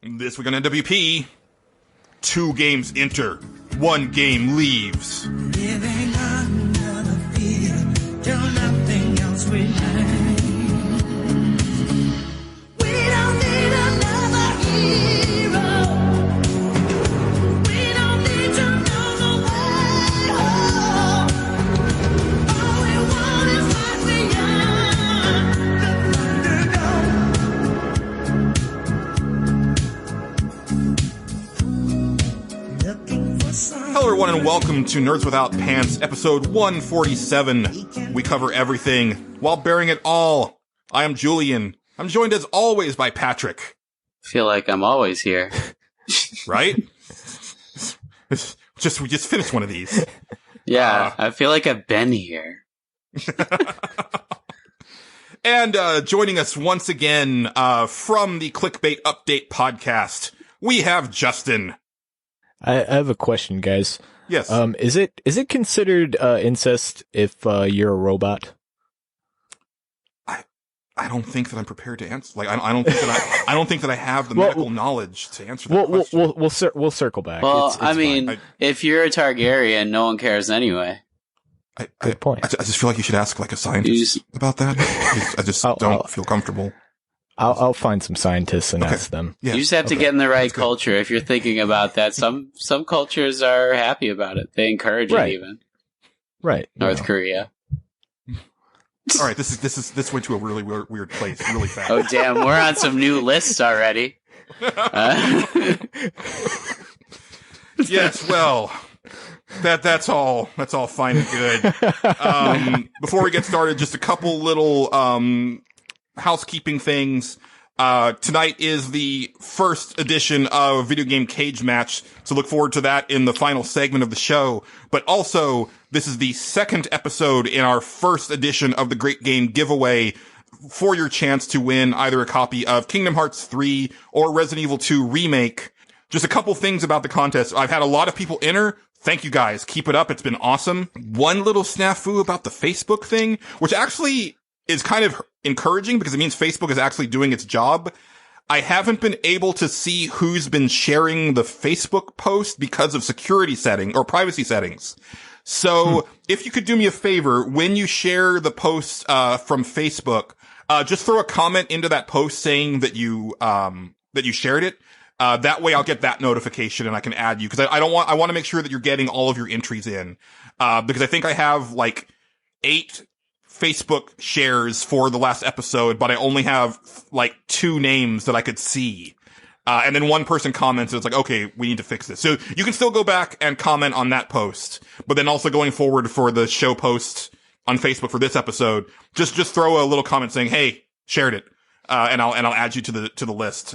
This week on NWP, 2 games enter, 1 game leaves. Living under the fear till nothing else remains. We don't need another hero. We don't need to know the way home. All we want is right beyond the Thunderdome. Looking for some. Hello everyone and welcome to Nerds Without Pants, episode 147. We cover everything while bearing it all. I am Julian. I'm joined as always by Patrick. Feel like I'm always here. Right? We just finished one of these. Yeah, I feel like I've been here. And joining us once again from the Clickbait Update podcast, we have Justin. I have a question, guys. Yes. Is it considered incest if you're a robot? I don't think that I'm prepared to answer. Like, I don't think that I don't think that I have the medical knowledge to answer that question. We'll circle back. Well, It's I mean, fine. if you're a Targaryen, no one cares anyway. Good point. I just feel like you should ask like a scientist about that. I just don't feel comfortable. I'll find some scientists and ask them. Yeah. You just have to get in the right culture if you're thinking about that. Some cultures are happy about it. They encourage it even. Right. North Korea. All right, this went to a really weird place really fast. Oh damn, we're on some new lists already. Yes, well, that's all fine and good. Before we get started, just a couple little housekeeping things. Tonight is the first edition of Video Game Cage Match, so look forward to that in the final segment of the show. But also, this is the second episode in our first edition of the Great Game Giveaway for your chance to win either a copy of Kingdom Hearts 3 or Resident Evil 2 Remake. Just a couple things about the contest. I've had a lot of people enter. Thank you guys. Keep it up. It's been awesome. One little snafu about the Facebook thing, which actually is kind of encouraging because it means Facebook is actually doing its job. I haven't been able to see who's been sharing the Facebook post because of security setting or privacy settings. So if you could do me a favor, when you share the post, from Facebook, just throw a comment into that post saying that you shared it. That way I'll get that notification and I can add you. Cause I want to make sure that you're getting all of your entries in. Because I think I have like 8 Facebook shares for the last episode, but I only have like 2 names that I could see. And then one person comments and it's like, okay, we need to fix this. So you can still go back and comment on that post, but then also going forward for the show post on Facebook for this episode, just throw a little comment saying, hey, shared it. And I'll add you to the list.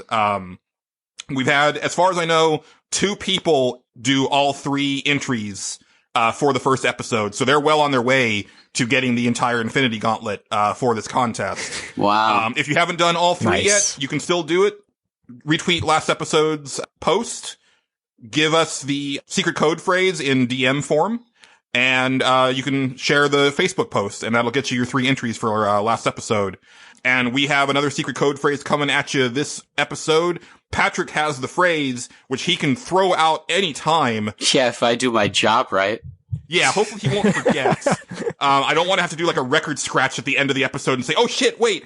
We've had, as far as I know, 2 people do all 3 entries, for the first episode. So they're well on their way to getting the entire Infinity Gauntlet, for this contest. Wow. If you haven't done all 3 yet, you can still do it. Retweet last episode's post. Give us the secret code phrase in DM form. And, you can share the Facebook post and that'll get you your 3 entries for last episode. And we have another secret code phrase coming at you this episode. Patrick has the phrase, which he can throw out any time. Yeah, if I do my job right. Yeah, hopefully he won't forget. I don't want to have to do like a record scratch at the end of the episode and say, oh shit, wait,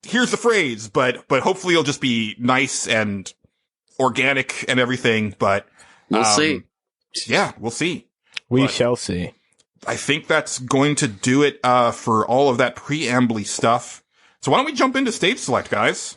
here's the phrase. But hopefully it'll just be nice and organic and everything. But we'll see. Yeah, we'll see. We shall see. I think that's going to do it, for all of that preamble stuff. So why don't we jump into stage select, guys?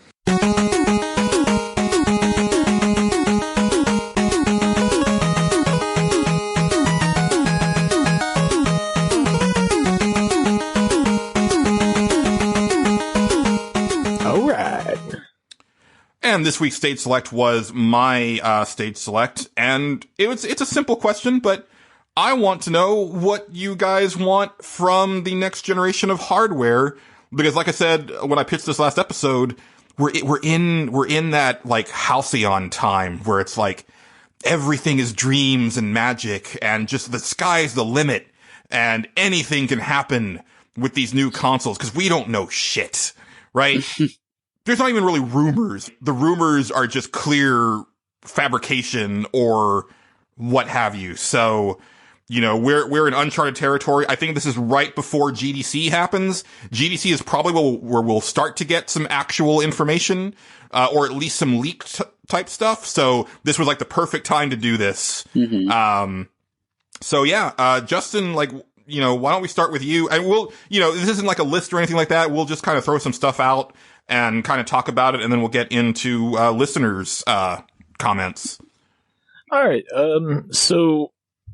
And this week's stage select was my stage select, and it's a simple question, but I want to know what you guys want from the next generation of hardware, because like I said when I pitched this last episode, we're in that like halcyon time where it's like everything is dreams and magic and just the sky's the limit and anything can happen with these new consoles because we don't know shit, right? there's not even really rumors. The rumors are just clear fabrication or what have you. So, you know, we're in uncharted territory. I think this is right before GDC happens. GDC is probably where we'll start to get some actual information, or at least some leaked type stuff. So this was like the perfect time to do this. Mm-hmm. So yeah, Justin, like, you know, why don't we start with you? And we'll, you know, this isn't like a list or anything like that. We'll just kind of throw some stuff out and kind of talk about it, and then we'll get into listeners' comments. All right. So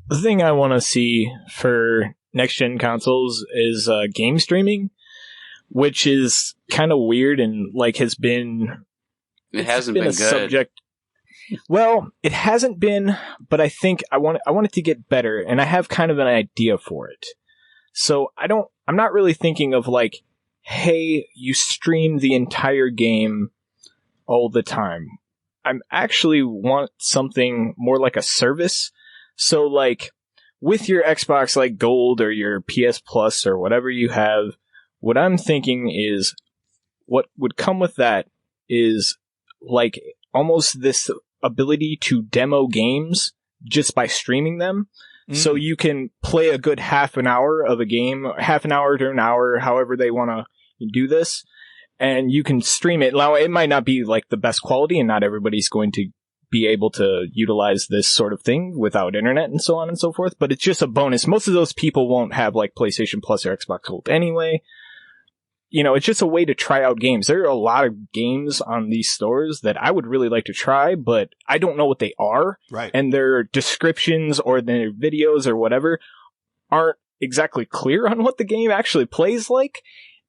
the thing I want to see for next gen consoles is game streaming, which is kind of weird and like has been. It hasn't been a good. Subject. Well, it hasn't been, but I think I want it to get better, and I have kind of an idea for it. So I'm not really thinking of like, hey, you stream the entire game all the time. I actually want something more like a service. So like with your Xbox like Gold or your PS Plus or whatever you have, what I'm thinking is what would come with that is like almost this ability to demo games just by streaming them. So you can play a good half an hour of a game, half an hour to an hour, however they want to do this, and you can stream it. Now, it might not be like the best quality, and not everybody's going to be able to utilize this sort of thing without internet and so on and so forth, but it's just a bonus. Most of those people won't have like PlayStation Plus or Xbox Gold anyway. You know, it's just a way to try out games. There are a lot of games on these stores that I would really like to try, but I don't know what they are. Right. And their descriptions or their videos or whatever aren't exactly clear on what the game actually plays like.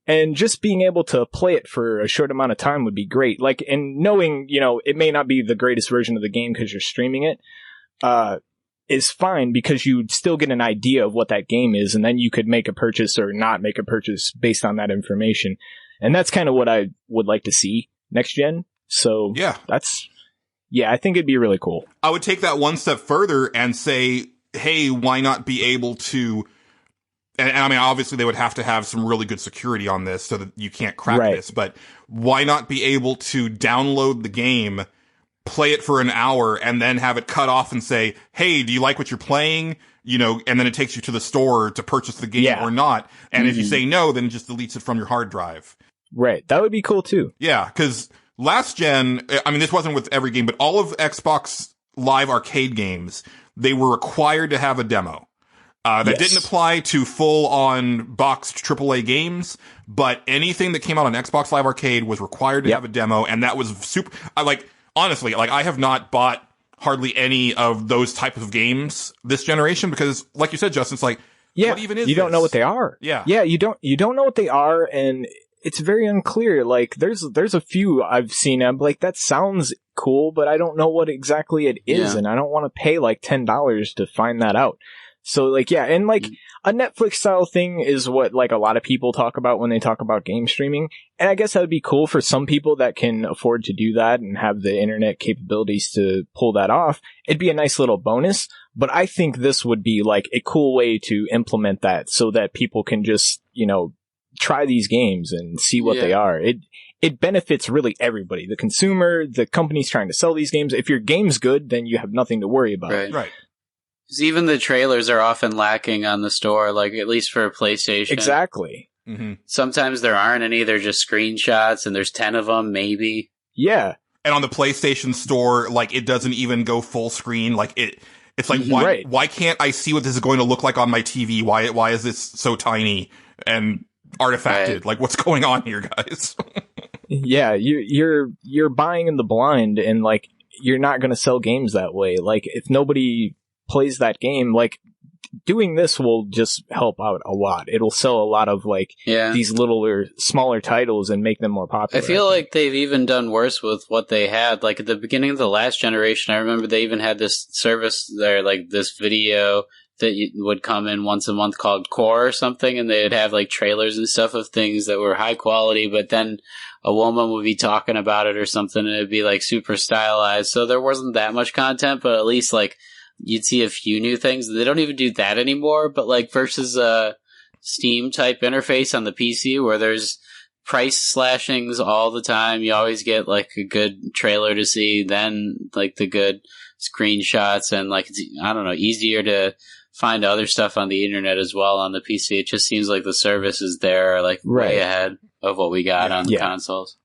And just being able to play it for a short amount of time would be great. Like, and knowing, you know, it may not be the greatest version of the game because you're streaming it, is fine because you'd still get an idea of what that game is, and then you could make a purchase or not make a purchase based on that information. And that's kind of what I would like to see next gen. So yeah, I think it'd be really cool. I would take that one step further and say, hey, why not be able to, and I mean, obviously they would have to have some really good security on this so that you can't crack this, but why not be able to download the game, play it for an hour, and then have it cut off and say, hey, do you like what you're playing? You know, and then it takes you to the store to purchase the game or not. And if you say no, then it just deletes it from your hard drive. Right. That would be cool too. Yeah, because last gen, I mean, this wasn't with every game, but all of Xbox Live Arcade games, they were required to have a demo. That didn't apply to full-on boxed AAA games, but anything that came out on Xbox Live Arcade was required to have a demo, and that was super. Honestly, like, I have not bought hardly any of those type of games this generation because, like you said, Justin, it's like, what even is you don't this? know what they are. Yeah, you don't know what they are, and it's very unclear. Like, there's a few I've seen. I'm like, that sounds cool, but I don't know what exactly it is, and I don't want to pay like $10 to find that out. So, like, yeah, and, like, a Netflix-style thing is what, like, a lot of people talk about when they talk about game streaming. And I guess that would be cool for some people that can afford to do that and have the internet capabilities to pull that off. It'd be a nice little bonus. But I think this would be, like, a cool way to implement that so that people can just, you know, try these games and see what they are. It benefits really everybody. The consumer, the companies trying to sell these games. If your game's good, then you have nothing to worry about. Right. Because even the trailers are often lacking on the store, like at least for PlayStation. Exactly. Mm-hmm. Sometimes there aren't any, they're just screenshots, and there's 10 of them, maybe. Yeah. And on the PlayStation Store, like, it doesn't even go full screen. Like, it's like, why can't I see what this is going to look like on my TV? Why is this so tiny and artifacted? Right. Like, what's going on here, guys? Yeah, you're buying in the blind, and, like, you're not going to sell games that way. Like, if nobody plays that game, like, doing this will just help out a lot. It'll sell a lot of, like, these littler, smaller titles and make them more popular. I feel like they've even done worse with what they had. Like, at the beginning of the last generation, I remember they even had this service there, like, this video that would come in once a month called Core or something, and they'd have, like, trailers and stuff of things that were high quality, but then a woman would be talking about it or something, and it'd be, like, super stylized. So there wasn't that much content, but at least, like, you'd see a few new things. They don't even do that anymore, but, like, versus a Steam type interface on the PC where there's price slashings all the time. You always get like a good trailer to see, then like the good screenshots, and like it's, I don't know, easier to find other stuff on the internet as well on the PC. It just seems like the services there are like way ahead of what we got on the consoles.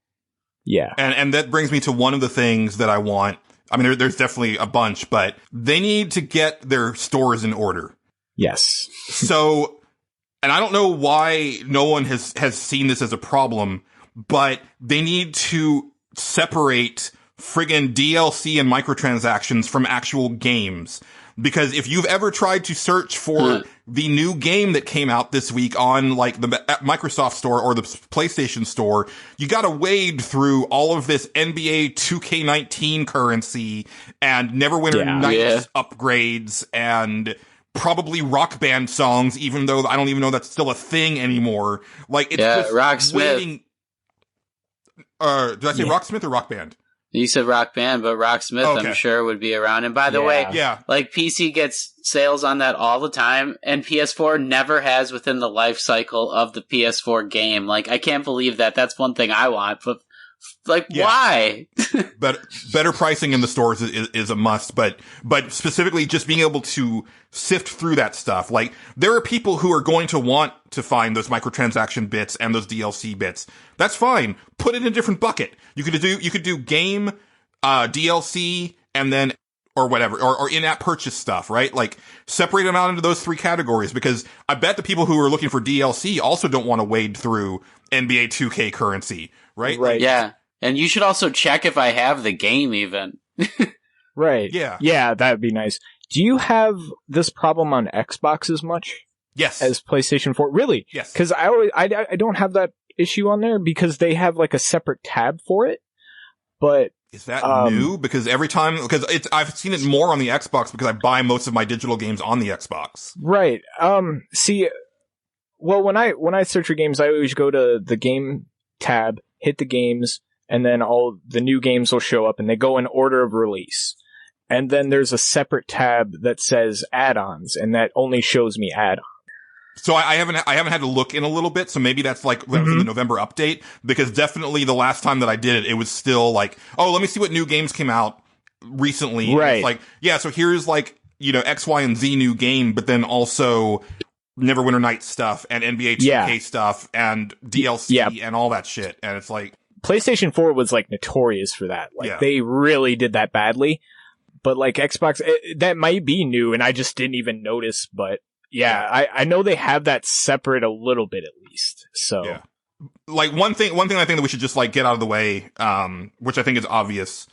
Yeah. And that brings me to one of the things that I want. I mean, there's definitely a bunch, but they need to get their stores in order. Yes. So, and I don't know why no one has seen this as a problem, but they need to separate friggin' DLC and microtransactions from actual games. Because if you've ever tried to search for the new game that came out this week on like the Microsoft Store or the PlayStation Store, you gotta wade through all of this NBA 2K19 currency and Neverwinter Nights upgrades and probably Rock Band songs, even though I don't even know that's still a thing anymore. Like, it's just Rocksmith. did I say Rocksmith or Rock Band? You said Rock Band, but Rocksmith, I'm sure, would be around. And by the way, like PC gets sales on that all the time, and PS4 never has within the life cycle of the PS4 game. Like, I can't believe that. That's one thing I want, but like, why? Better pricing in the stores is a must, but specifically just being able to sift through that stuff. Like, there are people who are going to want to find those microtransaction bits and those DLC bits. That's fine. Put it in a different bucket. You could do game, DLC, and then, or whatever, or in-app purchase stuff, right? Like, separate them out into those three categories, because I bet the people who are looking for DLC also don't want to wade through NBA 2K currency, right? Right. Yeah. And you should also check if I have the game even. Right. Yeah. Yeah, that would be nice. Do you have this problem on Xbox as much? Yes. As PlayStation 4? Really? Yes. Because I don't have that issue on there because they have like a separate tab for it. But is that new? Because every time, I've seen it more on the Xbox because I buy most of my digital games on the Xbox. Right. See, well, when I search for games, I always go to the game tab, hit the games, and then all the new games will show up and they go in order of release. And then there's a separate tab that says add-ons, and that only shows me add-ons. So I haven't had to look in a little bit, so maybe that's like that was in the November update, because definitely the last time that I did it, it was still like, oh, let me see what new games came out recently. Right. And it's like, yeah, so here's like, you know, X, Y, and Z new game, but then also Neverwinter Nights stuff and NBA 2K stuff and DLC and all that shit. And it's like, PlayStation 4 was like notorious for that. Like they really did that badly. But like Xbox, that might be new and I just didn't even notice, but I know they have that separate a little bit at least. So like one thing I think that we should just like get out of the way, which I think is obvious,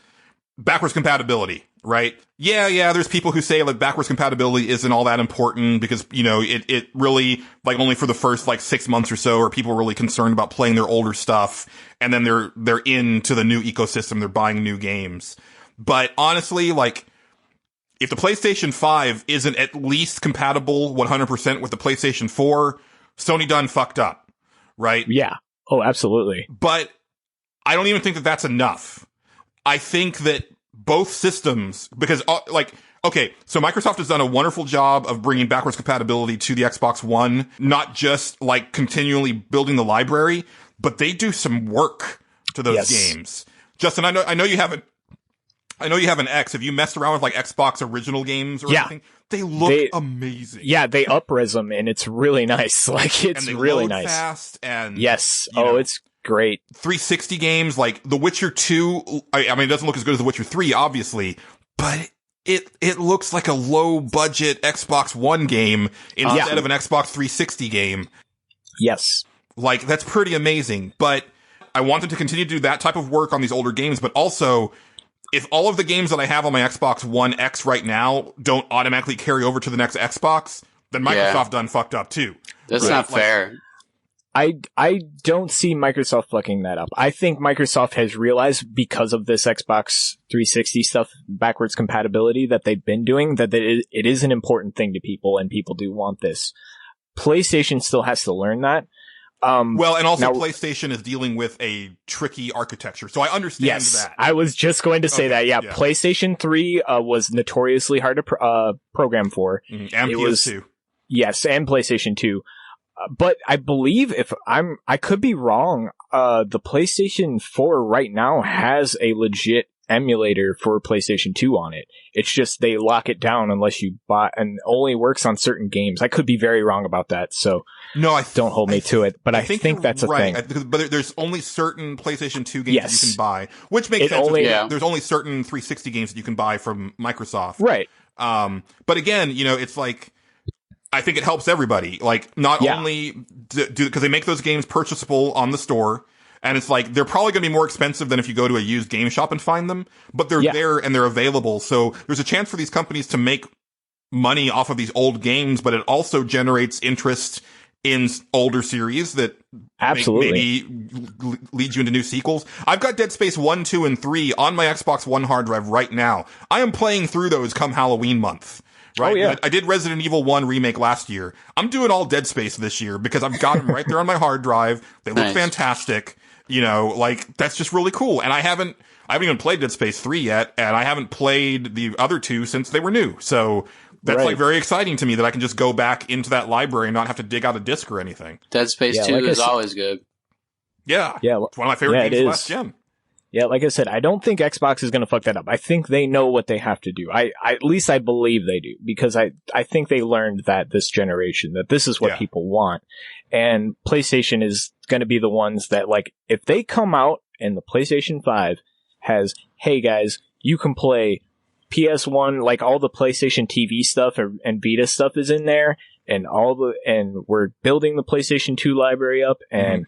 backwards compatibility, right? Yeah, there's people who say like backwards compatibility isn't all that important because, you know, it really like only for the first like 6 months or so are people really concerned about playing their older stuff, and then they're into the new ecosystem, they're buying new games. But honestly, like, if the PlayStation 5 isn't at least compatible 100% with the PlayStation 4, Sony done fucked up, right? Yeah. Oh, absolutely. But I don't even think that that's enough. I think that both systems, because like, okay, so Microsoft has done a wonderful job of bringing backwards compatibility to the Xbox One, not just like continually building the library, but they do some work to those games. Justin, I know you haven't. I know you have an X. Have you messed around with like Xbox original games or anything? They look amazing. Yeah, they up-res them and it's really nice. Like, it's and they really load nice. Fast and yes. Oh, it's great. 360 games like The Witcher 2. I mean, it doesn't look as good as The Witcher 3, obviously, but it looks like a low budget Xbox One game instead of an Xbox 360 game. Yes. Like, that's pretty amazing. But I wanted to continue to do that type of work on these older games, but also, if all of the games that I have on my Xbox One X right now don't automatically carry over to the next Xbox, then Microsoft done fucked up too. That's not fair. I don't see Microsoft fucking that up. I think Microsoft has realized because of this Xbox 360 stuff, backwards compatibility that they've been doing, that it is an important thing to people and people do want this. PlayStation still has to learn that. Well, and also PlayStation is dealing with a tricky architecture, so I understand that. I was just going to say that. Yeah, PlayStation 3 was notoriously hard to program for. And PS2. Yes, and PlayStation 2. But I believe I could be wrong. the PlayStation 4 right now has a legit emulator for PlayStation 2 on it. It's just they lock it down unless you buy, and only works on certain games. I could be very wrong about that, so no, don't hold me to it. But I think that's a thing. But there's only certain PlayStation 2 games that you can buy, which makes sense. There's only certain 360 games that you can buy from Microsoft, right? But again, it's like, I think it helps everybody. Like, not only because they make those games purchasable on the store. And it's like, they're probably going to be more expensive than if you go to a used game shop and find them, but they're there and they're available. So there's a chance for these companies to make money off of these old games, but it also generates interest in older series that maybe leads you into new sequels. I've got Dead Space 1, 2, and 3 on my Xbox One hard drive right now. I am playing through those come Halloween month. Right. Oh, yeah. I did Resident Evil 1 remake last year. I'm doing all Dead Space this year because I've got them right there on my hard drive. They look fantastic. That's just really cool. And I haven't even played Dead Space 3 yet, and I haven't played the other two since they were new. So that's like very exciting to me that I can just go back into that library and not have to dig out a disc or anything. Dead Space 2 is always good. Yeah. Yeah. It's one of my favorite games of last gen. Yeah, like I said, I don't think Xbox is going to fuck that up. I think they know what they have to do. At least I believe they do, because I think they learned that this generation, that this is what people want. And PlayStation is going to be the ones that, like, if they come out and the PlayStation 5 has, hey guys, you can play PS1, like all the PlayStation TV stuff and Vita stuff is in there, and we're building the PlayStation 2 library up, and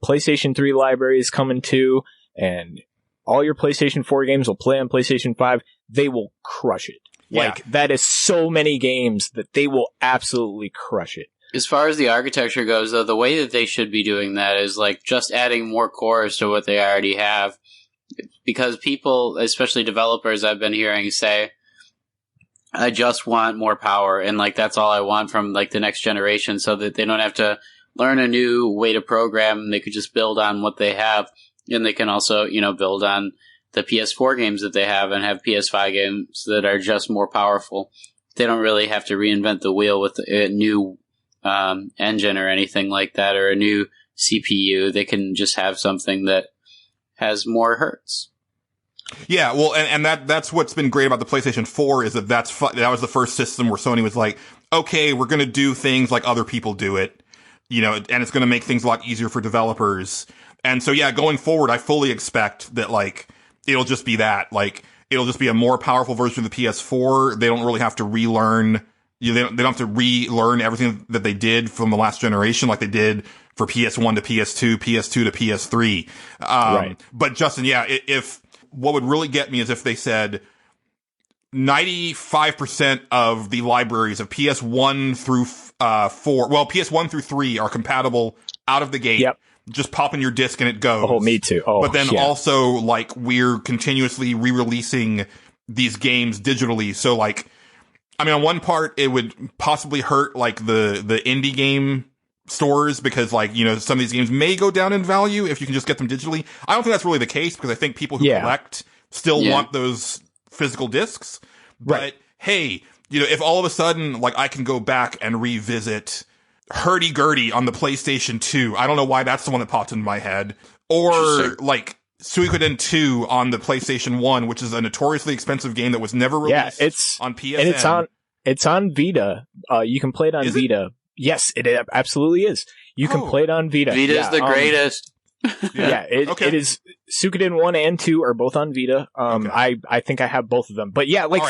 PlayStation 3 library is coming too, and all your PlayStation 4 games will play on PlayStation 5, they will crush it. Yeah. Like, that is so many games that they will absolutely crush it. As far as the architecture goes, though, the way that they should be doing that is, like, just adding more cores to what they already have. Because people, especially developers, I've been hearing say, I just want more power, and, like, that's all I want from, like, the next generation, so that they don't have to learn a new way to program. They could just build on what they have, and they can also, build on the PS4 games that they have and have PS5 games that are just more powerful. They don't really have to reinvent the wheel with a new engine or anything like that, or a new CPU. They can just have something that has more hertz. Yeah, well, and that's what's been great about the PlayStation 4 is that that was the first system where Sony was like, okay, we're going to do things like other people do it, and it's going to make things a lot easier for developers. And so, yeah, going forward, I fully expect that, like, it'll just be that. Like, it'll just be a more powerful version of the PS4. They don't really have to relearn. They don't have to relearn everything that they did from the last generation, like they did for PS1 to PS2, PS2 to PS3. Right. But Justin, yeah, if what would really get me is if they said 95% of the libraries of PS1 through 4, well, PS1 through 3 are compatible out of the gate. Yep. Just pop in your disc and it goes. Oh, me too. Oh, but then also, like, we're continuously re-releasing these games digitally. So, like, I mean, on one part, it would possibly hurt, like, the indie game stores because, like, some of these games may go down in value if you can just get them digitally. I don't think that's really the case because I think people who collect still want those physical discs. But, hey, if all of a sudden, like, I can go back and revisit Hurdy-Gurdy on the PlayStation 2. I don't know why that's the one that popped into my head. Or, like, Suikoden 2 on the PlayStation 1, which is a notoriously expensive game that was never released on PSN. And it's on Vita. You can play it on Vita. Yes, it absolutely is. You can play it on Vita. Vita's the greatest. It is. Suikoden 1 and 2 are both on Vita. I think I have both of them. But yeah, like,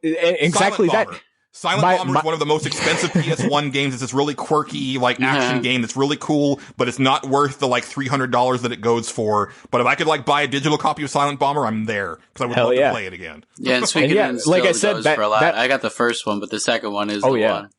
exactly that. Silent Bomber is one of the most expensive PS1 games. It's this really quirky, like, action game that's really cool, but it's not worth the, like, $300 that it goes for. But if I could, like, buy a digital copy of Silent Bomber, I'm there. Because I would love to play it again. Yeah, and Suikoden like I said, for a lot. I got the first one, but the second one is the one.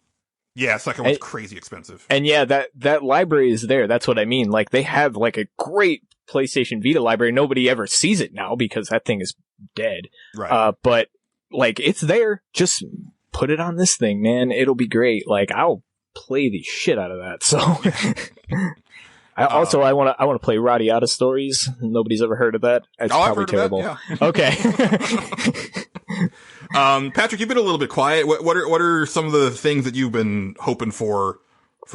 Yeah, second one's crazy expensive. And yeah, that library is there. That's what I mean. Like, they have, like, a great PlayStation Vita library. Nobody ever sees it now because that thing is dead. Right. But, like, it's there. Just put it on this thing, man. It'll be great. Like, I'll play the shit out of that. So, I want to play Radiata Stories. Nobody's ever heard of that. It's probably terrible. That, yeah. Okay. Patrick, you've been a little bit quiet. What are some of the things that you've been hoping for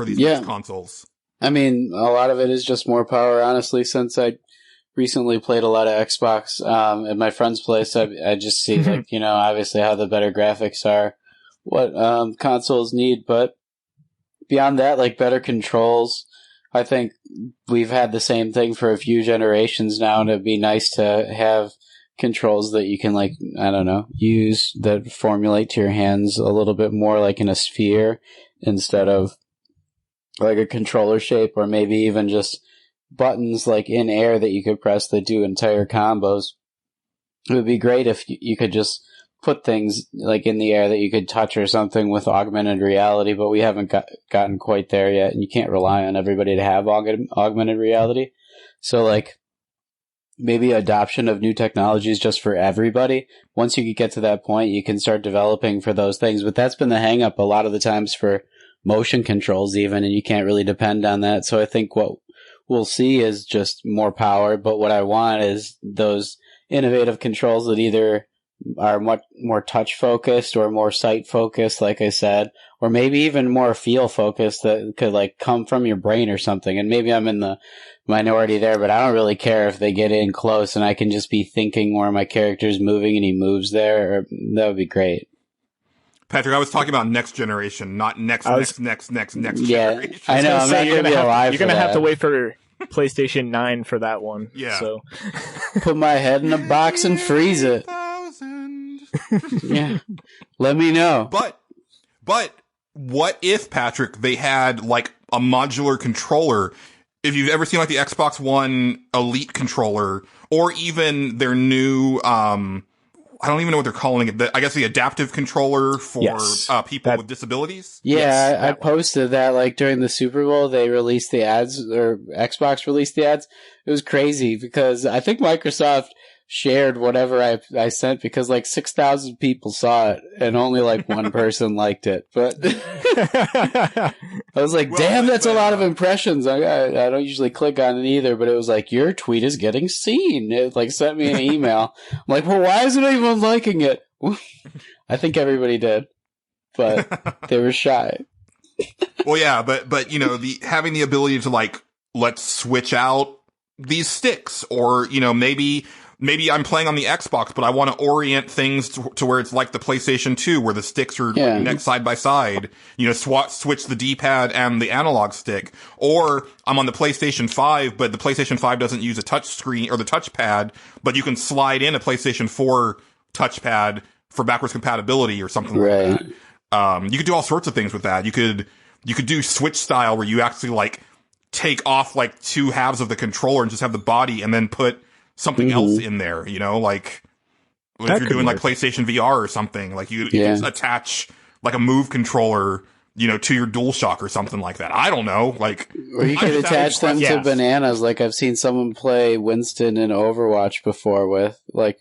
these next consoles? I mean, a lot of it is just more power, honestly, since I recently played a lot of Xbox at my friend's place. I just see, like, you know, obviously how the better graphics are, what consoles need, but beyond that, like, better controls. I think we've had the same thing for a few generations now, and it'd be nice to have controls that you can, like, I don't know, use that formulate to your hands a little bit more like in a sphere instead of like a controller shape, or maybe even just buttons like in air that you could press that do entire combos. It would be great if you could just put things like in the air that you could touch or something with augmented reality, but we haven't gotten quite there yet, and you can't rely on everybody to have augmented reality. So, like, maybe adoption of new technologies just for everybody. Once you get to that point, you can start developing for those things, but that's been the hang up a lot of the times for motion controls even, and you can't really depend on that. So I think what we'll see is just more power, but what I want is those innovative controls that either are much more touch focused or more sight focused, like I said, or maybe even more feel focused that could, like, come from your brain or something. And maybe I'm in the minority there, but I don't really care if they get in close and I can just be thinking where my character's moving and he moves there. Or, that would be great. Patrick, I was talking about next generation, not next generation. Yeah, I know. I'm not going to be alive. You're going to have to wait for PlayStation 9 for that one. Yeah. So put my head in a box and freeze it. Yeah. Let me know. But what if, Patrick, they had like a modular controller? If you've ever seen like the Xbox One Elite controller, or even their new, I don't even know what they're calling it. I guess the adaptive controller for people with disabilities. Yeah, yes, I posted that, like, during the Super Bowl. They released the ads, or Xbox released the ads. It was crazy because I think Microsoft shared whatever I sent because like 6,000 people saw it and only like one person liked it. But I was like, damn, that's a lot of impressions. I don't usually click on it either, but it was like, your tweet is getting seen. It like sent me an email. I'm like, well, why isn't anyone liking it? I think everybody did, but they were shy. Well, yeah, but you know, having the ability to like, let's switch out these sticks, or, you know, maybe I'm playing on the Xbox, but I want to orient things to where it's like the PlayStation 2, where the sticks are next side by side. You know, switch the D-pad and the analog stick. Or I'm on the PlayStation 5, but the PlayStation 5 doesn't use a touch screen or the touchpad, but you can slide in a PlayStation 4 touchpad for backwards compatibility or something like that. You could do all sorts of things with that. You could do Switch style, where you actually like take off like two halves of the controller and just have the body, and then put something else in there, you know, like if you're doing like PlayStation VR or something, like you can attach like a Move controller, you know, to your DualShock or something like that. I don't know, like, or you could attach them to bananas, like I've seen someone play Winston in Overwatch before, with like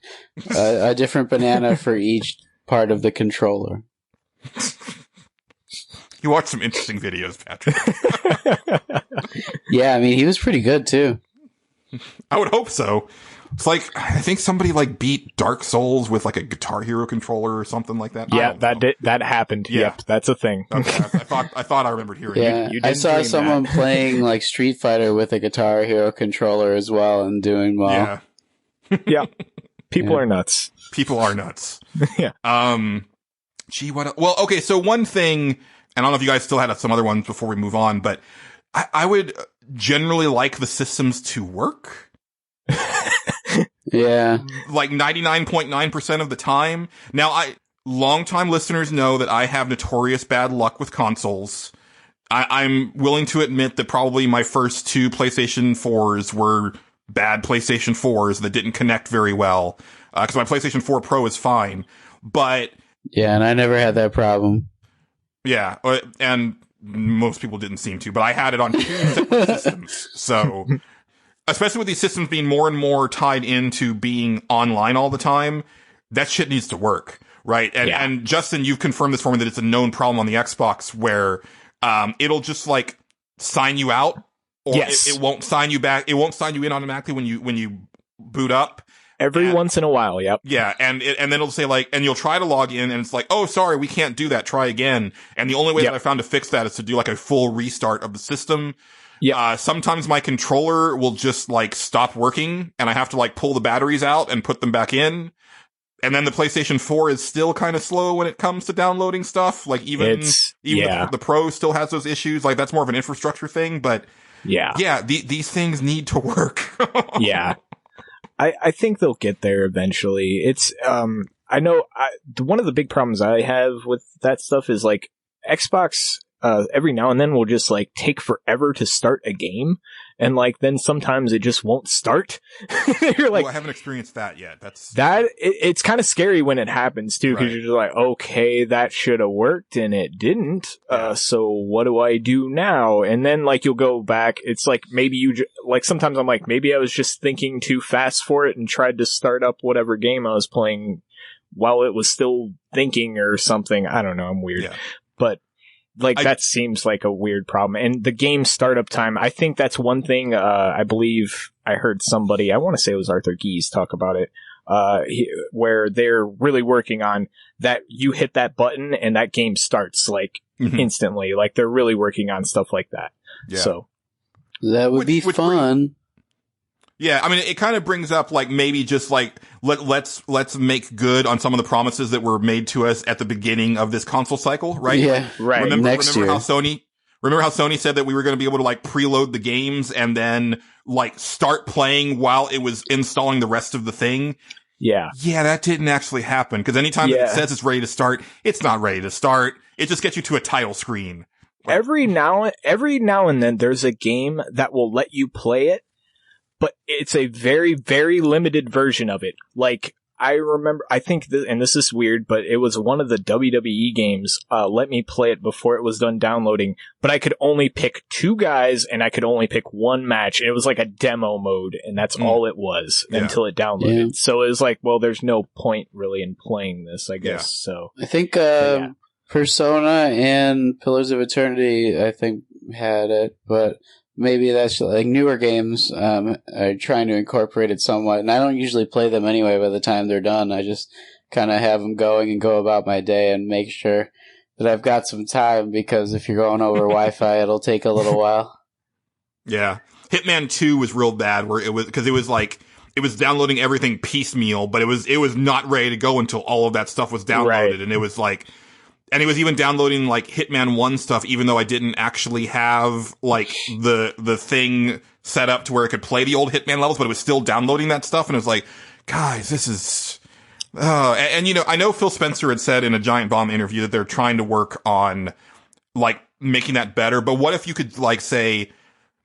a different banana for each part of the controller. You watched some interesting videos, Patrick. Yeah, I mean, he was pretty good too. I would hope so. It's like, I think somebody like beat Dark Souls with like a Guitar Hero controller or something like that. Yeah, that happened. Yeah. Yep, that's a thing. Okay, I thought I remembered hearing. Yeah, I saw someone playing like Street Fighter with a Guitar Hero controller as well, and doing well. Yeah. Yeah. People are nuts. People are nuts. Yeah. Well, okay, so one thing, and I don't know if you guys still had some other ones before we move on, but I would generally like the systems to work. Yeah. Like 99.9% of the time. Now, longtime listeners know that I have notorious bad luck with consoles. I'm willing to admit that probably my first two PlayStation 4s were bad PlayStation 4s that didn't connect very well. Cause my PlayStation 4 Pro is fine. But. Yeah, and I never had that problem. Yeah. And most people didn't seem to, but I had it on two separate systems. So, especially with these systems being more and more tied into being online all the time, that shit needs to work, right? And Justin, you've confirmed this for me that it's a known problem on the Xbox, where it'll just like sign you out, or it won't sign you back. It won't sign you in automatically when you boot up. Every once in a while, yep. Yeah, and then it'll say like, and you'll try to log in, and it's like, oh, sorry, we can't do that. Try again. And the only way that I found to fix that is to do like a full restart of the system. Sometimes my controller will just like stop working and I have to like pull the batteries out and put them back in. And then the PlayStation 4 is still kind of slow when it comes to downloading stuff. Like even the Pro still has those issues. Like that's more of an infrastructure thing, but these things need to work. Yeah. I think they'll get there eventually. It's, I know one of the big problems I have with that stuff is like Xbox, every now and then will just like take forever to start a game. And like, then sometimes it just won't start. You're like, I haven't experienced that yet. It's kind of scary when it happens too, because you're just like, okay, that should have worked and it didn't. So what do I do now? And then like, you'll go back. It's like, maybe like sometimes I'm like, maybe I was just thinking too fast for it and tried to start up whatever game I was playing while it was still thinking or something. I don't know. I'm weird, but like that seems like a weird problem. And the game startup time, I think that's one thing. I believe I heard somebody, I want to say it was Arthur Gies, talk about it, where they're really working on that. You hit that button and that game starts like instantly. Like they're really working on stuff like that. Yeah. So that would be fun. Yeah, I mean, it kind of brings up like maybe just like let's make good on some of the promises that were made to us at the beginning of this console cycle, right? Yeah, right. Remember how Sony said that we were going to be able to like preload the games and then like start playing while it was installing the rest of the thing? Yeah. Yeah, that didn't actually happen because anytime that it says it's ready to start, it's not ready to start. It just gets you to a title screen. Like, every now and then there's a game that will let you play it, but it's a very, very limited version of it. Like, I remember, I think, and this is weird, but it was one of the WWE games, let me play it before it was done downloading, but I could only pick 2 guys and I could only pick 1 match. And it was like a demo mode, and that's all it was until it downloaded. Yeah. So it was like, well, there's no point really in playing this, I guess. So I think, Persona and Pillars of Eternity, I think, had it, but maybe that's like newer games are trying to incorporate it somewhat, and I don't usually play them anyway by the time they're done. I just kind of have them going and go about my day and make sure that I've got some time, because if you're going over Wi-Fi, it'll take a little while. Yeah. Hitman 2 was real bad, where it was, because it was like, it was downloading everything piecemeal, but it was not ready to go until all of that stuff was downloaded, and it was like, and it was even downloading like Hitman 1 stuff, even though I didn't actually have like the thing set up to where it could play the old Hitman levels, but it was still downloading that stuff. And it was like, guys, this is, and you know, I know Phil Spencer had said in a Giant Bomb interview that they're trying to work on like making that better. But what if you could like say,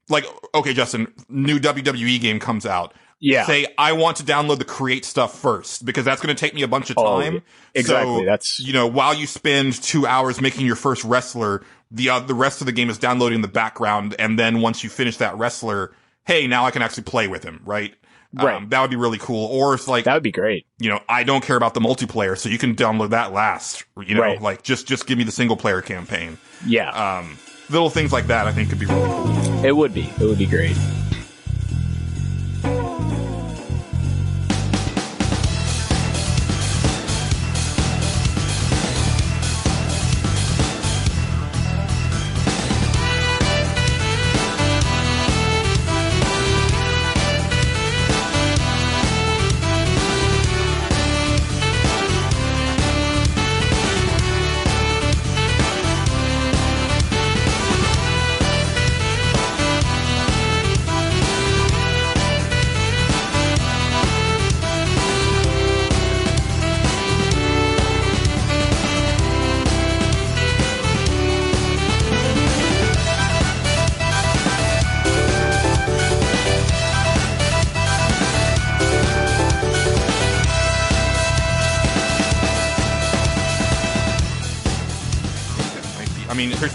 like, okay, Justin, new WWE game comes out. Yeah. Say, I want to download the create stuff first, because that's going to take me a bunch of time. Exactly. So, that's, you know, while you spend 2 hours making your first wrestler, the rest of the game is downloading the background. And then once you finish that wrestler, hey, now I can actually play with him. Right. Right. That would be really cool. Or it's like, that would be great. You know, I don't care about the multiplayer, so you can download that last, you know, like just give me the single player campaign. Yeah. Little things like that I think could be really cool. It would be great.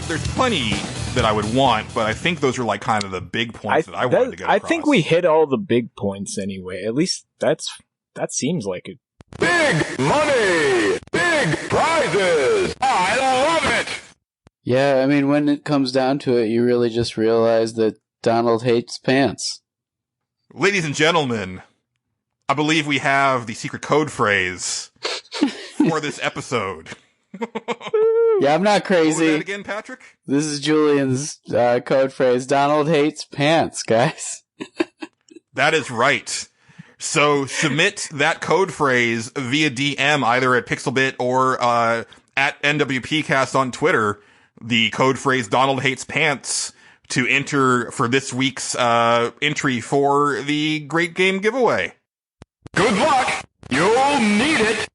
There's plenty that I would want, but I think those are like kind of the big points that I wanted to get across. I think we hit all the big points anyway. At least that seems like it. Big money! Big prizes! I love it! Yeah, I mean, when it comes down to it, you really just realize that Donald hates pants. Ladies and gentlemen, I believe we have the secret code phrase for this episode. Yeah, I'm not What was crazy. that again, Patrick? This is Julian's code phrase. Donald hates pants, guys. That is right. So submit that code phrase via DM either at Pixelbit or at NWPcast on Twitter. The code phrase Donald hates pants to enter for this week's entry for the Great Game giveaway. Good luck! You'll need it!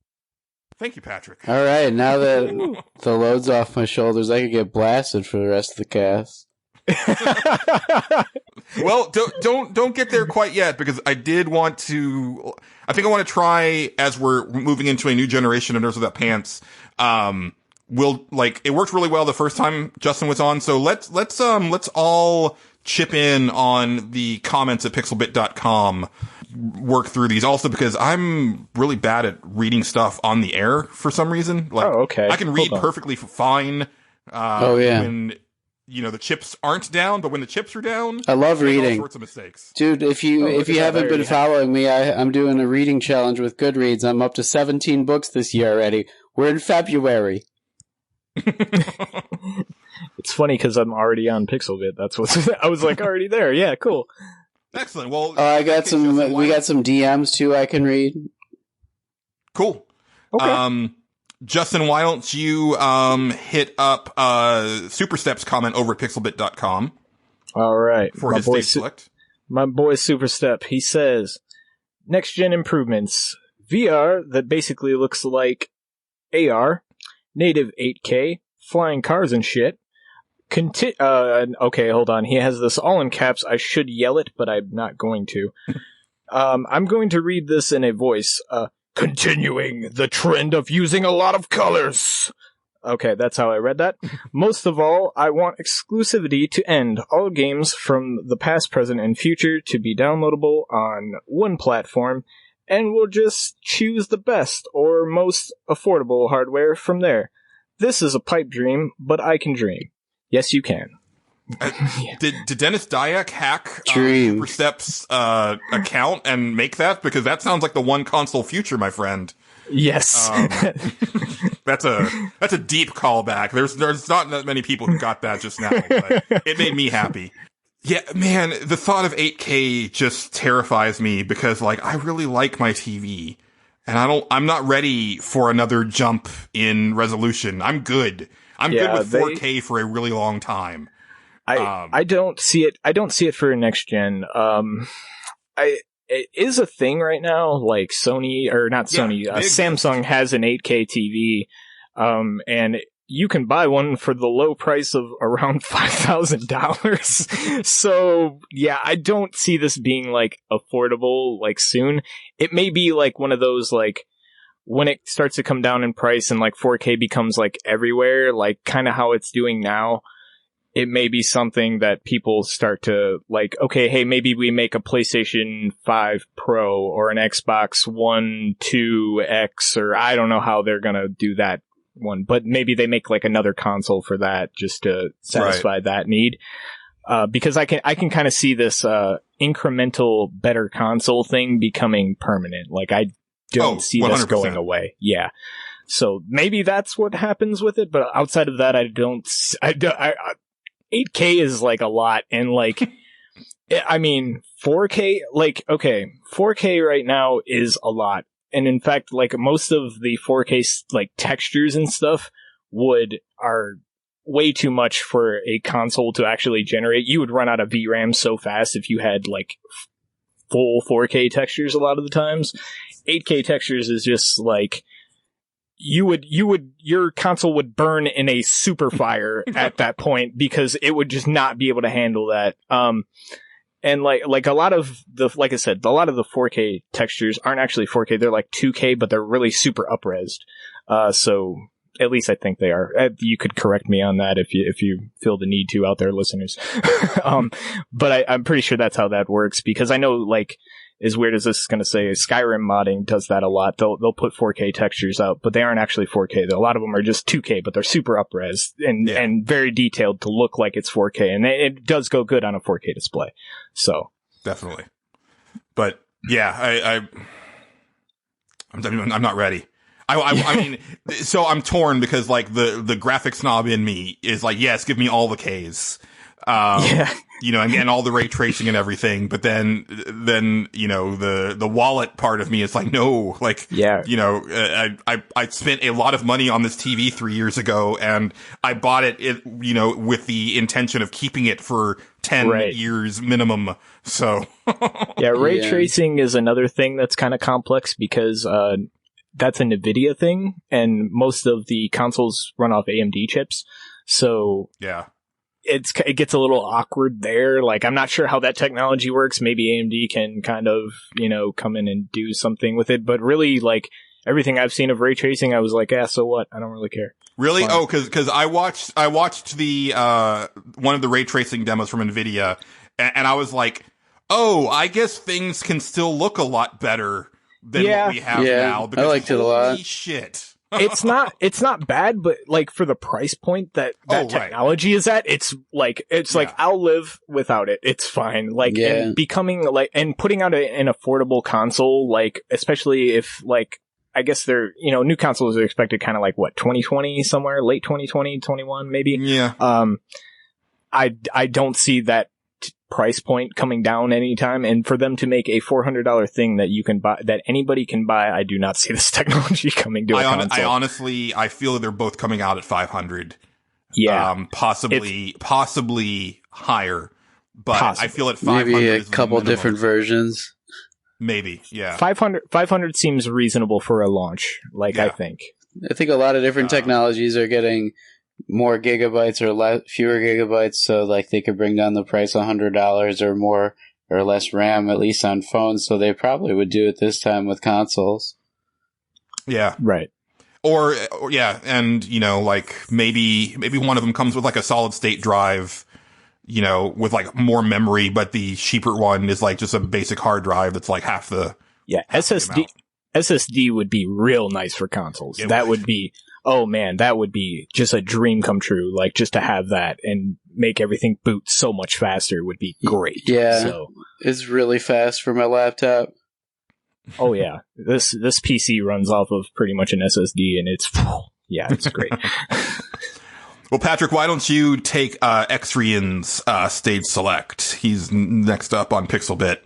Thank you, Patrick. All right, now that the load's off my shoulders, I could get blasted for the rest of the cast. Well, don't get there quite yet, because I think I want to try, as we're moving into a new generation of Nerds Without Pants. It worked really well the first time Justin was on, so let's all chip in on the comments at pixelbit.com. Work through these also, because I'm really bad at reading stuff on the air for some reason. Okay. I can read perfectly fine. When, the chips aren't down, but when the chips are down, I love reading. All sorts of mistakes. Dude, if you haven't been following me, I'm doing a reading challenge with Goodreads. I'm up to 17 books this year already. We're in February. It's funny because I'm already on Pixelbit. That's what I was like already there. Yeah, cool. Excellent. Well, I got some. We got some DMs too. I can read. Cool. Okay. Justin, why don't you hit up Superstep's comment over at pixelbit.com. All right. For his stage select. My boy Superstep, he says, next gen improvements, VR that basically looks like AR, native 8K, flying cars and shit. Okay, hold on. He has this all in caps. I should yell it, but I'm not going to. I'm going to read this in a voice. Continuing the trend of using a lot of colors. Okay, that's how I read that. Most of all, I want exclusivity to end. All games from the past, present, and future to be downloadable on one platform, and we'll just choose the best or most affordable hardware from there. This is a pipe dream, but I can dream. Yes, you can. Did Dennis Dyack hack Dream. Superstep's account and make that? Because that sounds like the one console future, my friend. Yes. That's a deep callback. There's not that many people who got that just now, but it made me happy. Yeah, man, the thought of 8K just terrifies me, because I really like my TV, and I'm not ready for another jump in resolution. I'm good. I'm good with 4K for a really long time. I don't see it. I don't see it for next gen. It is a thing right now. Like Sony, or not Sony, Samsung has an 8K TV, and you can buy one for the low price of around $5,000. So yeah, I don't see this being affordable soon. It may be one of those when it starts to come down in price and 4K becomes everywhere, kind of how it's doing now. It may be something that people start to okay, hey, maybe we make a PlayStation 5 Pro or an Xbox One 2X, or I don't know how they're gonna do that one, but maybe they make another console for that just to satisfy that need. Because I can kind of see this incremental better console thing becoming permanent. I don't see 100%. This going away. Yeah. So maybe that's what happens with it, but outside of that, I 8K is a lot, and I mean 4K, okay, 4K right now is a lot, and in fact most of the 4K textures and stuff are way too much for a console to actually generate. You would run out of VRAM so fast if you had full 4K textures a lot of the times. 8K textures is just your console would burn in a super fire at that point, because it would just not be able to handle that. And a lot of the, I said, a lot of the 4K textures aren't actually 4K. They're 2K, but they're really super up-resed. So at least I think they are. You could correct me on that if you feel the need to out there, listeners. But I'm pretty sure that's how that works, because I know as weird as this is going to say, Skyrim modding does that a lot. They'll put 4K textures out, but they aren't actually 4K. A lot of them are just 2K, but they're super up-res and very detailed to look like it's 4K, and it does go good on a 4K display. So definitely, but yeah, I'm not ready. I mean, so I'm torn because like the graphic snob in me is like, yes, give me all the Ks. You know, and all the ray tracing and everything, but then, you know, the wallet part of me is like, no, like, you know, I spent a lot of money on this TV 3 years ago, and I bought it, you know, with the intention of keeping it for 10 years minimum. So. Ray tracing is another thing that's kind of complex because, that's a NVIDIA thing, and most of the consoles run off AMD chips. So. Yeah. It gets a little awkward there. Like, I'm not sure how that technology works. Maybe AMD can kind of, you know, come in and do something with it. But really, like, everything I've seen of ray tracing, I was like, so what? I don't really care. Really? Oh, cause I watched the, one of the ray tracing demos from NVIDIA, and I was like, oh, I guess things can still look a lot better than what we have now. Because I liked it a lot. Holy shit. It's not bad, but like for the price point that technology is at, it's like I'll live without it. It's fine. Like, and becoming like, and putting out an affordable console, like, especially if like, I guess they're, you know, new consoles are expected kind of like what, 2020 somewhere, late 2020, 21 maybe. Yeah. I don't see that price point coming down anytime, and for them to make a $400 thing that you can buy, that anybody can buy, I do not see this technology coming to a console. I honestly feel that they're both coming out at 500. Yeah. Possibly higher, but I feel at 500 maybe is a couple different versions. Maybe, yeah. 500 seems reasonable for a launch, like, I think. I think a lot of different technologies are getting more gigabytes or fewer gigabytes, so like they could bring down the price $100 or more or less RAM, at least on phones. So they probably would do it this time with consoles. Yeah, right. Or and you know, like maybe one of them comes with like a solid state drive, you know, with like more memory, but the cheaper one is like just a basic hard drive that's like half the SSD would be real nice for consoles. That would be. Oh man, that would be just a dream come true. Like, just to have that and make everything boot so much faster would be great. Yeah, so it's really fast for my laptop. Oh yeah, this PC runs off of pretty much an SSD, and it's great. Well, Patrick, why don't you take Xrian's stage select? He's next up on Pixelbit.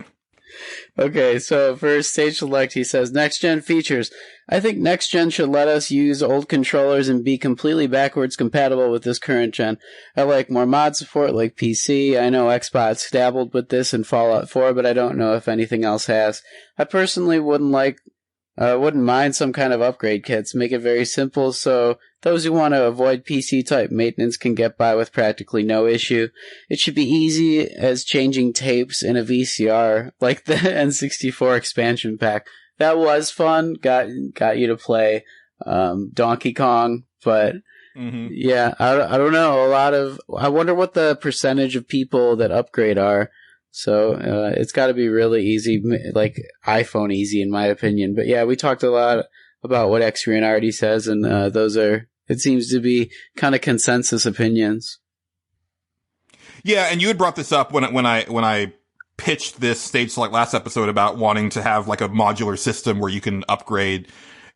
Okay, so for stage select, he says, next-gen features. I think next-gen should let us use old controllers and be completely backwards compatible with this current gen. I like more mod support like PC. I know Xbox dabbled with this in Fallout 4, but I don't know if anything else has. I personally wouldn't mind some kind of upgrade kits. Make it very simple so those who want to avoid PC-type maintenance can get by with practically no issue. It should be easy as changing tapes in a VCR, like the N64 expansion pack. That was fun. Got you to play Donkey Kong, but yeah, I don't know. I wonder what the percentage of people that upgrade are. So it's got to be really easy, like iPhone easy in my opinion. But yeah, we talked a lot about what Xrian already says, and those are, it seems to be kind of consensus opinions. Yeah, and you had brought this up when I pitched this stage select last episode about wanting to have like a modular system where you can upgrade.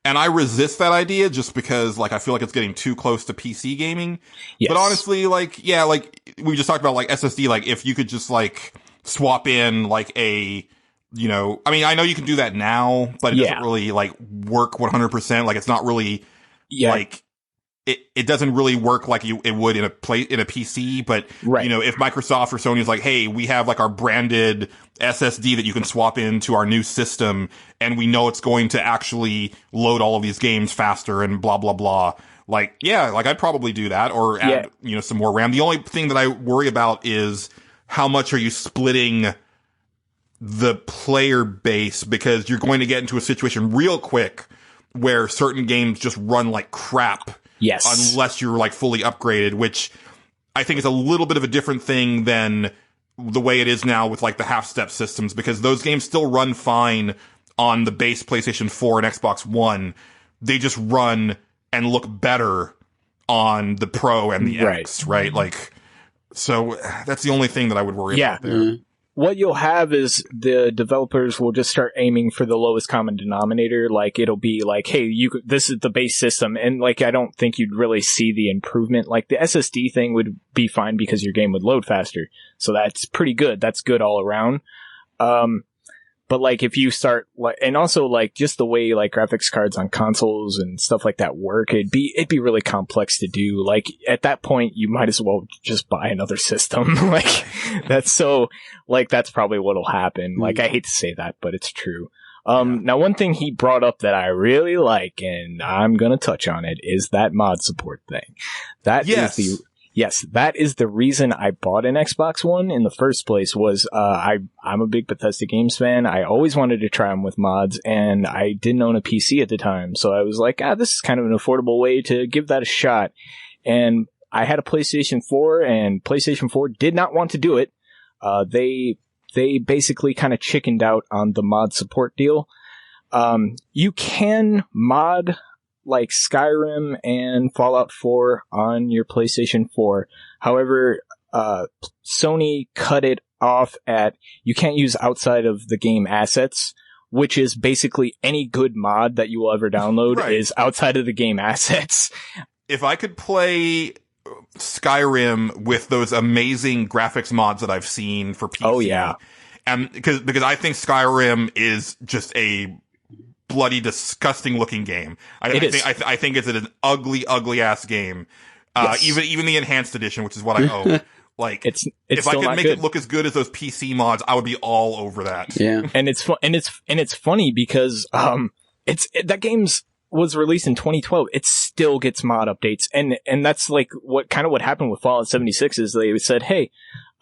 And I resist that idea just because like I feel like it's getting too close to PC gaming. Yes. But honestly, like, yeah, like we just talked about like SSD, like if you could just like swap in like a, you know, I mean, I know you can do that now, but it doesn't really like work 100%. Like it's not really like it doesn't really work like it would in a PC, but you know, if Microsoft or Sony is like, hey, we have like our branded SSD that you can swap into our new system and we know it's going to actually load all of these games faster and blah, blah, blah. Like, yeah, like I'd probably do that or add, you know, some more RAM. The only thing that I worry about is how much are you splitting the player base, because you're going to get into a situation real quick where certain games just run like crap. Yes. Unless you're like fully upgraded, which I think is a little bit of a different thing than the way it is now with like the half-step systems, because those games still run fine on the base PlayStation 4 and Xbox One. They just run and look better on the Pro and the X, right? Like, so that's the only thing that I would worry about there. what you'll have is the developers will just start aiming for the lowest common denominator. Like, it'll be like, hey, this is the base system. And like, I don't think you'd really see the improvement. Like, the SSD thing would be fine because your game would load faster. So that's pretty good. That's good all around. But like, if you start like, and also like just the way like graphics cards on consoles and stuff like that work, it'd be really complex to do. Like, at that point, you might as well just buy another system. Like, that's probably what'll happen. Like, I hate to say that, but it's true. Now one thing he brought up that I really like, and I'm gonna touch on it, is that mod support thing. That is the reason I bought an Xbox One in the first place. Was I'm a big Bethesda games fan. I always wanted to try them with mods, and I didn't own a PC at the time, so I was like, this is kind of an affordable way to give that a shot. And I had a PlayStation 4, and PlayStation 4 did not want to do it. They basically kind of chickened out on the mod support deal. You can mod like Skyrim and Fallout 4 on your PlayStation 4. However, Sony cut it off at, you can't use outside of the game assets, which is basically any good mod that you will ever download is outside of the game assets. If I could play Skyrim with those amazing graphics mods that I've seen for PC. Oh yeah. And because I think Skyrim is just a bloody disgusting looking game. I think it's an ugly ass game. Yes. Even the enhanced edition, which is what I own. Like, it's if I could make it look as good as those PC mods, I would be all over that. Yeah. And it's funny because that game's was released in 2012. It still gets mod updates, and that's like what happened with Fallout 76 is they said, hey,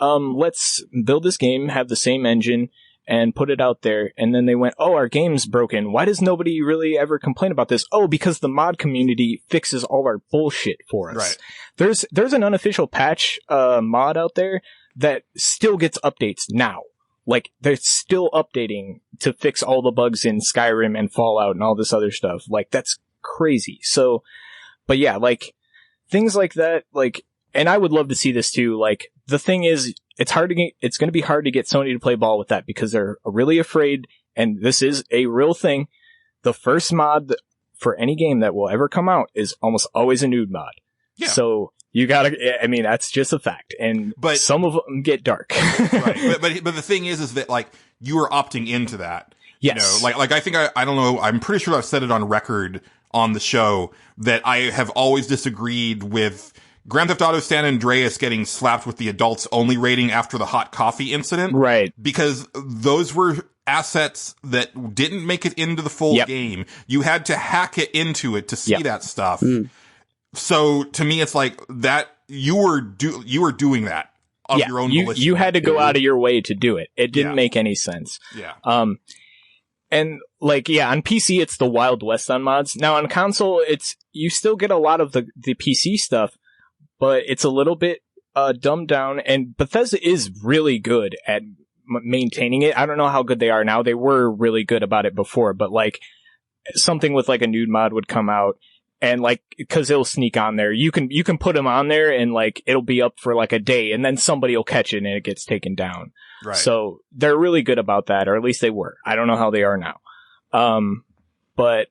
let's build this game, have the same engine, and put it out there. And then they went, our game's broken. Why does nobody really ever complain about this? Because the mod community fixes all our bullshit for us. Right. There's an unofficial patch mod out there that still gets updates now. Like, they're still updating to fix all the bugs in Skyrim and Fallout and all this other stuff. Like, that's crazy. So, but yeah, like, things like that, like, and I would love to see this too. Like, the thing is, it's going to be hard to get Sony to play ball with that because they're really afraid, and this is a real thing. The first mod for any game that will ever come out is almost always a nude mod. Yeah. So you that's just a fact. But some of them get dark. Right. But the thing is that like, you are opting into that. Yes. You know, like I think I don't know, I'm pretty sure I've said it on record on the show that I have always disagreed with Grand Theft Auto San Andreas getting slapped with the adults only rating after the hot coffee incident. Right. Because those were assets that didn't make it into the full game. You had to hack it into it to see that stuff. So to me, it's like that you were doing that of your own volition. You had to go out of your way to do it. It didn't make any sense. Yeah. And like, on PC, it's the Wild West on mods. Now on console, you still get a lot of the PC stuff, but it's a little bit dumbed down, and Bethesda is really good at maintaining it. I don't know how good they are now. They were really good about it before, but like something with like a nude mod would come out, and like, cause it'll sneak on there. You can put them on there and like, it'll be up for like a day, and then somebody will catch it and it gets taken down. Right. So they're really good about that, or at least they were. I don't know how they are now. But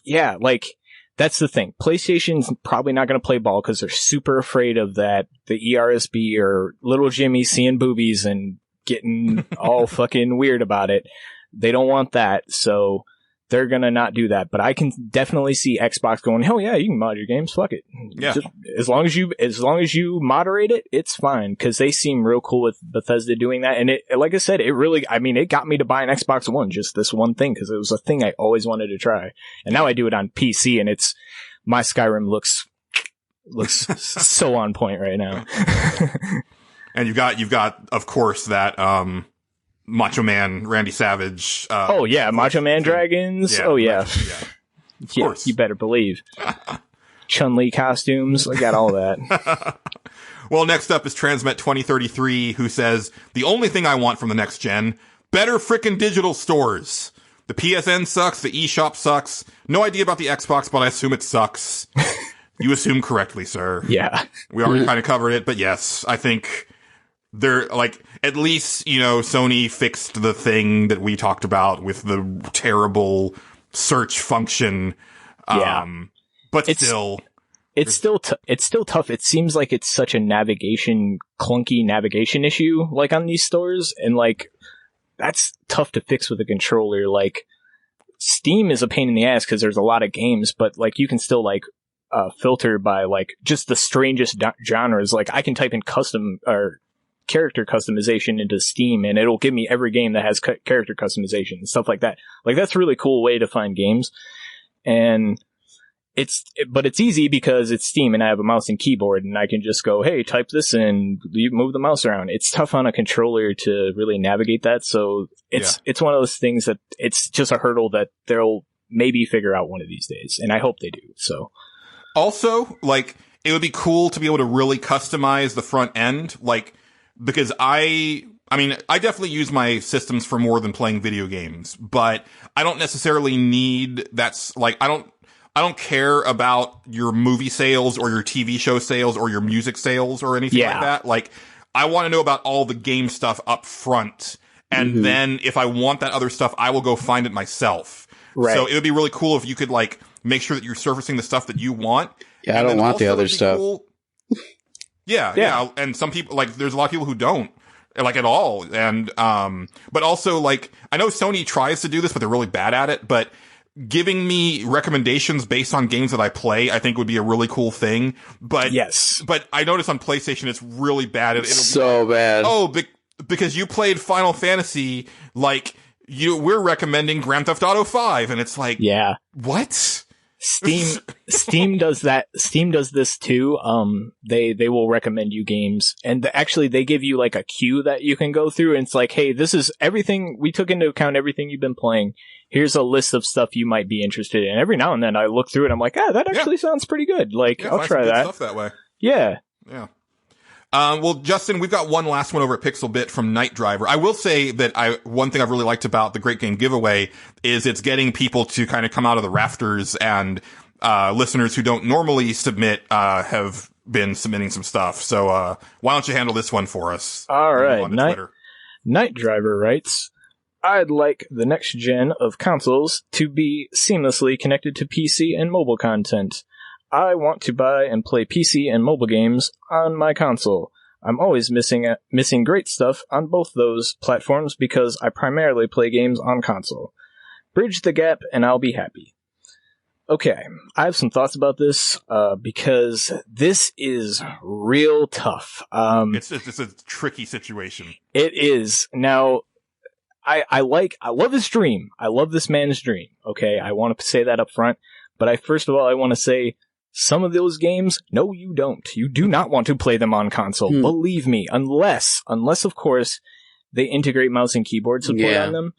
yeah, like, that's the thing. PlayStation's probably not going to play ball because they're super afraid of that. The ERSB or little Jimmy seeing boobies and getting all fucking weird about it. They don't want that, so they're going to not do that. But I can definitely see Xbox going, hell yeah, you can mod your games, fuck it. Yeah. Just, as long as you moderate it, it's fine, because they seem real cool with Bethesda doing that. And it, like I said, it got me to buy an Xbox One, just this one thing, because it was a thing I always wanted to try. And now I do it on PC, and my Skyrim looks so on point right now. And you've got, of course, that, Macho Man Randy Savage. Macho Man Dragons. Yeah, of course. You better believe. Chun-Li costumes. I got all that. Well, next up is Transmet 2033, who says, the only thing I want from the next gen, better frickin' digital stores. The PSN sucks, the eShop sucks. No idea about the Xbox, but I assume it sucks. You assume correctly, sir. Yeah. We already kind of covered it, but yes, I think they're like, at least, Sony fixed the thing that we talked about with the terrible search function. Yeah. But still. It's still tough. It seems like it's such a clunky navigation issue, like on these stores, and like that's tough to fix with a controller. Like Steam is a pain in the ass because there's a lot of games, but like you can still like filter by like just the strangest genres. Like I can type in custom or character customization into Steam, and it'll give me every game that has character customization and stuff like that. Like that's a really cool way to find games, and but it's easy because it's Steam and I have a mouse and keyboard and I can just go, hey, type this and you move the mouse around. It's tough on a controller to really navigate that. So it's one of those things that it's just a hurdle that they'll maybe figure out one of these days. And I hope they do. So also, like, it would be cool to be able to really customize the front end. Like, because I definitely use my systems for more than playing video games, but I don't necessarily need I don't care about your movie sales or your TV show sales or your music sales or anything like that. Like, I want to know about all the game stuff up front. And then if I want that other stuff, I will go find it myself. Right. So it would be really cool if you could like make sure that you're surfacing the stuff that you want. Yeah, I don't want the other stuff. Cool. Yeah. And some people, like, there's a lot of people who don't. Like at all. And, but also like, I know Sony tries to do this, but they're really bad at it, but giving me recommendations based on games that I play, I think would be a really cool thing. But but I notice on PlayStation it's really bad. It'll so be bad. Oh, because you played Final Fantasy, like we're recommending Grand Theft Auto 5, and it's like, what? Steam does that. Steam does this too. They will recommend you games, and actually they give you like a queue that you can go through, and it's like, hey, this is everything we took into account, everything you've been playing. Here's a list of stuff you might be interested in. Every now and then I look through it, I'm like, that actually sounds pretty good. Like, I'll try that. Stuff that way. Yeah. Well, Justin, we've got one last one over at Pixelbit from Night Driver. I will say that one thing I've really liked about the Great Game Giveaway is it's getting people to kind of come out of the rafters, and listeners who don't normally submit have been submitting some stuff. So why don't you handle this one for us? All right. Night Driver writes, I'd like the next gen of consoles to be seamlessly connected to PC and mobile content. I want to buy and play PC and mobile games on my console. I'm always missing great stuff on both those platforms because I primarily play games on console. Bridge the gap and I'll be happy. Okay, I have some thoughts about this because this is real tough. It's a tricky situation. It is. Now, I love his dream. I love this man's dream. Okay, I want to say that up front. But first of all, I want to say some of those games, no, you don't. You do not want to play them on console. Believe me, unless of course they integrate mouse and keyboard support on them.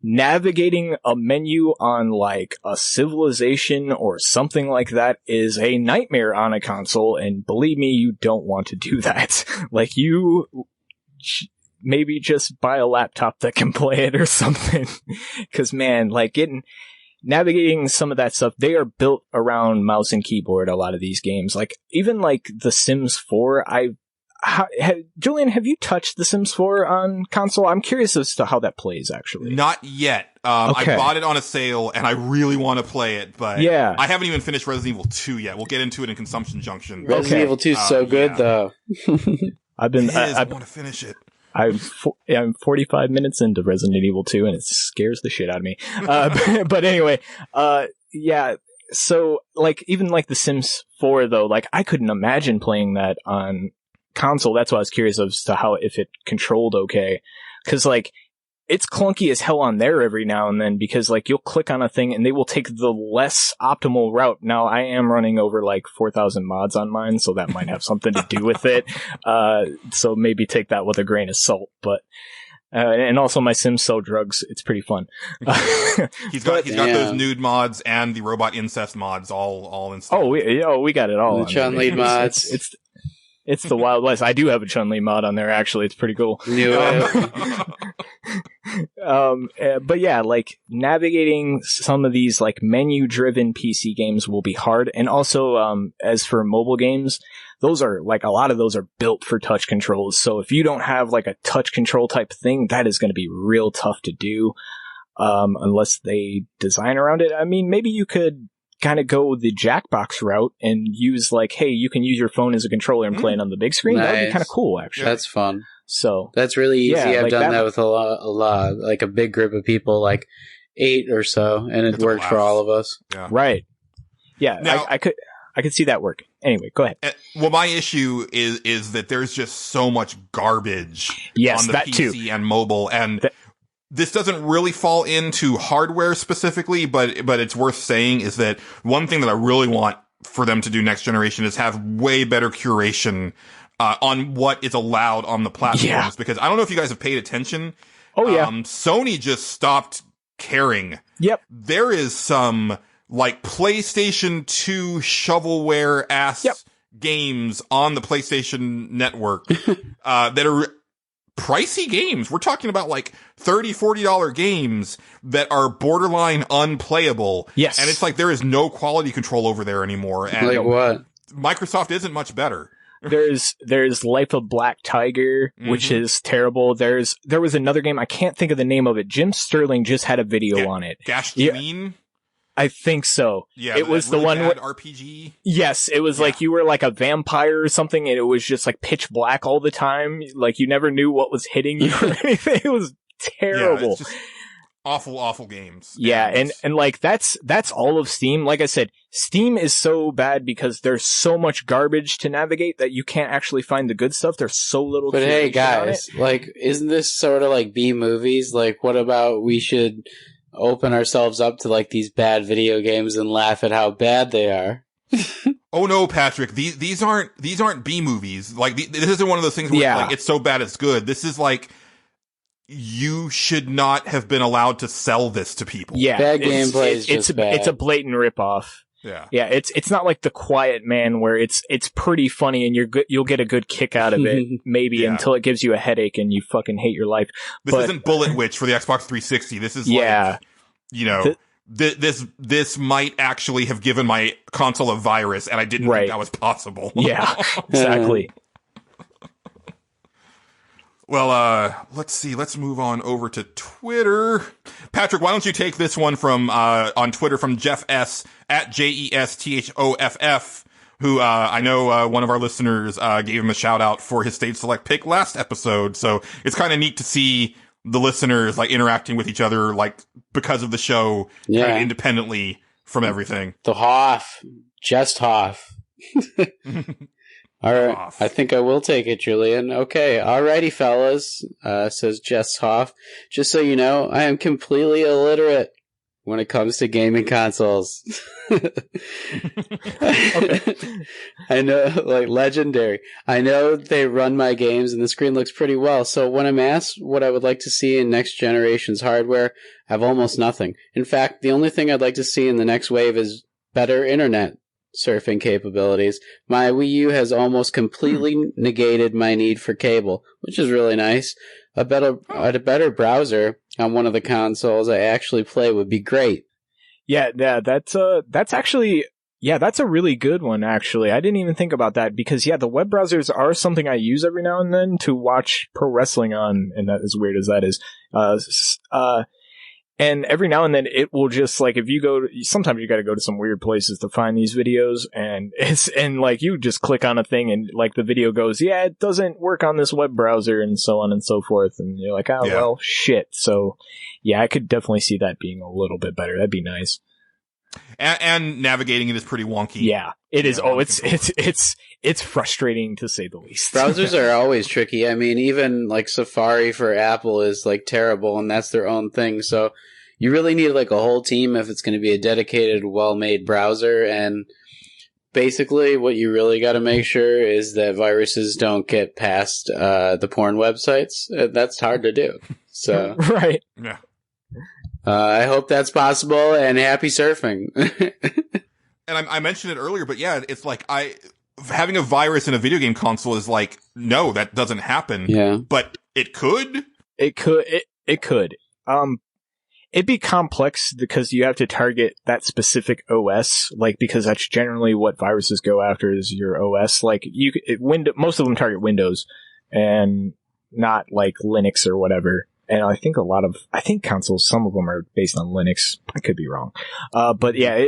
Navigating a menu on like a Civilization or something like that is a nightmare on a console. And believe me, you don't want to do that. Like maybe just buy a laptop that can play it or something. Cause man, like navigating some of that stuff, they are built around mouse and keyboard, a lot of these games. Like, even like The Sims 4, Julian, have you touched The Sims 4 on console? I'm curious as to how that plays, actually. Not yet. Okay. I bought it on a sale, and I really want to play it, but I haven't even finished Resident Evil 2 yet. We'll get into it in Consumption Junction. Resident Evil 2 is so good, though. I want to finish it. I'm 45 minutes into Resident Evil 2, and it scares the shit out of me. But anyway, so, like, even like The Sims 4, though, like, I couldn't imagine playing that on console. That's why I was curious as to if it controlled okay. Because, like, it's clunky as hell on there every now and then, because, like, you'll click on a thing and they will take the less optimal route. Now, I am running over, like, 4,000 mods on mine, so that might have something to do with it. So maybe take that with a grain of salt. But, and also my Sims sell drugs. It's pretty fun. He's got those nude mods and the robot incest mods all installed. We got it all. The Chun-Li mods. It's the Wild West. I do have a Chun-Li mod on there, actually. It's pretty cool. But yeah, like navigating some of these like menu-driven PC games will be hard. And also, as for mobile games, those are like a lot of those are built for touch controls. So if you don't have like a touch control type thing, that is going to be real tough to do. Unless they design around it. I mean, maybe you could kind of go the Jackbox route and use like, hey, you can use your phone as a controller and play it on the big screen. That would be kind of cool, actually. That's fun. So that's really easy. Yeah, I've like done that with a lot, like a big group of people, like 8 or so, and it worked for all of us. Yeah. Right. Yeah, Now, I could see that working. Anyway, go ahead. Well, my issue is that there's just so much garbage on the PC and mobile, and this doesn't really fall into hardware specifically, but it's worth saying is that one thing that I really want for them to do next generation is have way better curation on what is allowed on the platforms, because I don't know if you guys have paid attention. Oh yeah. Sony just stopped caring. Yep. There is some like PlayStation 2 shovelware-ass games on the PlayStation Network that are pricey games. We're talking about like $30, $40 games that are borderline unplayable. Yes. And it's like there is no quality control over there anymore. And like what? Microsoft isn't much better. There's Life of Black Tiger, which is terrible. There was another game, I can't think of the name of it. Jim Sterling just had a video on it. Gashdween? I think so. Yeah, it was really the one bad RPG. Yes, it was like you were like a vampire or something, and it was just like pitch black all the time. Like you never knew what was hitting you or anything. It was terrible. Yeah, it's just awful games. Yeah, and like that's all of Steam. Like I said, Steam is so bad because there's so much garbage to navigate that you can't actually find the good stuff. There's so little. But hey, curation on guys, like, isn't this sort of like B movies? Like, what about we should open ourselves up to like these bad video games and laugh at how bad they are? Oh no, Patrick! These aren't B movies. Like this isn't one of those things where like it's so bad it's good. This is like you should not have been allowed to sell this to people. Yeah, bad gameplay is just bad. It's a blatant ripoff. Yeah, yeah. It's not like The Quiet Man where it's pretty funny and you'll get a good kick out of it maybe until it gives you a headache and you fucking hate your life. This isn't Bullet Witch for the Xbox 360. This is like, you know, this might actually have given my console a virus, and I didn't think that was possible. Yeah, exactly. Well, let's see. Let's move on over to Twitter. Patrick, why don't you take this one from on Twitter from Jeff S. at JESTHOFF, who I know one of our listeners gave him a shout out for his Stage Select pick last episode. So it's kind of neat to see the listeners like interacting with each other, like because of the show, kind of independently from everything. The Hoff, just Hoff. All right, I think I will take it, Julian. Okay, alrighty, fellas, says Jess Hoff. Just so you know, I am completely illiterate when it comes to gaming consoles. I know, like, legendary. I know they run my games and the screen looks pretty well, so when I'm asked what I would like to see in next generation's hardware, I have almost nothing. In fact, the only thing I'd like to see in the next wave is better internet surfing capabilities. My Wii U has almost completely negated my need for cable, which is really nice. A better browser on one of the consoles I actually play would be great. Yeah, that's actually, that's a really good one, actually. I didn't even think about that because, the web browsers are something I use every now and then to watch pro wrestling on, and that, as weird as that is. And every now and then it will just, like, if you sometimes you gotta go to some weird places to find these videos, and like, you just click on a thing and, like, the video goes, it doesn't work on this web browser, and so on and so forth, and you're like, well, shit. So, I could definitely see that being a little bit better. That'd be nice. And navigating it is pretty wonky. Yeah, it is. Oh, it's frustrating to say the least. Browsers are always tricky. I mean, even like Safari for Apple is like terrible, and that's their own thing. So you really need like a whole team if it's going to be a dedicated, well-made browser. And basically, what you really got to make sure is that viruses don't get past the porn websites. That's hard to do. So right. Yeah. I hope that's possible, and happy surfing. And I mentioned it earlier, but it's like having a virus in a video game console is like, no, that doesn't happen. Yeah. But it could. It could. It'd be complex because you have to target that specific OS, like, because that's generally what viruses go after is your OS. Like, most of them target Windows and not like Linux or whatever. And I think consoles, some of them are based on Linux. I could be wrong. But yeah,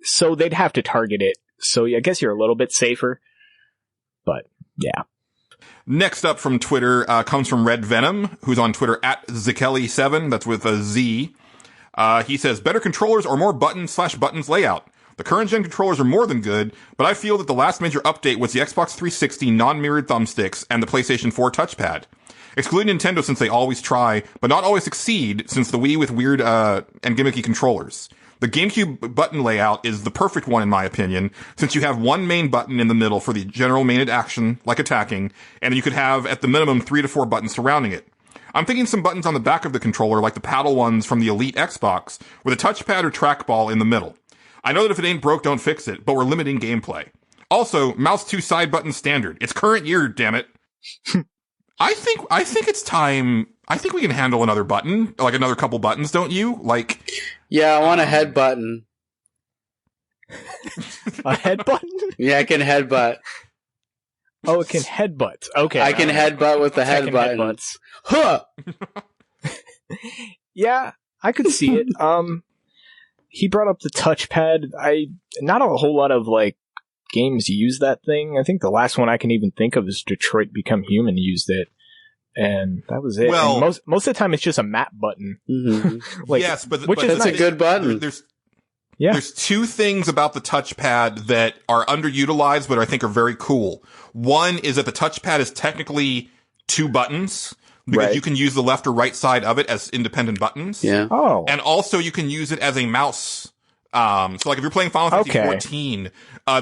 so they'd have to target it. So I guess you're a little bit safer. But yeah. Next up from Twitter comes from Red Venom, who's on Twitter at Zkelly7. That's with a Z. He says, better controllers or more buttons/buttons layout. The current gen controllers are more than good, but I feel that the last major update was the Xbox 360 non-mirrored thumbsticks and the PlayStation 4 touchpad. Excluding Nintendo since they always try, but not always succeed since the Wii with weird and gimmicky controllers. The GameCube button layout is the perfect one in my opinion, since you have one main button in the middle for the general main action, like attacking, and you could have at the minimum 3 to 4 buttons surrounding it. I'm thinking some buttons on the back of the controller, like the paddle ones from the Elite Xbox, with a touchpad or trackball in the middle. I know that if it ain't broke, don't fix it, but we're limiting gameplay. Also, mouse 2 side buttons standard. It's current year, damn it. I think it's time. I think we can handle another button, like another couple buttons, don't you? Like, Yeah, I want a head button. A head button? Yeah, I can headbutt. Oh, it can headbutt. Okay. I can headbutt with the head Tekken button. headbutts. Huh! Yeah, I could see it. He brought up the touchpad. Not a whole lot of like games use that thing. I think the last one I can even think of is Detroit Become Human used it, and that was it. Well, and most of the time it's just a map button. Mm-hmm. Like, yes, but which is That's nice. a good button. There's two things about the touchpad that are underutilized, but I think are very cool. One is that the touchpad is technically 2 buttons, because Right. you can use the left or right side of it as independent buttons. Yeah. Oh, And also you can use it as a mouse. So like if you're playing Final Fantasy Okay. 14,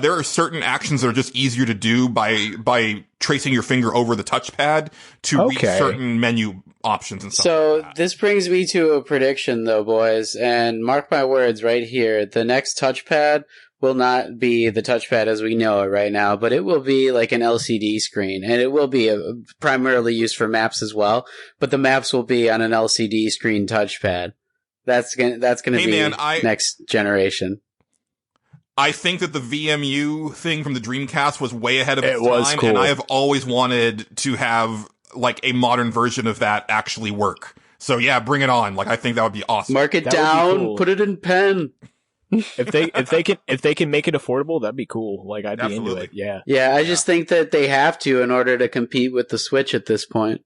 there are certain actions that are just easier to do by tracing your finger over the touchpad to reach Okay. certain menu options and stuff So like that. this brings me to a prediction, though, boys, and mark my words right here. The next touchpad will not be the touchpad as we know it right now, but it will be like an LCD screen, and it will be primarily used for maps as well, but the maps will be on an LCD screen touchpad. That's gonna Hey, be man, next generation. I think that the VMU thing from the Dreamcast was way ahead of its It was time, cool. and I have always wanted to have like a modern version of that actually work. So yeah, bring it on. Like I think that would be awesome. Mark it That would be down, cool. put it in pen. if they can make it affordable, that'd be cool. Like I'd be into Absolutely. it. Yeah. Yeah, I just think that they have to in order to compete with the Switch at this point.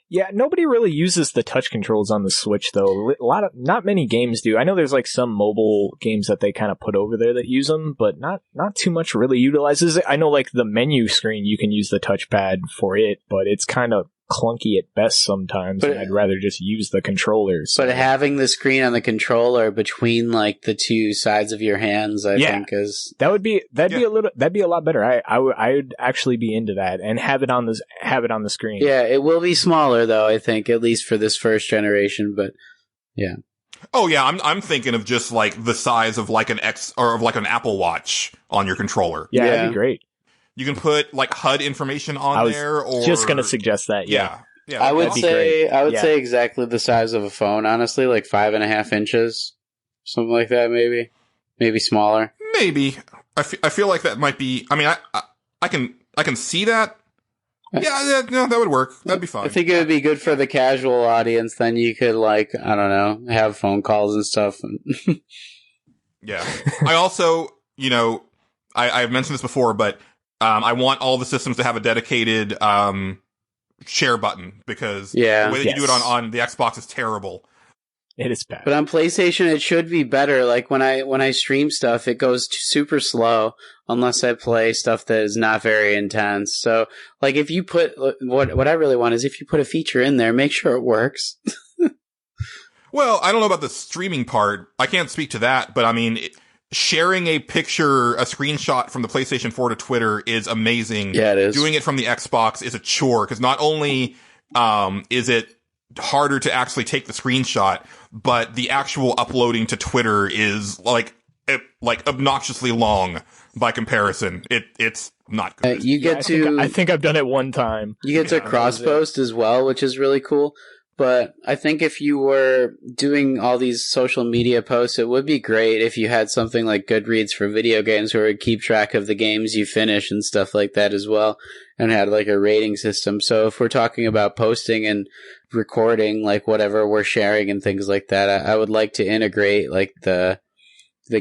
Yeah, nobody really uses the touch controls on the Switch though. Not many games do. I know there's like some mobile games that they kind of put over there that use them, but not too much really utilizes it. I know like the menu screen you can use the touchpad for it, but it's kind of clunky at best sometimes, But- and I'd rather just use the controllers. But having the screen on the controller between like the two sides of your hands, I Yeah. think is that'd be a lot better. I would actually be into that and have it on the screen. yeah. It will be smaller though, I think, at least for this first generation. But Oh yeah, I'm thinking of just like the size of like an X or of like an Apple Watch on your controller. Yeah, Yeah. that'd be great. You can put like HUD information I on was there, or just gonna suggest that. Yeah. Yeah. I would that'd be say great. Yeah. say exactly the size of a phone. Honestly, like 5.5 inches, something like that. Maybe smaller. Maybe. I feel like that might be. I mean, I can see that. Yeah, no, that would work. That'd be fine. I think it would be good for the casual audience. Then you could like I don't know, have phone calls and stuff. Yeah. I also, I've mentioned this before, but I want all the systems to have a dedicated share button because Yeah. the way that you do it Yes. on the Xbox is terrible. It is bad. But on PlayStation, it should be better. Like when I stream stuff, it goes super slow unless I play stuff that is not very intense. So, like if you put what I really want is if you put a feature in there, make sure it works. Well, I don't know about the streaming part. I can't speak to that, but I mean, sharing a screenshot from the PlayStation 4 to Twitter is amazing. Yeah, it is. Doing it from the Xbox is a chore because not only is it harder to actually take the screenshot, but the actual uploading to Twitter is like obnoxiously long by comparison. It's not good. You get I to think I've done it one time. you get to cross post as well, which is really cool. but I think if you were doing all these social media posts, it would be great if you had something like Goodreads for video games where it would keep track of the games you finish and stuff like that as well, and had like a rating system. So if we're talking about posting and recording, like whatever we're sharing and things like that, I would like to integrate like the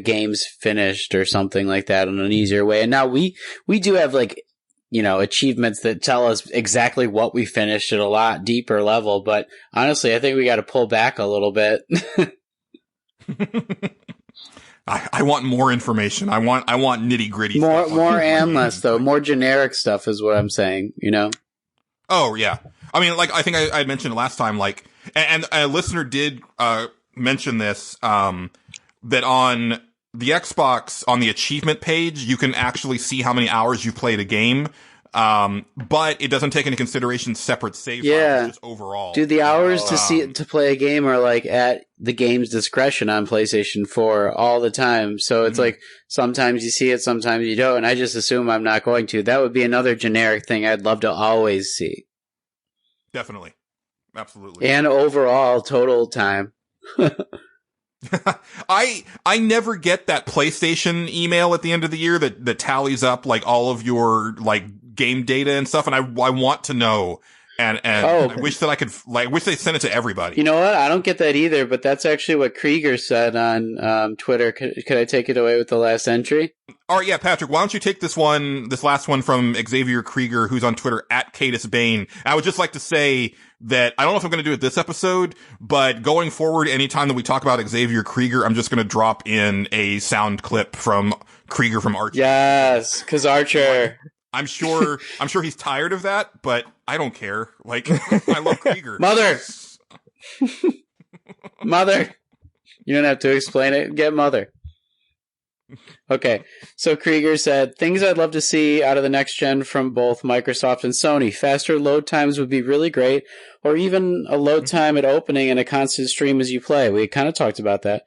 games finished or something like that in an easier way. And now we do have like, you know, achievements that tell us exactly what we finished at a lot deeper level. But honestly, I think we got to pull back a little bit. I want more information. I want nitty gritty. More and less though. More generic stuff is what I'm saying, you know? Oh yeah. I mean, like, I think I mentioned last time, like, and a listener did, mention this, that on the Xbox, on the achievement page, you can actually see how many hours you've played a game. But it doesn't take into consideration separate save files, just overall. Dude, the hours to play a game are like at the game's discretion on PlayStation 4 all the time. So it's like sometimes you see it, sometimes you don't, and I just assume I'm not going to. That would be another generic thing I'd love to always see. Definitely. Absolutely. And overall total time. I never get that PlayStation email at the end of the year that tallies up like all of your like game data and stuff, and I want to know. And I wish that I could, like, wish they sent it to everybody. You know what? I don't get that either, but that's actually what Krieger said on Twitter. Could I take it away with the last entry? All right, yeah, Patrick, why don't you take this last one from Xavier Krieger, who's on Twitter at Cadus Bane. I would just like to say that I don't know if I'm going to do it this episode, but going forward, anytime that we talk about Xavier Krieger, I'm just going to drop in a sound clip from Krieger from Archer. Yes, because Archer. I'm sure he's tired of that, but I don't care. Like, I love Krieger. Mother! Mother! You don't have to explain it. Get Mother. Okay, so Krieger said, things I'd love to see out of the next gen from both Microsoft and Sony. Faster load times would be really great, or even a load time at opening and a constant stream as you play. We kind of talked about that.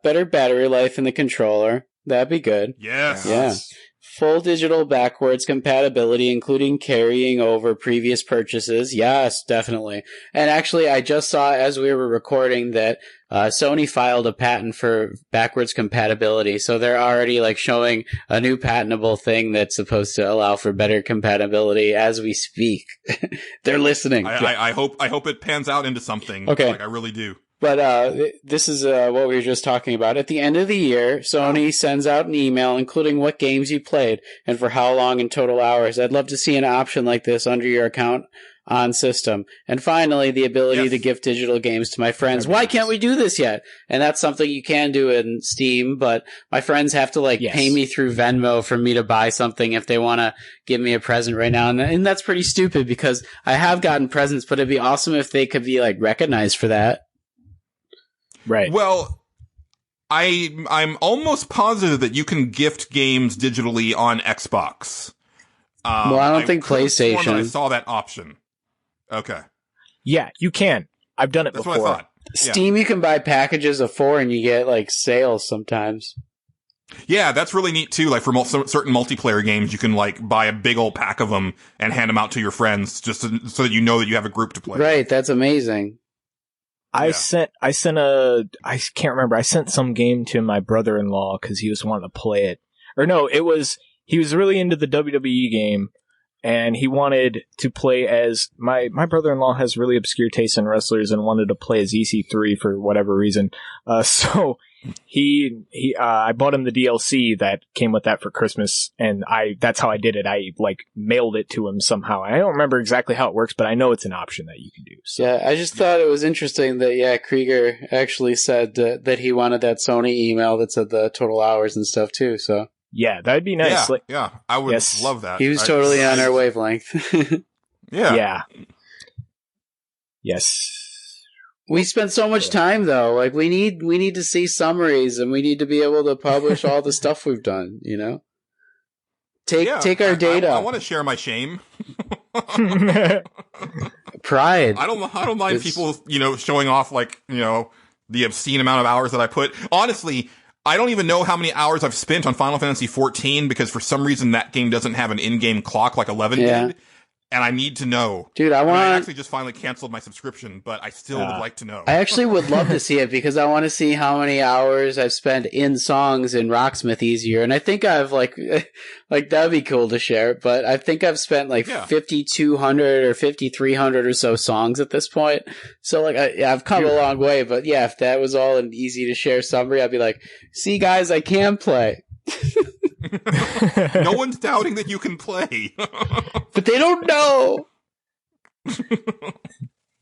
Better battery life in the controller. That'd be good. Yes. Yeah. Full digital backwards compatibility, including carrying over previous purchases. Yes, definitely. And actually, I just saw as we were recording that Sony filed a patent for backwards compatibility. So they're already like showing a new patentable thing that's supposed to allow for better compatibility as we speak. They're listening. I hope it pans out into something. Okay. Like, I really do. But this is what we were just talking about. At the end of the year, Sony sends out an email including what games you played and for how long in total hours. I'd love to see an option like this under your account on system. And finally, the ability to gift digital games to my friends. Why can't we do this yet? And that's something you can do in Steam, but my friends have to pay me through Venmo for me to buy something if they want to give me a present right now. And that's pretty stupid because I have gotten presents, but it'd be awesome if they could be recognized for that. Right. Well, I'm almost positive that you can gift games digitally on Xbox. Well, I don't think PlayStation. I saw that option. Okay. Yeah, you can. I've done it That's before. what I thought. Steam, you can buy packages of 4 and you get sales sometimes. Yeah, that's really neat too. Like for certain multiplayer games, you can buy a big old pack of them and hand them out to your friends just so that you know that you have a group to play. Right, that's amazing. I can't remember. I sent some game to my brother-in-law because he was wanting to play it. Or no, he was really into the WWE game and he wanted to play as my brother-in-law has really obscure taste in wrestlers and wanted to play as EC3 for whatever reason. So I bought him the DLC that came with that for Christmas, and that's how I did it. I mailed it to him somehow. I don't remember exactly how it works, but I know it's an option that you can do. So, yeah, I just thought it was interesting that Krieger actually said that he wanted that Sony email that said the total hours and stuff too. So yeah, that'd be nice. Yeah, I would love that. He was totally on our wavelength. Yeah. Yes. We spend so much time though. We need to see summaries and we need to be able to publish all the stuff we've done, you know? Take our data. I want to share my shame. Pride. I don't mind people, showing off the obscene amount of hours that I put. Honestly, I don't even know how many hours I've spent on Final Fantasy XIV because for some reason that game doesn't have an in-game clock like 11 did. and I need to know. Dude, I I want. actually just finally canceled my subscription, but I still would like to know. I actually would love to see it because I want to see how many hours I've spent in songs in Rocksmith easier. And I think I've like that'd be cool to share. But I think I've spent 5,200 or 5,300 or so songs at this point. So I've come a long way. But yeah, if that was all an easy to share summary, I'd be like, see guys, I can play. No one's doubting that you can play. But they don't know.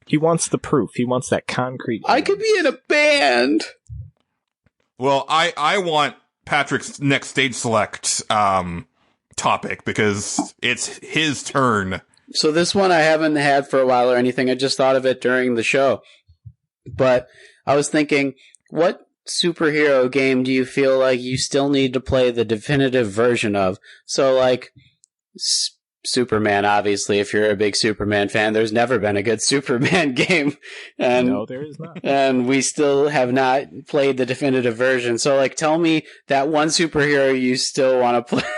He wants the proof. He wants that concrete. I could be in a band. Well, I want Patrick's next stage select topic because it's his turn. So this one I haven't had for a while or anything. I just thought of it during the show. But I was thinking, what superhero game do you feel like you still need to play the definitive version of? So Superman, obviously, if you're a big Superman fan, there's never been a good Superman game. And, no, there is not. And we still have not played the definitive version. So tell me that one superhero you still want to play.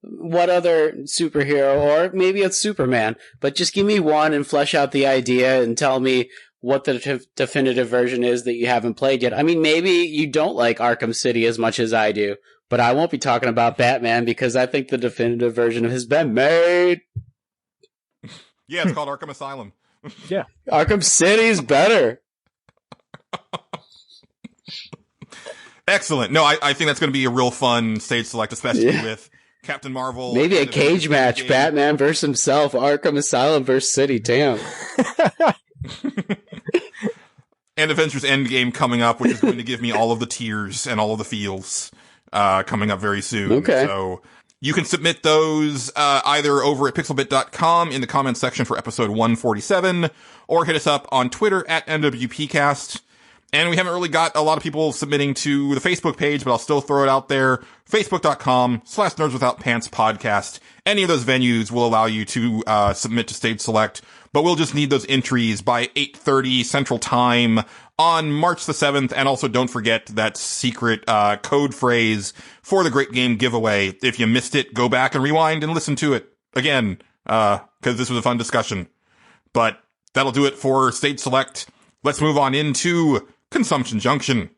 What other superhero, or maybe it's Superman, but just give me one and flesh out the idea and tell me what the definitive version is that you haven't played yet. I mean, maybe you don't like Arkham City as much as I do, but I won't be talking about Batman because I think the definitive version has been made. Yeah, it's called Arkham Asylum. Yeah. Arkham City's better. Excellent. No, I think that's going to be a real fun stage select, especially with Captain Marvel. Maybe a cage match, game. Batman versus himself, Arkham Asylum versus City. Damn. And Avengers Endgame coming up, which is going to give me all of the tears and all of the feels coming up very soon. Okay. So you can submit those either over at pixelbit.com in the comments section for episode 147, or hit us up on Twitter at NWPcast. And we haven't really got a lot of people submitting to the Facebook page, but I'll still throw it out there. Facebook.com/NerdsWithoutPants podcast. Any of those venues will allow you to submit to Stage Select, but we'll just need those entries by 8:30 Central Time on March the 7th. And also don't forget that secret code phrase for the Great Game giveaway. If you missed it, go back and rewind and listen to it again, because this was a fun discussion. But that'll do it for Stage Select. Let's move on into Consumption Junction.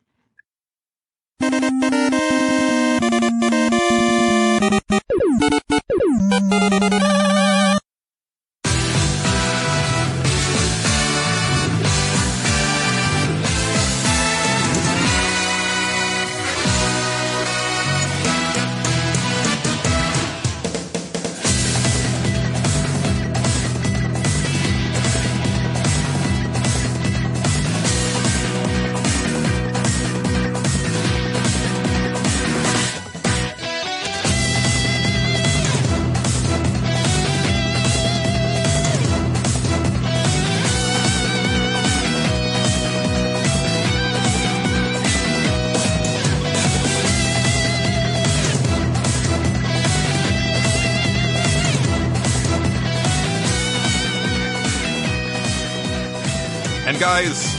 And guys,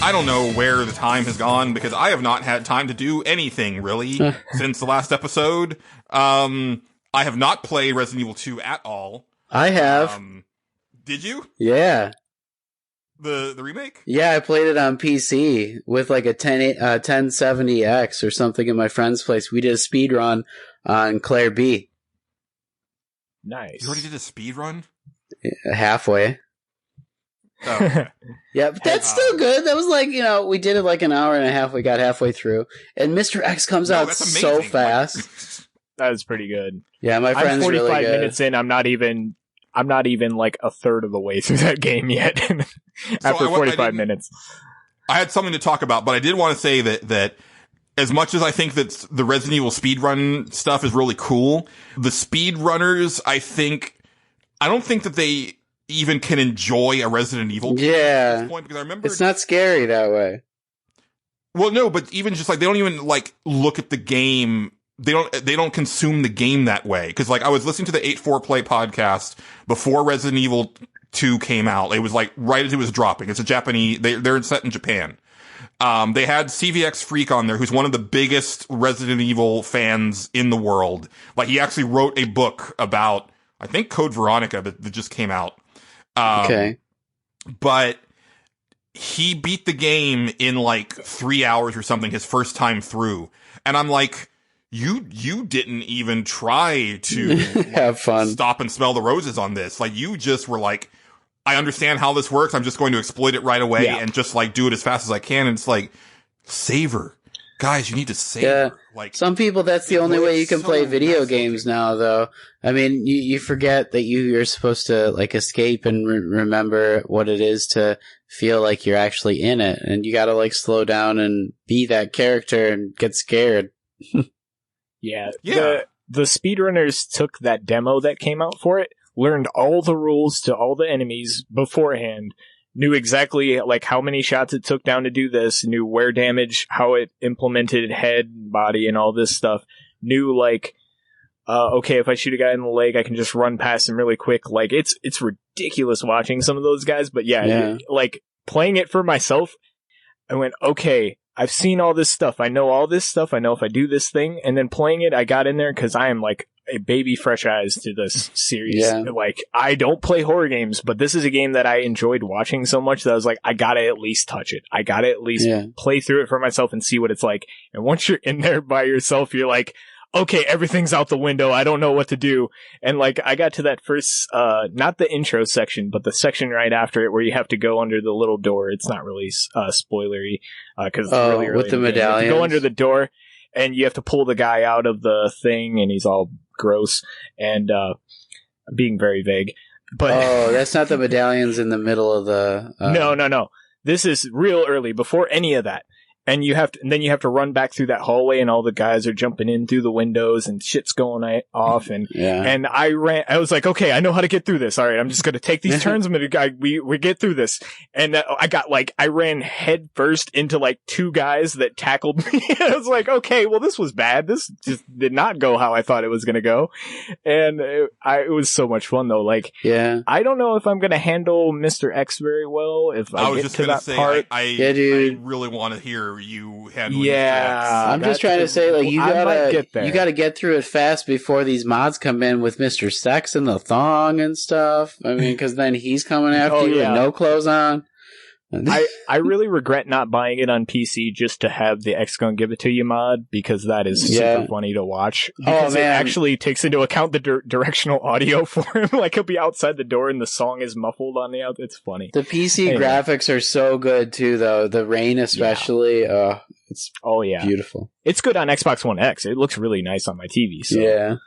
I don't know where the time has gone because I have not had time to do anything really since the last episode. I have not played Resident Evil 2 at all. I have. Did you? Yeah. The remake? Yeah, I played it on PC with like a 1070X or something in my friend's place. We did a speed run on Claire B. Nice. You already did a speed run? Halfway. Oh, okay. Yeah, but that's still good. That was like, we did it like an hour and a half. We got halfway through. And Mr. X comes out so fast. That was pretty good. Yeah, my friend's I'm 45 really good. minutes in. I'm not even like a third of the way through that game yet. After 45 minutes. I had something to talk about, but I did want to say that as much as I think that the Resident Evil speedrun stuff is really cool, the speedrunners, I don't think that they even can enjoy a Resident Evil game at this point, because I remember it's not scary that way. Well, no, but even just like they don't even like look at the game. They don't consume the game that way. Because like I was listening to the 8-4 Play podcast before Resident Evil 2 came out. It was like right as it was dropping. It's a Japanese. They're set in Japan. They had CVX Freak on there, who's one of the biggest Resident Evil fans in the world. Like he actually wrote a book about I think Code Veronica that just came out. Okay. But he beat the game in like 3 hours or something his first time through. And I'm like, you didn't even try to have fun. Stop and smell the roses on this. Like, you just were like, I understand how this works. I'm just going to exploit it right away and just like do it as fast as I can. And it's like, savor. Guys, you need to savor. Yeah. Like, some people, that's the only way you can play video games now, though. I mean, you forget that you're supposed to like escape and remember what it is to feel like you're actually in it. And you gotta like slow down and be that character and get scared. Yeah. The speedrunners took that demo that came out for it, learned all the rules to all the enemies beforehand, knew exactly like how many shots it took down to do this, knew where damage, how it implemented head, body, and all this stuff, knew like, okay, if I shoot a guy in the leg, I can just run past him really quick. Like, it's ridiculous watching some of those guys, but yeah. Like, playing it for myself, I went, okay, I've seen all this stuff. I know all this stuff. I know if I do this thing. And then playing it, I got in there because I am like a baby fresh eyes to this series. Yeah. Like, I don't play horror games, but this is a game that I enjoyed watching so much that I was like, I gotta at least touch it. I gotta at least play through it for myself and see what it's like. And once you're in there by yourself, you're like, okay, everything's out the window. I don't know what to do. And like, I got to that first, not the intro section, but the section right after it where you have to go under the little door. It's not really, spoilery, cause it's really early. With the medallions. You go under the door and you have to pull the guy out of the thing and he's all gross and, being very vague. But that's not the medallions in the middle of the, No. This is real early before any of that. And then you have to run back through that hallway and all the guys are jumping in through the windows and shit's going off. And, and I was like, okay, I know how to get through this. All right. I'm just going to take these turns. We get through this. And I ran head first into like two guys that tackled me. I was like, okay, well, this was bad. This just did not go how I thought it was going to go. And it was so much fun though. Like, I don't know if I'm going to handle Mr. X very well. If I get to that part, I really want to hear you handle I'm just trying to say, like, you gotta get through it fast before these mods come in with Mr. Sex and the thong and stuff. I mean, because then he's coming after you with no clothes on. I really regret not buying it on PC just to have the X Gon Give It To You mod, because that is super funny to watch. Because it actually takes into account the directional audio for him. Like, he'll be outside the door and the song is muffled on the out. It's funny. The PC graphics are so good too, though. The rain especially. It's beautiful. It's good on Xbox One X. It looks really nice on my TV. So. Yeah.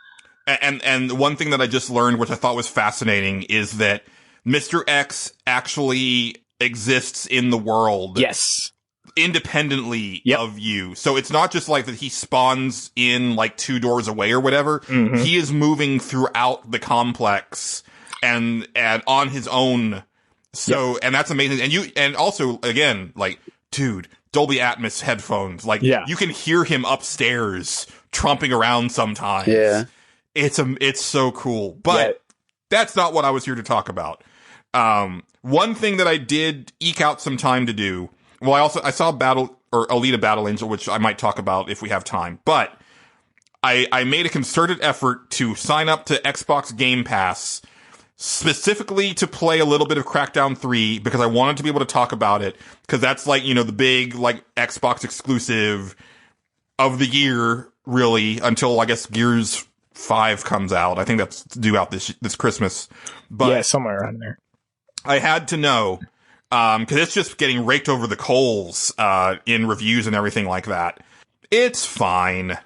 And one thing that I just learned, which I thought was fascinating, is that Mr. X actually exists in the world. Yes. Independently of you. So it's not just like that he spawns in like 2 doors away or whatever. Mm-hmm. He is moving throughout the complex and on his own. So, and that's amazing. And also, again, like, dude, Dolby Atmos headphones. Like, you can hear him upstairs tromping around sometimes. Yeah. It's so cool. But that's not what I was here to talk about. One thing that I did eke out some time to do. Well, I saw Alita Battle Angel, which I might talk about if we have time. But I made a concerted effort to sign up to Xbox Game Pass specifically to play a little bit of Crackdown 3 because I wanted to be able to talk about it, because that's like, the big like Xbox exclusive of the year, really, until I guess Gears 5 comes out. I think that's due out this Christmas. But somewhere around there. I had to know, because it's just getting raked over the coals in reviews and everything like that. It's fine.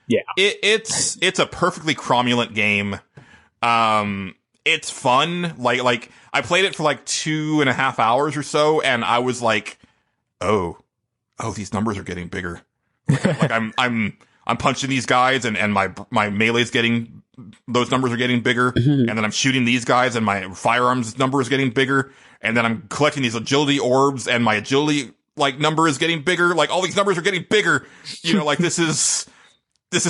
Yeah. It's a perfectly cromulent game. It's fun. Like I played it for like 2.5 hours or so, and I was like, oh, these numbers are getting bigger. Like I'm punching these guys, and my melee's those numbers are getting bigger, and then I'm shooting these guys, and my firearms number is getting bigger, and then I'm collecting these agility orbs, and my agility like number is getting bigger. Like, all these numbers are getting bigger. Like this is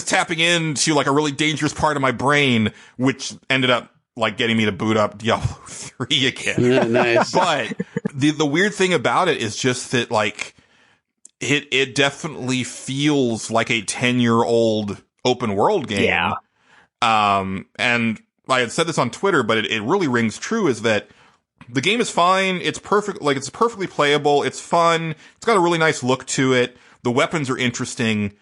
tapping into like a really dangerous part of my brain, which ended up like getting me to boot up Diablo 3 again. Yeah, nice. But the weird thing about it is just that like it definitely feels like a 10-year-old open world game. Yeah. And I had said this on Twitter, but it really rings true, is that the game is fine. It's perfect. Like, it's perfectly playable. It's fun. It's got a really nice look to it. The weapons are interesting,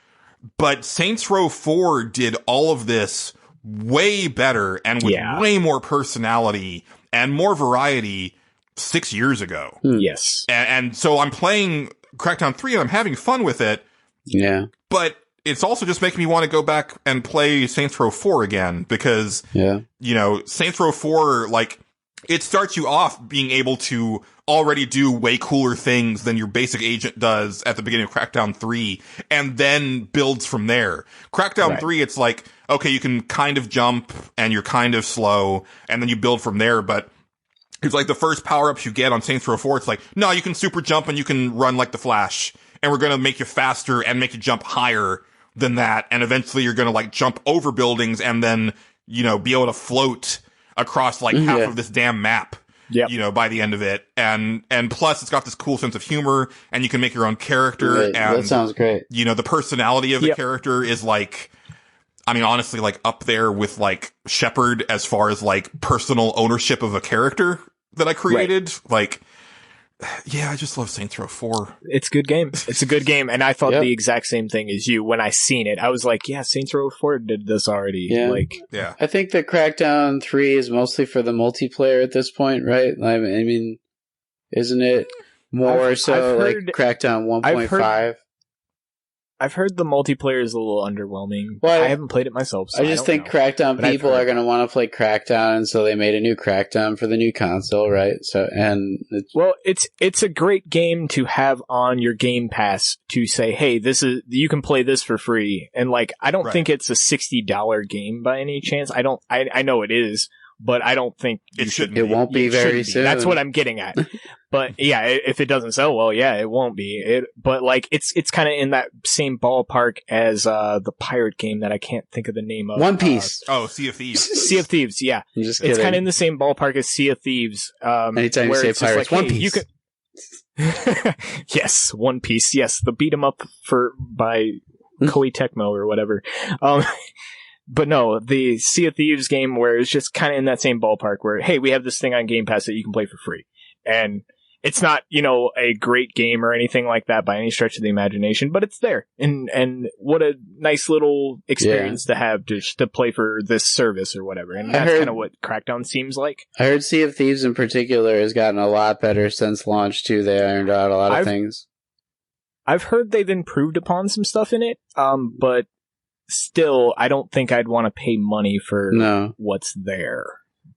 but Saints Row 4 did all of this way better and with way more personality and more variety 6 years ago. Yes. And so I'm playing Crackdown 3 and I'm having fun with it. Yeah. But it's also just making me want to go back and play Saints Row 4 again because, you know, Saints Row 4, like, it starts you off being able to already do way cooler things than your basic agent does at the beginning of Crackdown 3, and then builds from there. Crackdown 3, it's like, okay, you can kind of jump, and you're kind of slow, and then you build from there, but it's like the first power-ups you get on Saints Row 4, it's like, no, you can super jump and you can run like the Flash, and we're gonna make you faster and make you jump higher than that, and eventually you're gonna, like, jump over buildings and then, you know, be able to float across like half of this damn map, you know, by the end of it. And plus it's got this cool sense of humor and you can make your own character. And that sounds great. You know, the personality of the character is like, I mean, honestly, like up there with like Shepard as far as like personal ownership of a character that I created. Like, yeah, I just love Saints Row 4. It's a good game. It's a good game. And I thought the exact same thing as you when I seen it. I was like, yeah, Saints Row 4 did this already. Yeah. Like, I think that Crackdown 3 is mostly for the multiplayer at this point, right? I mean, isn't it more like Crackdown 1.5? I've heard the multiplayer is a little underwhelming. Well, I haven't played it myself. So I just think Crackdown people are going to want to play Crackdown, and so they made a new Crackdown for the new console, right? So, and it's a great game to have on your Game Pass to say, hey, you can play this for free. And like, I don't think it's a $60 game by any chance. I know it is, but I don't think it won't be very soon. That's what I'm getting at. But yeah, if it doesn't sell well, yeah, it won't be. But like, it's kind of in that same ballpark as the pirate game that I can't think of the name of. One Piece. Sea of Thieves. Sea of Thieves. Yeah, I'm just it's kind of in the same ballpark as Sea of Thieves. Anytime you say pirates, like, One Piece. Yes, One Piece. Yes, the beat 'em up by Koei Tecmo or whatever. But no, the Sea of Thieves game where it's just kind of in that same ballpark where, hey, we have this thing on Game Pass that you can play for free. And it's not, you know, a great game or anything like that by any stretch of the imagination, but it's there. And what a nice little experience to have just to play for this service or whatever. And that's kind of what Crackdown seems like. I heard Sea of Thieves in particular has gotten a lot better since launch too. They ironed out a lot of things. I've heard they've improved upon some stuff in it, but still, I don't think I'd want to pay money for what's there.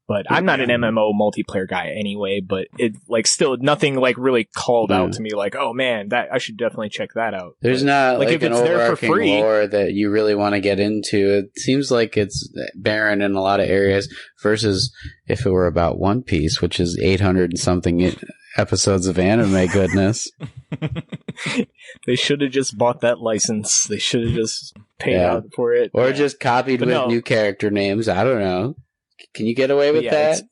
But I'm not an MMO multiplayer guy anyway, but it, like, still nothing, like, really called out to me, like, oh man, that I should definitely check that out. There's not, like an overarching lore that you really want to get into. It seems like it's barren in a lot of areas, versus if it were about One Piece, which is 800 and something episodes of anime goodness. They should have just bought that license. They should have just paid out for it. Or just copied with new character names. I don't know. Can you get away with that?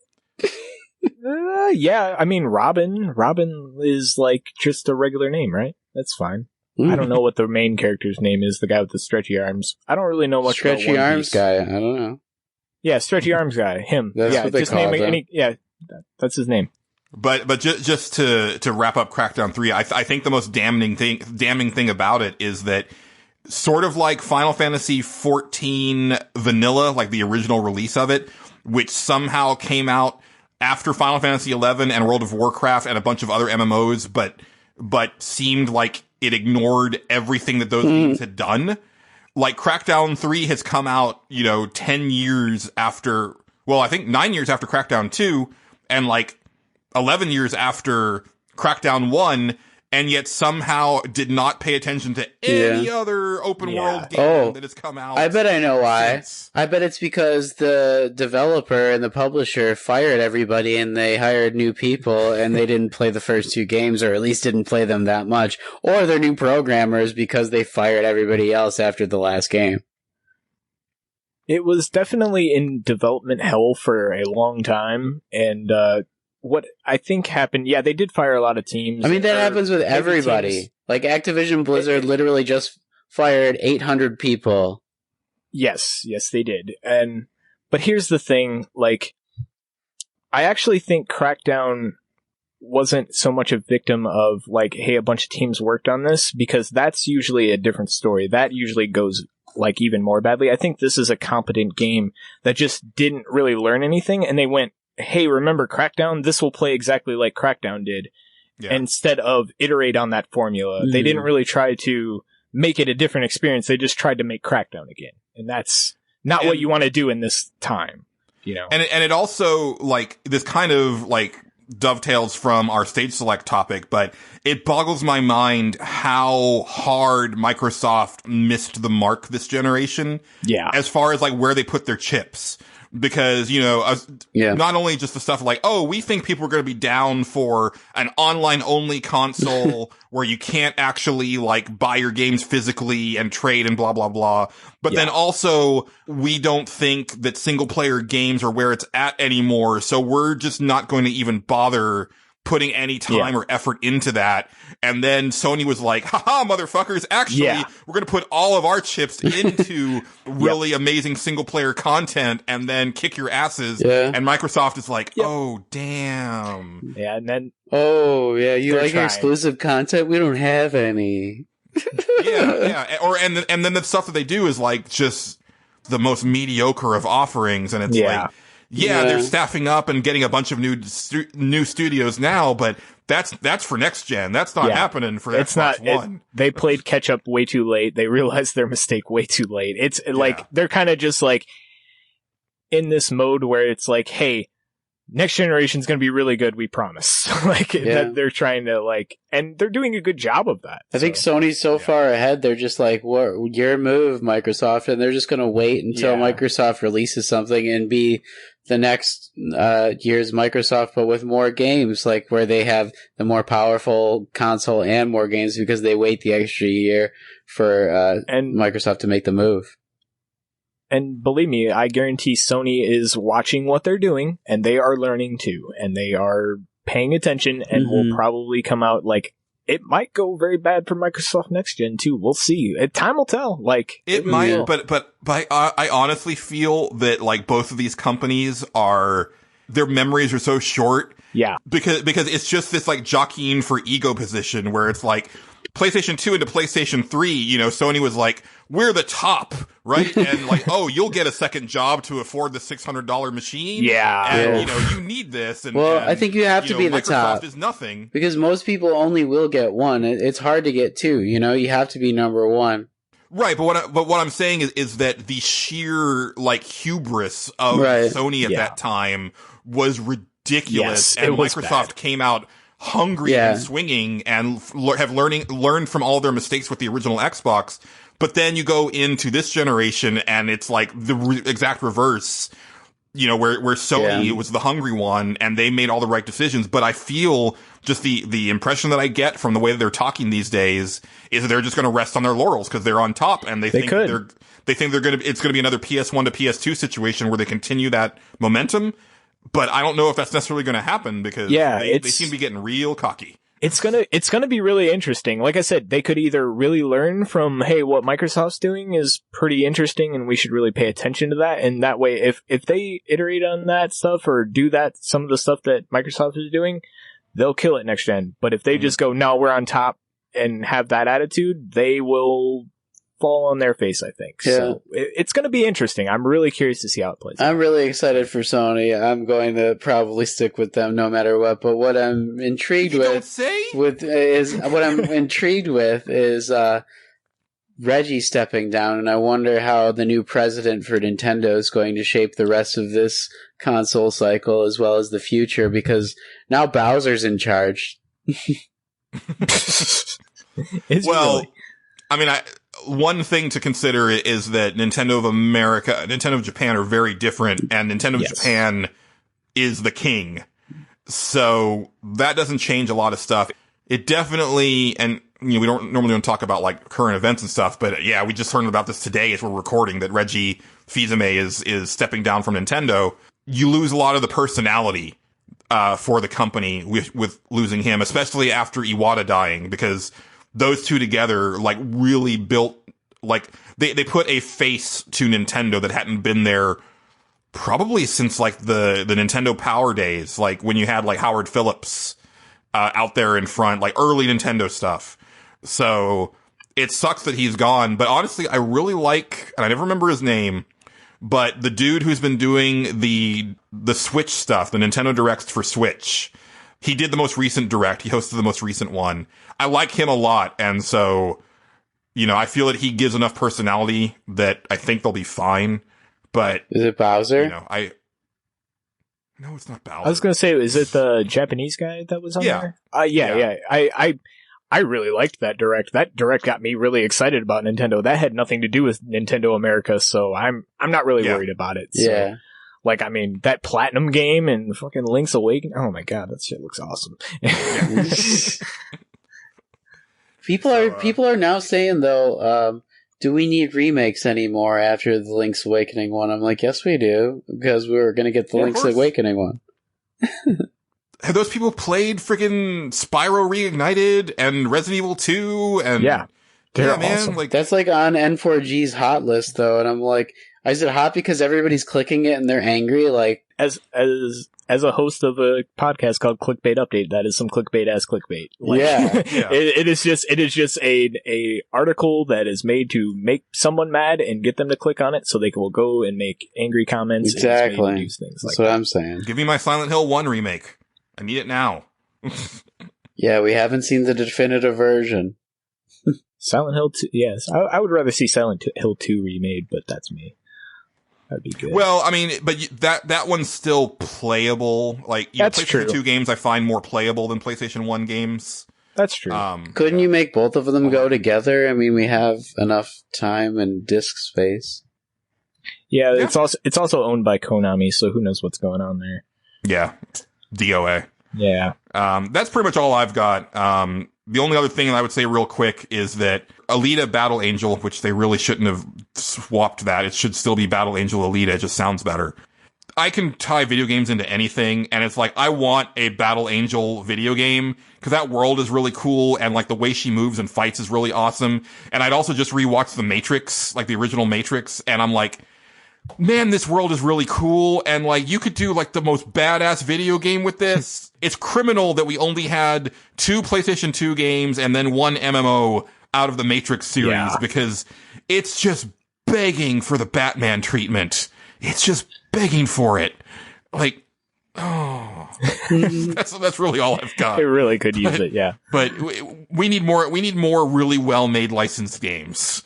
Yeah, I mean, Robin is like just a regular name, right? That's fine. I don't know what the main character's name is, the guy with the stretchy arms. I don't really know much about One Piece. Stretchy arms guy, I don't know. Yeah, stretchy arms guy, him. That's what they call him. That's his name. But just to wrap up Crackdown 3, I think the most damning thing about it is that, sort of like Final Fantasy 14 Vanilla, like the original release of it, which somehow came out after Final Fantasy 11 and World of Warcraft and a bunch of other MMOs, but seemed like it ignored everything that those games had done. Like, Crackdown 3 has come out, 10 years after, well, I think 9 years after Crackdown 2, and like 11 years after Crackdown 1, and yet somehow did not pay attention to any other open world game that has come out. I bet I know why. Since. I bet it's because the developer and the publisher fired everybody and they hired new people and they didn't play the first two games, or at least didn't play them that much. Or they're new programmers because they fired everybody else after the last game. It was definitely in development hell for a long time, and what I think happened, they did fire a lot of teams. I mean, that happens with everybody. Like, Activision Blizzard literally just fired 800 people. Yes, they did. But here's the thing, like, I actually think Crackdown wasn't so much a victim of, like, hey, a bunch of teams worked on this, because that's usually a different story. That usually goes, like, even more badly. I think this is a competent game that just didn't really learn anything, and they went, hey, remember Crackdown? This will play exactly like Crackdown did. Yeah. Instead of iterate on that formula. They didn't really try to make it a different experience. They just tried to make Crackdown again. And that's not what you want to do in this time, you know? And it also, like, this kind of, like, dovetails from our stage select topic, but it boggles my mind how hard Microsoft missed the mark this generation. Yeah. As far as, like, where they put their chips. Because, you know, not only just the stuff like, oh, we think people are going to be down for an online-only console where you can't actually, like, buy your games physically and trade and blah, blah, blah. But then also, we don't think that single-player games are where it's at anymore, so we're just not going to even bother putting any time or effort into that. And then Sony was like, haha, motherfuckers, actually, we're going to put all of our chips into really amazing single player content and then kick your asses. Yeah. And Microsoft is like, oh, damn. Yeah. And then, you like your exclusive content? We don't have any. And then the stuff that they do is like just the most mediocre of offerings. And it's like, they're staffing up and getting a bunch of new studios now, but that's for next gen. That's not happening for Xbox One. They played catch up way too late. They realized their mistake way too late. It's like they're kind of just like in this mode where it's like, hey, next generation's going to be really good, we promise. That they're trying to, like, and they're doing a good job of that. I think Sony's so far ahead, they're just like, what, your move, Microsoft, and they're just going to wait until Microsoft releases something and be the next year's Microsoft, but with more games, like where they have the more powerful console and more games because they wait the extra year for Microsoft to make the move. And believe me, I guarantee Sony is watching what they're doing, and they are learning too, and they are paying attention, and will probably come out like, it might go very bad for Microsoft Next Gen too. We'll see. Time will tell. Like, it might, will. but I honestly feel that, like, both of these companies their memories are so short. Yeah. Because it's just this, like, jockeying for ego position where it's like, PlayStation 2 into PlayStation 3, you know, Sony was like, we're the top, right? And like, oh, you'll get a second job to afford the $600 machine. Yeah. And, you know, you need this. And, I think you have to be the Microsoft top. Is nothing. Because most people only will get one. It's hard to get two, you know? You have to be number one. Right, but what I'm saying is that the sheer, like, hubris of Sony at that time was ridiculous. And Microsoft came out hungry and swinging and have learned from all their mistakes with the original Xbox. But then you go into this generation and it's like the exact reverse, you know, where Sony was the hungry one and they made all the right decisions. But I feel just the impression that I get from the way that they're talking these days is that they're just going to rest on their laurels because they're on top and they think it's going to be another PS1 to PS2 situation where they continue that momentum. But I don't know if that's necessarily going to happen because they seem to be getting real cocky. It's gonna be really interesting. Like I said, they could either really learn from, hey, what Microsoft's doing is pretty interesting and we should really pay attention to that. And that way, if they iterate on that stuff or do some of the stuff that Microsoft is doing, they'll kill it next gen. But if they just go, no, we're on top and have that attitude, they will fall on their face, I think. Yeah. So it's going to be interesting. I'm really curious to see how it plays out. I'm really excited for Sony. I'm going to probably stick with them no matter what. But what I'm intrigued is Reggie stepping down, and I wonder how the new president for Nintendo is going to shape the rest of this console cycle as well as the future, because now Bowser's in charge. I mean, one thing to consider is that Nintendo of America, Nintendo of Japan are very different, and Nintendo of Japan is the king. So that doesn't change a lot of stuff. It definitely, and you know, we don't normally talk about like current events and stuff, but yeah, we just learned about this today as we're recording that Reggie Fils-Aimé is stepping down from Nintendo. You lose a lot of the personality for the company with losing him, especially after Iwata dying, because those two together, like, really built, like, they put a face to Nintendo that hadn't been there probably since like the Nintendo Power days, like when you had like Howard Phillips out there in front, like early Nintendo stuff. So it sucks that he's gone, but honestly, I really like, and I never remember his name, but the dude who's been doing the Switch stuff, the Nintendo Directs for Switch, he did the most recent Direct. He hosted the most recent one. I like him a lot, and so, you know, I feel that he gives enough personality that I think they'll be fine. But Is it Bowser? you know, no, it's not Bowser. I was gonna say, is it the Japanese guy that was on Yeah. there? Yeah. Yeah. I really liked that Direct. That Direct got me really excited about Nintendo. That had nothing to do with Nintendo America, so I'm not really worried about it. So, Yeah. like, I mean, that Platinum game and fucking Link's Awakening. Oh my god, that shit looks awesome. People are now saying though, do we need remakes anymore after the Link's Awakening one? I'm like, yes, we do, because we were going to get the Yeah, of Link's course. Awakening one. Have those people played freaking Spyro Reignited and Resident Evil 2? And Yeah. They're yeah, man, awesome. like That's like on N4G's hot list though, and I'm like, is it hot because everybody's clicking it and they're angry? Like, As a host of a podcast called Clickbait Update, that is some clickbait ass clickbait. Like, Yeah. Yeah. it is just a article that is made to make someone mad and get them to click on it, so they will go and make angry comments. And it's made to Exactly. do things like that's what I'm saying. give me my Silent Hill 1 remake. I need it now. Yeah, we haven't seen the definitive version. Silent Hill 2. Yes, I would rather see Silent Hill 2 remade, but that's me. That'd be good. Well, I mean, but that one's still playable. Like, you know, That's PlayStation true. 2 games I find more playable than PlayStation 1 games. That's true. Couldn't you make both of them go together? I mean, we have enough time and disk space. yeah, yeah. it's also owned by Konami, so who knows what's going on there. Yeah. DOA. Yeah. That's pretty much all I've got. The only other thing I would say real quick is that Alita Battle Angel, which they really shouldn't have swapped that. It should still be Battle Angel Alita. It just sounds better. I can tie video games into anything, and it's like, I want a Battle Angel video game, because that world is really cool, and like the way she moves and fights is really awesome. And I'd also just rewatched The Matrix, like the original Matrix, and I'm like, man, this world is really cool, and like, you could do like the most badass video game with this. It's criminal that we only had 2 PlayStation 2 games and then 1 MMO out of the Matrix series, Yeah. because it's just begging for the Batman treatment. It's just begging for it. Like, oh, that's really all I've got. It really could use it, yeah. But we need more really well-made licensed games.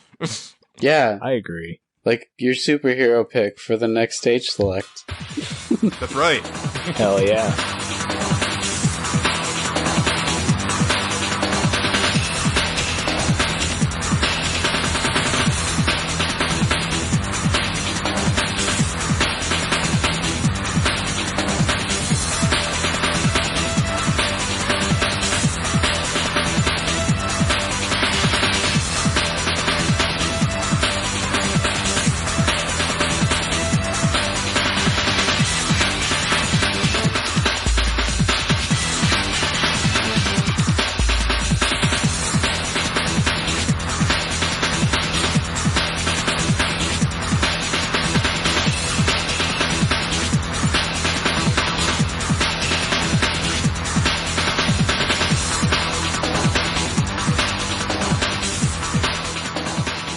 Yeah, I agree. like your superhero pick for the next stage select. That's right. Hell yeah.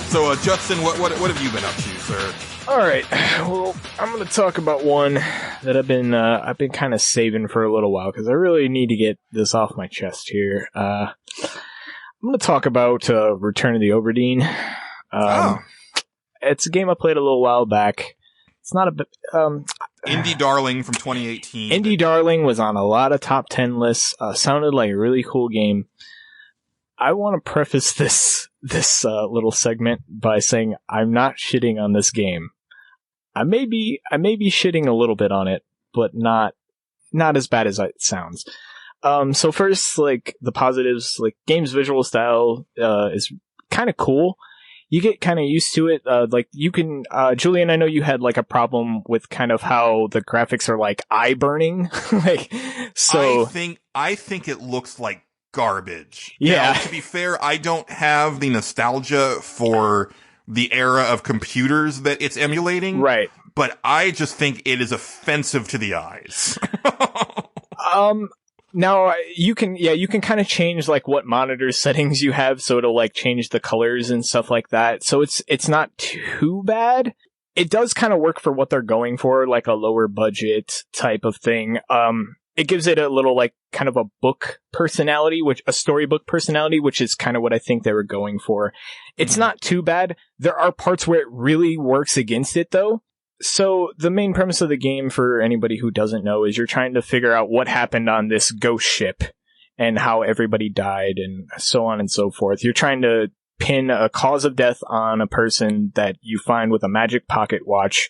So, Justin, what have you been up to, sir? All right. Well, I'm going to talk about one that I've been kind of saving for a little while because I really need to get this off my chest here. I'm going to talk about Return of the Obra Dinn. It's a game I played a little while back. It's not a bit. Indie Darling from 2018. Indie Darling was on a lot of top 10 lists. Sounded like a really cool game. I want to preface this little segment by saying I'm not shitting on this game. I may be shitting a little bit on it, but not as bad as it sounds. So first, like the positives, like game's visual style is kind of cool. You get kind of used to it. Like you can, Julian, I know you had like a problem with kind of how the graphics are like eye burning. Like, so I think it looks like garbage. Yeah. Now, to be fair, I don't have the nostalgia for the era of computers that it's emulating. right. but I just think it is offensive to the eyes. Now you can kind of change like what monitor settings you have, so it'll like change the colors and stuff like that. So it's not too bad. It does kind of work for what they're going for, like a lower budget type of thing. It gives it a little like kind of a book personality, a storybook personality, which is kind of what I think they were going for. It's not too bad. There are parts where it really works against it though. So the main premise of the game, for anybody who doesn't know, is you're trying to figure out what happened on this ghost ship and how everybody died and so on and so forth. You're trying to pin a cause of death on a person that you find with a magic pocket watch.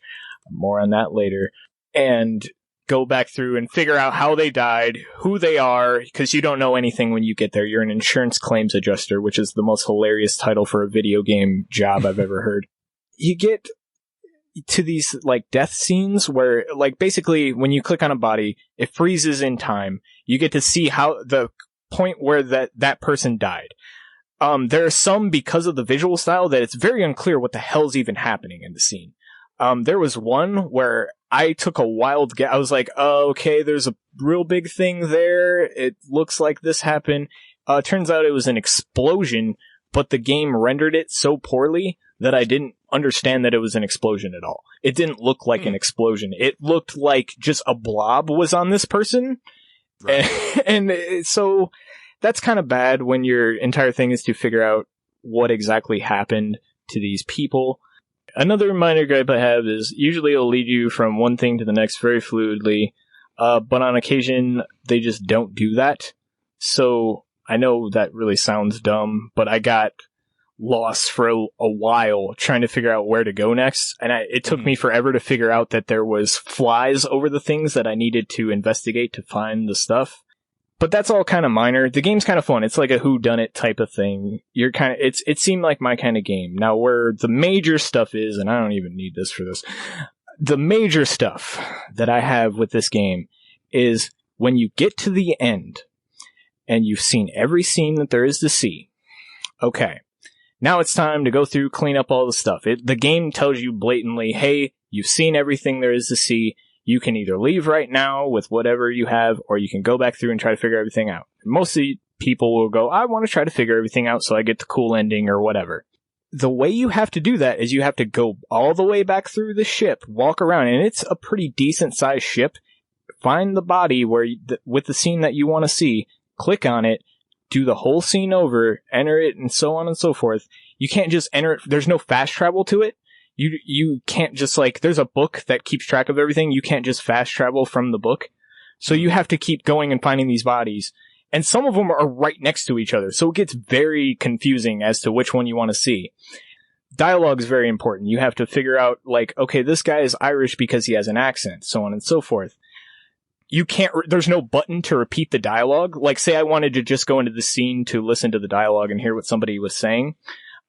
More on that later. And go back through and figure out how they died, who they are, because you don't know anything when you get there. You're an insurance claims adjuster, which is the most hilarious title for a video game job I've ever heard. You get to these like death scenes where like basically when you click on a body, it freezes in time. You get to see how the point where that person died. There are some, because of the visual style, that it's very unclear what the hell's even happening in the scene. There was one where I took a wild guess. I was like, oh, okay, there's a real big thing there. It looks like this happened. Turns out it was an explosion, but the game rendered it so poorly that I didn't understand that it was an explosion at all. It didn't look like an explosion. It looked like just a blob was on this person. Right. And so that's kind of bad when your entire thing is to figure out what exactly happened to these people. Another minor gripe I have is usually it'll lead you from one thing to the next very fluidly, but on occasion they just don't do that. So I know that really sounds dumb, but I got lost for a while trying to figure out where to go next, and it took me forever to figure out that there was flies over the things that I needed to investigate to find the stuff. But that's all kind of minor. The game's kind of fun. It's like a whodunit type of thing. It seemed like my kind of game. Now, where the major stuff is, and I don't even need this for this, the major stuff that I have with this game is when you get to the end and you've seen every scene that there is to see. Okay. Now it's time to go through, clean up all the stuff. The game tells you blatantly, hey, you've seen everything there is to see. You can either leave right now with whatever you have, or you can go back through and try to figure everything out. Mostly people will go, I want to try to figure everything out so I get the cool ending or whatever. The way you have to do that is you have to go all the way back through the ship, walk around, and it's a pretty decent sized ship. Find the body with the scene that you want to see, click on it, do the whole scene over, enter it, and so on and so forth. You can't just enter it. There's no fast travel to it. You can't just like, there's a book that keeps track of everything. You can't just fast travel from the book. So you have to keep going and finding these bodies. And some of them are right next to each other. So it gets very confusing as to which one you want to see. Dialogue is very important. You have to figure out like, okay, this guy is Irish because he has an accent, so on and so forth. You can't, there's no button to repeat the dialogue. Like say I wanted to just go into the scene to listen to the dialogue and hear what somebody was saying.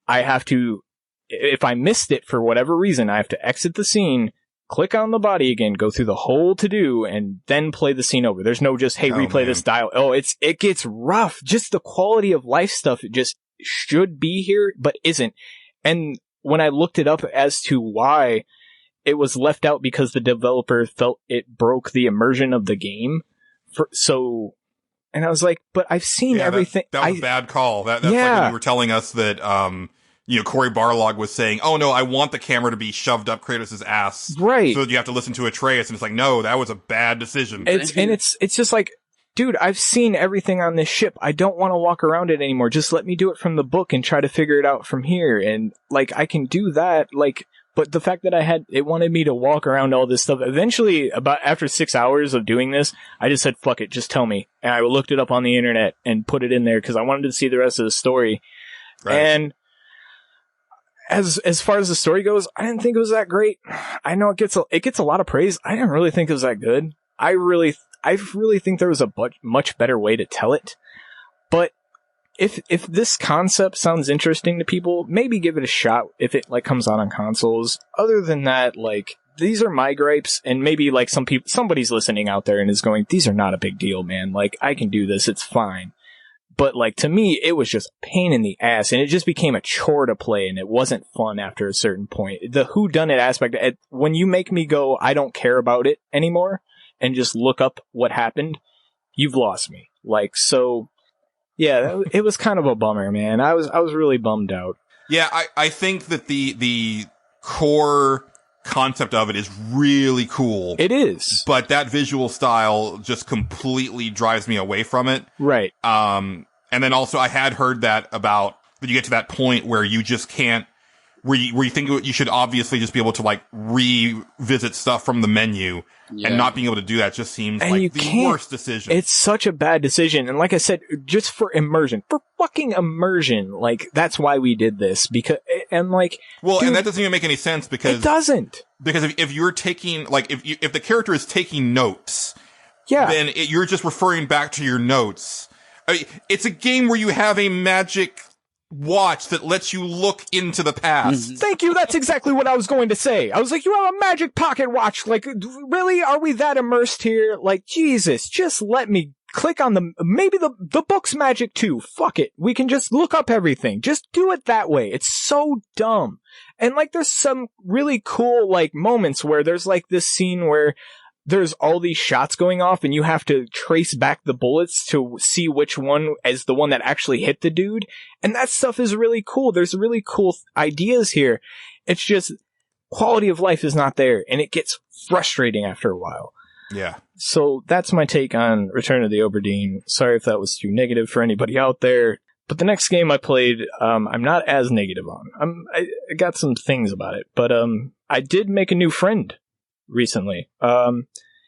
I have to, if I missed it for whatever reason, I have to exit the scene, click on the body again, go through the whole to-do, and then play the scene over. There's no just, hey, replay this dialogue. Oh, it gets rough. Just the quality of life stuff, it just should be here, but isn't. And when I looked it up as to why it was left out, because the developer felt it broke the immersion of the game. And I was like, but I've seen everything. That was a bad call. That's like when you were telling us that, Cory Barlog was saying, oh no, I want the camera to be shoved up Kratos' ass. Right. So that you have to listen to Atreus, and it's like, no, that was a bad decision. It's just like, dude, I've seen everything on this ship. I don't want to walk around it anymore. Just let me do it from the book and try to figure it out from here. And like, I can do that. Like, but the fact that it wanted me to walk around all this stuff. Eventually, after 6 hours of doing this, I just said, fuck it, just tell me. And I looked it up on the internet and put it in there because I wanted to see the rest of the story. Right. And as far as the story goes, I didn't think it was that great. I know it gets a lot of praise. I didn't really think it was that good. I really think there was a much better way to tell it. But if this concept sounds interesting to people, maybe give it a shot if it like comes out on consoles. Other than that, like, these are my gripes, and maybe like somebody's listening out there and is going, these are not a big deal, man. Like, I can do this, it's fine. But, like, to me, it was just a pain in the ass, and it just became a chore to play, and it wasn't fun after a certain point. The whodunit aspect, when you make me go, I don't care about it anymore, and just look up what happened, you've lost me. Like, so, yeah, it was kind of a bummer, man. I was really bummed out. Yeah, I think that the core concept of it is really cool. It is. But that visual style just completely drives me away from it. Right. And then also I had heard that you get to that point where you just can't, where you think you should obviously just be able to like revisit stuff from the menu, and not being able to do that just seems and like the worst decision. It's such a bad decision. And like I said, just for fucking immersion, like that's why we did this, because, and like, well, dude, and that doesn't even make any sense because it doesn't. Because if you're taking, like, if the character is taking notes, then you're just referring back to your notes. I mean, it's a game where you have a magic watch that lets you look into the past. Thank you. That's exactly what I was going to say. I was like, you have a magic pocket watch. Like, really? Are we that immersed here? Like, Jesus, just let me click on maybe the book's magic too. Fuck it. We can just look up everything. Just do it that way. It's so dumb. And like, there's some really cool, like, moments where there's like this scene where there's all these shots going off and you have to trace back the bullets to see which one is the one that actually hit the dude. And that stuff is really cool. There's really cool ideas here. It's just quality of life is not there, and it gets frustrating after a while. Yeah. So that's my take on Return of the Obra Dinn. Sorry if that was too negative for anybody out there. But the next game I played, I'm not as negative on. I got some things about it, but I did make a new friend recently.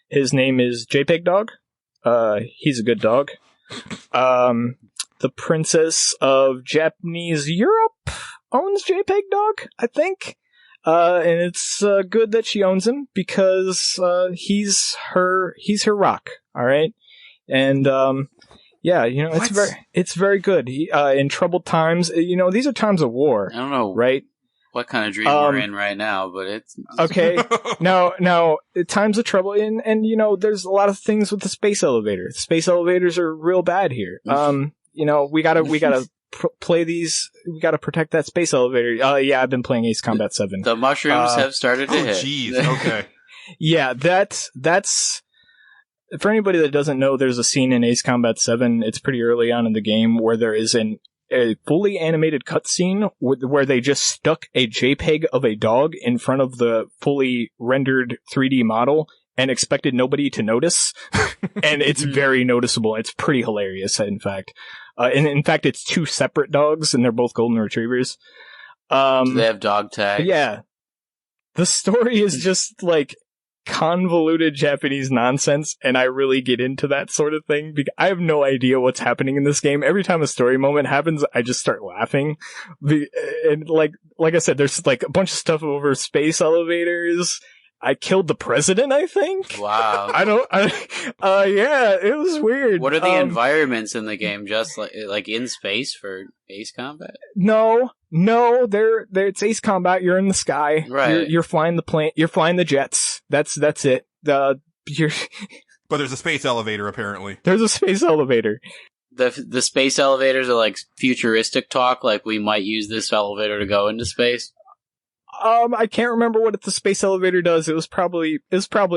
His name is JPEG Dog. He's a good dog. The Princess of Japanese Europe owns JPEG Dog, I think. And it's good that she owns him because he's her rock. All right, and yeah, you know, it's very good. In troubled times, you know, these are times of war. I don't know, right? What kind of dream we're in right now, but it's okay. Now, times of trouble, and you know, there's a lot of things with the space elevator. The space elevators are real bad here. You know, we gotta play these. We gotta protect that space elevator. Yeah, I've been playing Ace Combat 7. The mushrooms have started to hit. Jeez, okay. Yeah, that's for anybody that doesn't know. There's a scene in Ace Combat 7. It's pretty early on in the game where there is a fully animated cutscene where they just stuck a JPEG of a dog in front of the fully rendered 3D model and expected nobody to notice. And it's very noticeable. It's pretty hilarious, in fact. And in fact, it's two separate dogs, and they're both golden retrievers. Do they have dog tags? Yeah. The story is just like convoluted Japanese nonsense, and I really get into that sort of thing because I have no idea what's happening in this game. Every time a story moment happens, I just start laughing. And like I said, there's like a bunch of stuff over space elevators. I killed the president, I think. Wow. Yeah, it was weird. What are the environments in the game? Just like in space for Ace Combat? No, it's Ace Combat. You're in the sky. Right. You're flying the plane. You're flying the jets. That's it. But there's a space elevator, apparently. There's a space elevator. The space elevators are like futuristic talk, like we might use this elevator to go into space. I can't remember what the space elevator does. It was probably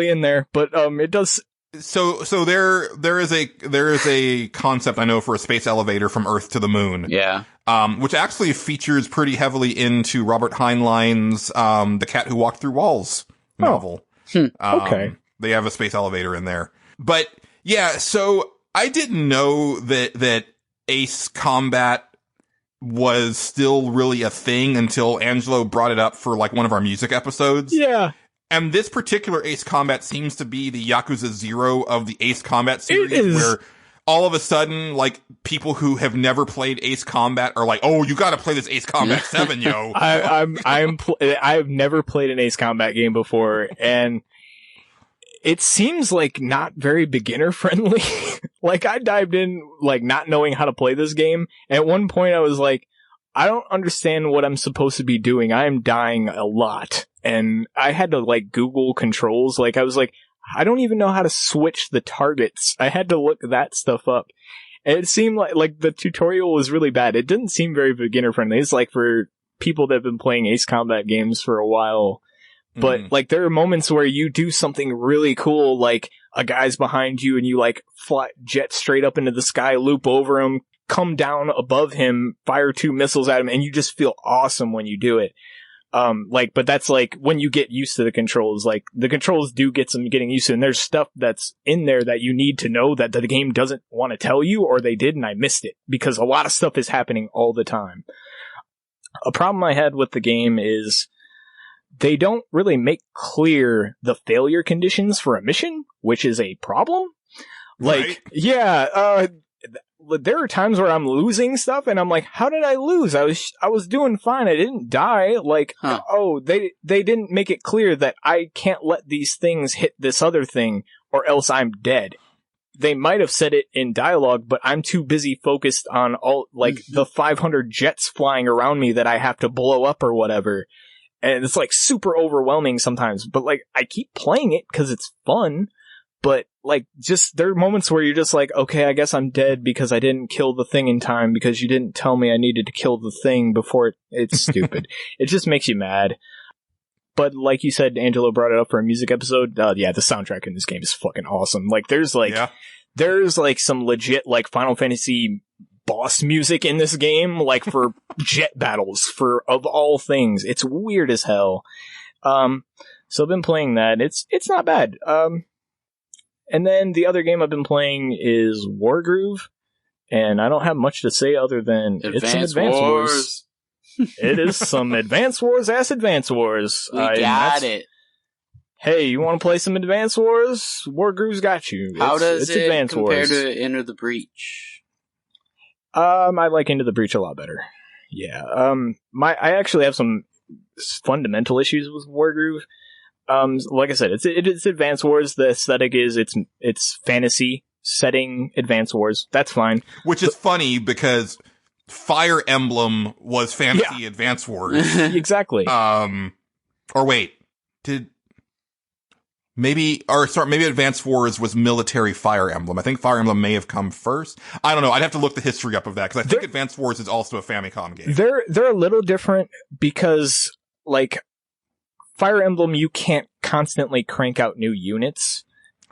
in there, but it does. So there is a concept I know for a space elevator from Earth to the Moon. Yeah. Which actually features pretty heavily into Robert Heinlein's The Cat Who Walked Through Walls novel. Okay. They have a space elevator in there. But yeah, so I didn't know that Ace Combat was still really a thing until Angelo brought it up for like one of our music episodes. Yeah. And this particular Ace Combat seems to be the Yakuza 0 of the Ace Combat series, where all of a sudden, like, people who have never played Ace Combat are like, oh, you gotta play this Ace Combat 7, yo. I've never played an Ace Combat game before, and it seems like not very beginner friendly. Like, I dived in, like, not knowing how to play this game. At one point, I was like, I don't understand what I'm supposed to be doing. I am dying a lot. And I had to, like, Google controls. Like, I was like, I don't even know how to switch the targets. I had to look that stuff up. And it seemed like the tutorial was really bad. It didn't seem very beginner friendly. It's like for people that have been playing Ace Combat games for a while. But like there are moments where you do something really cool, like a guy's behind you and you like fly jet straight up into the sky, loop over him, come down above him, fire 2 missiles at him, and you just feel awesome when you do it. But that's like when you get used to the controls, like the controls do get some getting used to, and there's stuff that's in there that you need to know that the game doesn't want to tell you, or they did and I missed it, because a lot of stuff is happening all the time. A problem I had with the game is they don't really make clear the failure conditions for a mission, which is a problem. Like, right? There are times where I'm losing stuff and I'm like, how did I lose? I was doing fine. I didn't die. Like, they didn't make it clear that I can't let these things hit this other thing or else I'm dead. They might have said it in dialogue, but I'm too busy focused on all, like, the 500 jets flying around me that I have to blow up or whatever. And it's like super overwhelming sometimes, but like I keep playing it because it's fun. But like, just there are moments where you're just like, okay, I guess I'm dead because I didn't kill the thing in time because you didn't tell me I needed to kill the thing before it's stupid. It just makes you mad. But like you said, Angelo brought it up for a music episode. The soundtrack in this game is fucking awesome. Like there's some legit like Final Fantasy boss music in this game, like for jet battles, of all things. It's weird as hell. So I've been playing that. It's not bad. And then the other game I've been playing is Wagroove, and I don't have much to say other than it's some Advance Wars. It is some Advance Wars Advance Wars. We got it. Hey, you want to play some Advance Wars? Wargroove's got you. How does it Advance compare Wars. to Enter the Breach? I like Into the Breach a lot better. Yeah. I actually have some fundamental issues with Wagroove. Like I said, it's Advance Wars. The aesthetic is it's fantasy setting Advance Wars. That's fine. Which is funny because Fire Emblem was fantasy Advance Wars. Exactly. Or wait, maybe Advance Wars was military Fire Emblem. I think Fire Emblem may have come first. I don't know. I'd have to look the history up of that because I think Advance Wars is also a Famicom game. They're a little different because like Fire Emblem, you can't constantly crank out new units,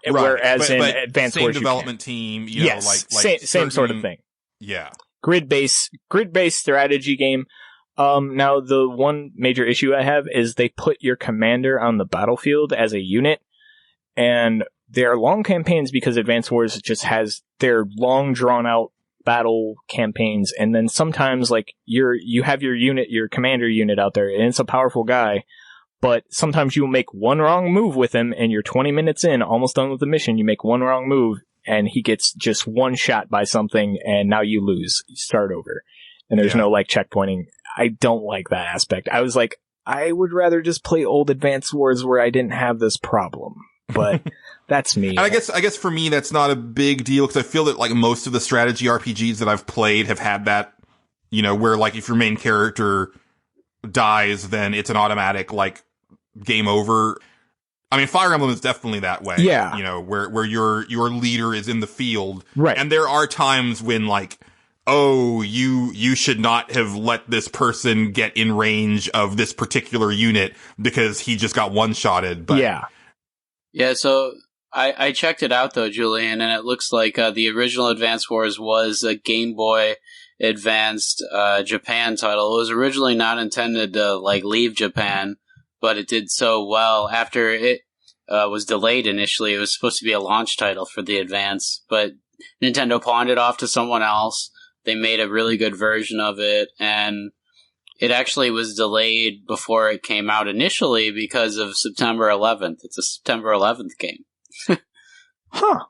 right. whereas in but Advance same Wars, development team. Yes, like same sort of thing. Yeah, grid-based strategy game. Now the one major issue I have is they put your commander on the battlefield as a unit, and they are long campaigns because Advance Wars just has their long drawn out battle campaigns, and then sometimes like you have your commander unit out there, and it's a powerful guy. But sometimes you make one wrong move with him, and you're 20 minutes in, almost done with the mission. You make one wrong move, and he gets just one shot by something, and now you lose. You start over. And there's no, like, checkpointing. I don't like that aspect. I was like, I would rather just play old Advance Wars where I didn't have this problem. But that's me. And I guess for me, that's not a big deal, because I feel that, like, most of the strategy RPGs that I've played have had that, where, like, if your main character dies, then it's an automatic, like, game over. I mean, Fire Emblem is definitely that way. Yeah. Where your leader is in the field. Right. And there are times when, like, oh, you should not have let this person get in range of this particular unit because he just got one-shotted. But yeah, so I checked it out, though, Julian, and it looks like the original Advance Wars was a Game Boy Advanced Japan title. It was originally not intended to, like, leave Japan, but it did so well after it was delayed initially. It was supposed to be a launch title for the Advance, but Nintendo pawned it off to someone else. They made a really good version of it, and it actually was delayed before it came out initially because of September 11th. It's a September 11th game. Huh.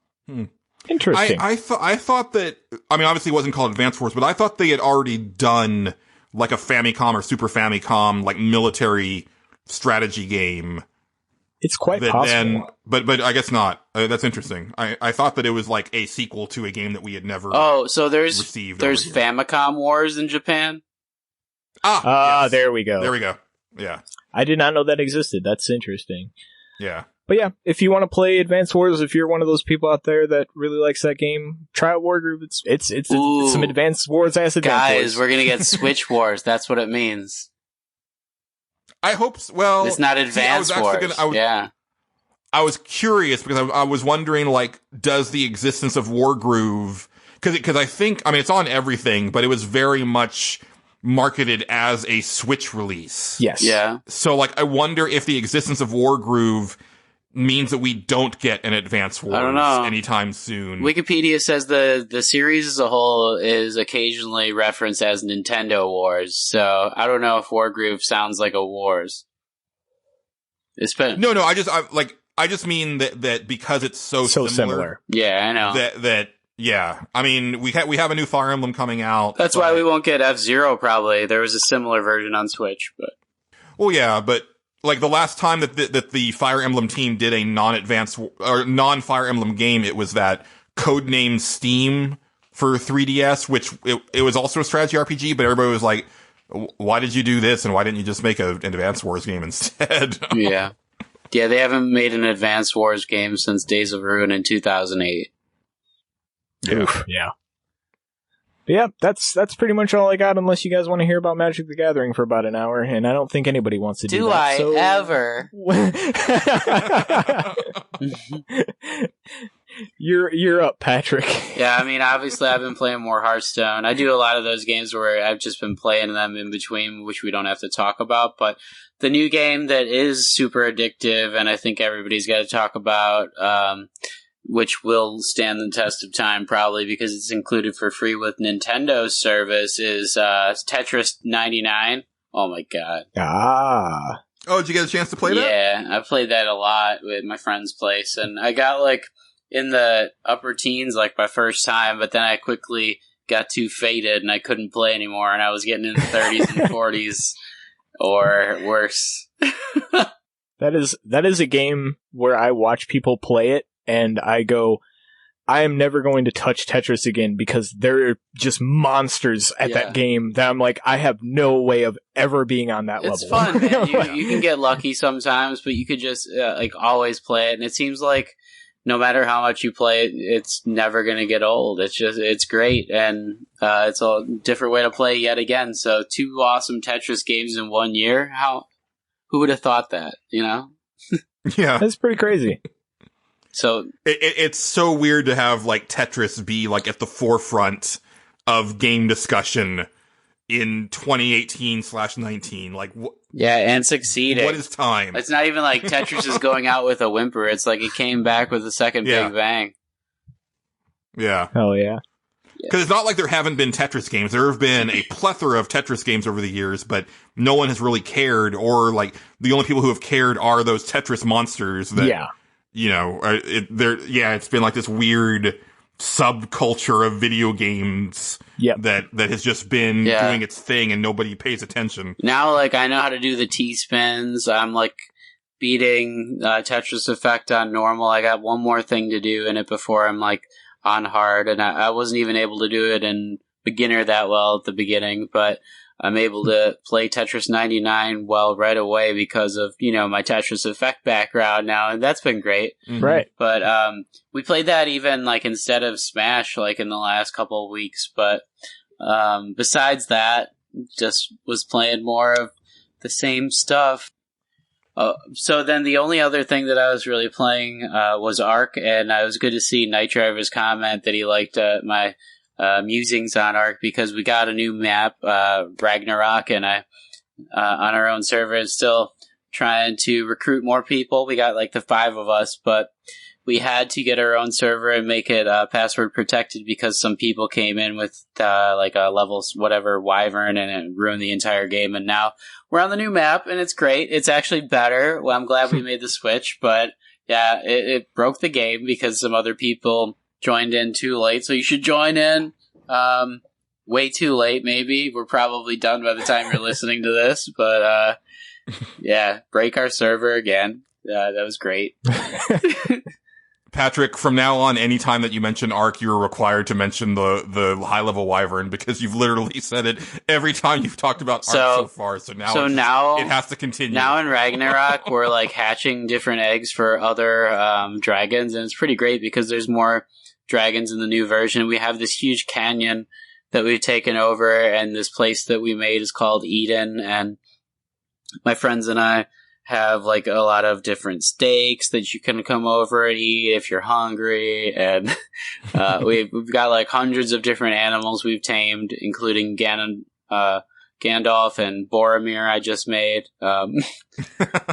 Interesting. I thought that, I mean, obviously it wasn't called Advance Wars, but I thought they had already done like a Famicom or Super Famicom, like military strategy game. It's quite possible. But I guess not. That's interesting. I thought that it was like a sequel to a game that we had never so there's received. There's Famicom Wars in Japan? Yes. There we go. There we go. Yeah. I did not know that existed. That's interesting. Yeah. But yeah, if you want to play Advance Wars, if you're one of those people out there that really likes that game, try out Wagroove. It's some Advance Wars ass Advance Guys, Wars. we're gonna get Switch Wars. That's what it means. I hope so. Well, It's not Advance Wars. Yeah. I was curious because I was wondering, like, does the existence of Wagroove, because I think, I mean, it's on everything, but it was very much marketed as a Switch release. Yes. Yeah. So, like, I wonder if the existence of Wagroove means that we don't get an Advance Wars I don't know. anytime soon. Wikipedia says the series as a whole is occasionally referenced as Nintendo Wars, so I don't know if Wargroove sounds like a Wars. It's been No, I just mean that because it's so similar. Yeah, I know. Yeah. I mean, we have a new Fire Emblem coming out. That's why we won't get F-Zero probably. There was a similar version on Switch, but Well, yeah, but like the last time that the Fire Emblem team did a non-Advanced or non-Fire Emblem game, it was that codenamed Steam for 3DS, which it was also a strategy RPG, but everybody was like, why did you do this and why didn't you just make an Advance Wars game instead? yeah. Yeah, they haven't made an Advance Wars game since Days of Ruin in 2008. Yeah. Oof, yeah. But yeah, that's pretty much all I got, unless you guys want to hear about Magic the Gathering for about an hour, and I don't think anybody wants to do that. Do I ever? You're up, Patrick. Yeah, I mean, obviously I've been playing more Hearthstone. I do a lot of those games where I've just been playing them in between, which we don't have to talk about, but the new game that is super addictive, and I think everybody's got to talk about, which will stand the test of time probably because it's included for free with Nintendo's service, is Tetris 99. Oh my god. Ah. Oh, did you get a chance to play that? Yeah, I played that a lot with my friend's place, and I got like in the upper teens like my first time, but then I quickly got too faded and I couldn't play anymore, and I was getting in the 30s and 40s or worse. That is a game where I watch people play it and I go, I am never going to touch Tetris again because they're just monsters at that game that I'm like, I have no way of ever being on that level. It's fun, man. You can get lucky sometimes, but you could just like always play it, and it seems like no matter how much you play it, it's never going to get old. It's great, and it's a different way to play yet again. So 2 awesome Tetris games in 1 year. Who would have thought that, you know? Yeah. That's pretty crazy. So it's so weird to have like Tetris be like at the forefront of game discussion in 2018/19. Like, yeah, and succeeding. What is time? It's not even like Tetris is going out with a whimper. It's like it came back with a second big bang. Yeah. Hell yeah. Because it's not like there haven't been Tetris games. There have been a plethora of Tetris games over the years, but no one has really cared, or like the only people who have cared are those Tetris monsters that, you know, it's been like this weird subculture of video games that has just been doing its thing and nobody pays attention. Now, like, I know how to do the T-spins. I'm like beating Tetris Effect on normal. I got one more thing to do in it before I'm like on hard, and I wasn't even able to do it in beginner that well at the beginning, but I'm able to play Tetris 99 well right away because of, you know, my Tetris Effect background now, and that's been great. Right. But we played that even like instead of Smash like in the last couple of weeks, but besides that, just was playing more of the same stuff. So then the only other thing that I was really playing was Ark, and I was good to see Night Driver's comment that he liked my musings on Ark because we got a new map, Ragnarok, and I on our own server is still trying to recruit more people. We got like the 5 of us, but we had to get our own server and make it password protected because some people came in with like a level whatever Wyvern and it ruined the entire game. And now we're on the new map and it's great. It's actually better. Well, I'm glad we made the switch, but yeah, it broke the game because some other people joined in too late. So you should join in way too late. Maybe we're probably done by the time you're listening to this, but yeah, break our server again. That was great. Patrick, from now on, anytime that you mention Ark, you're required to mention the high-level wyvern, because you've literally said it every time you've talked about Ark so far. So now it has to continue. Now in Ragnarok, we're like hatching different eggs for other dragons, and it's pretty great because there's more dragons in the new version. We have this huge canyon that we've taken over, and this place that we made is called Eden, and my friends and I have like a lot of different steaks that you can come over and eat if you're hungry, and we've got like hundreds of different animals we've tamed, including Gandalf and Boromir I just made.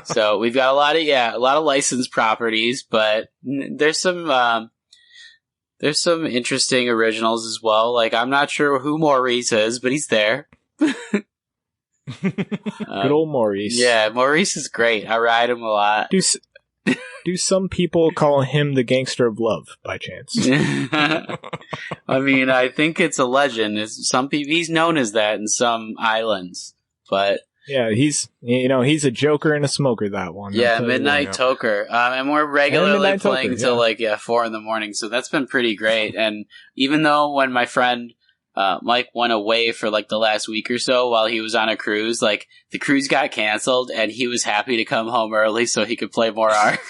So we've got a lot of licensed properties, but there's some interesting originals as well. Like, I'm not sure who Maurice is, but he's there. Good old Maurice. Yeah, Maurice is great. I ride him a lot. Do some people call him the gangster of love by chance? I mean, I think it's a legend. He's known as that in some islands, but yeah, he's a joker and a smoker. That one. Yeah, Midnight Toker, and we're regularly playing till 4 a.m. So that's been pretty great. And even though when my friend Mike went away for like the last week or so while he was on a cruise, like the cruise got canceled, and he was happy to come home early so he could play more Ark.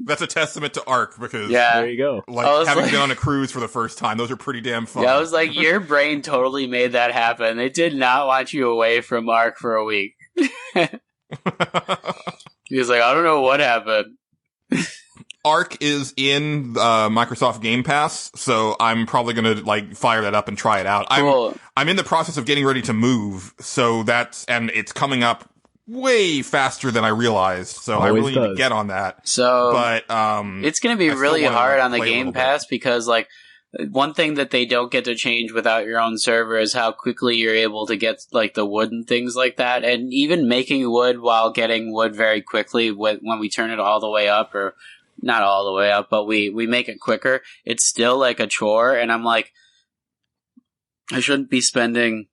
That's a testament to Ark, because there you go. Like having been on a cruise for the first time, those are pretty damn fun. Yeah, I was like, your brain totally made that happen. It did not want you away from Ark for a week. He was like, I don't know what happened. Ark is in Microsoft Game Pass, so I'm probably gonna like fire that up and try it out. Cool. I'm in the process of getting ready to move, so and it's coming up way faster than I realized, so I really need to get on that. So, but it's gonna be really hard on the Game Pass because like one thing that they don't get to change without your own server is how quickly you're able to get like the wood and things like that, and even making wood while getting wood very quickly when we turn it all the way up, or not all the way up, but we make it quicker. It's still like a chore, and I'm like, I shouldn't be spending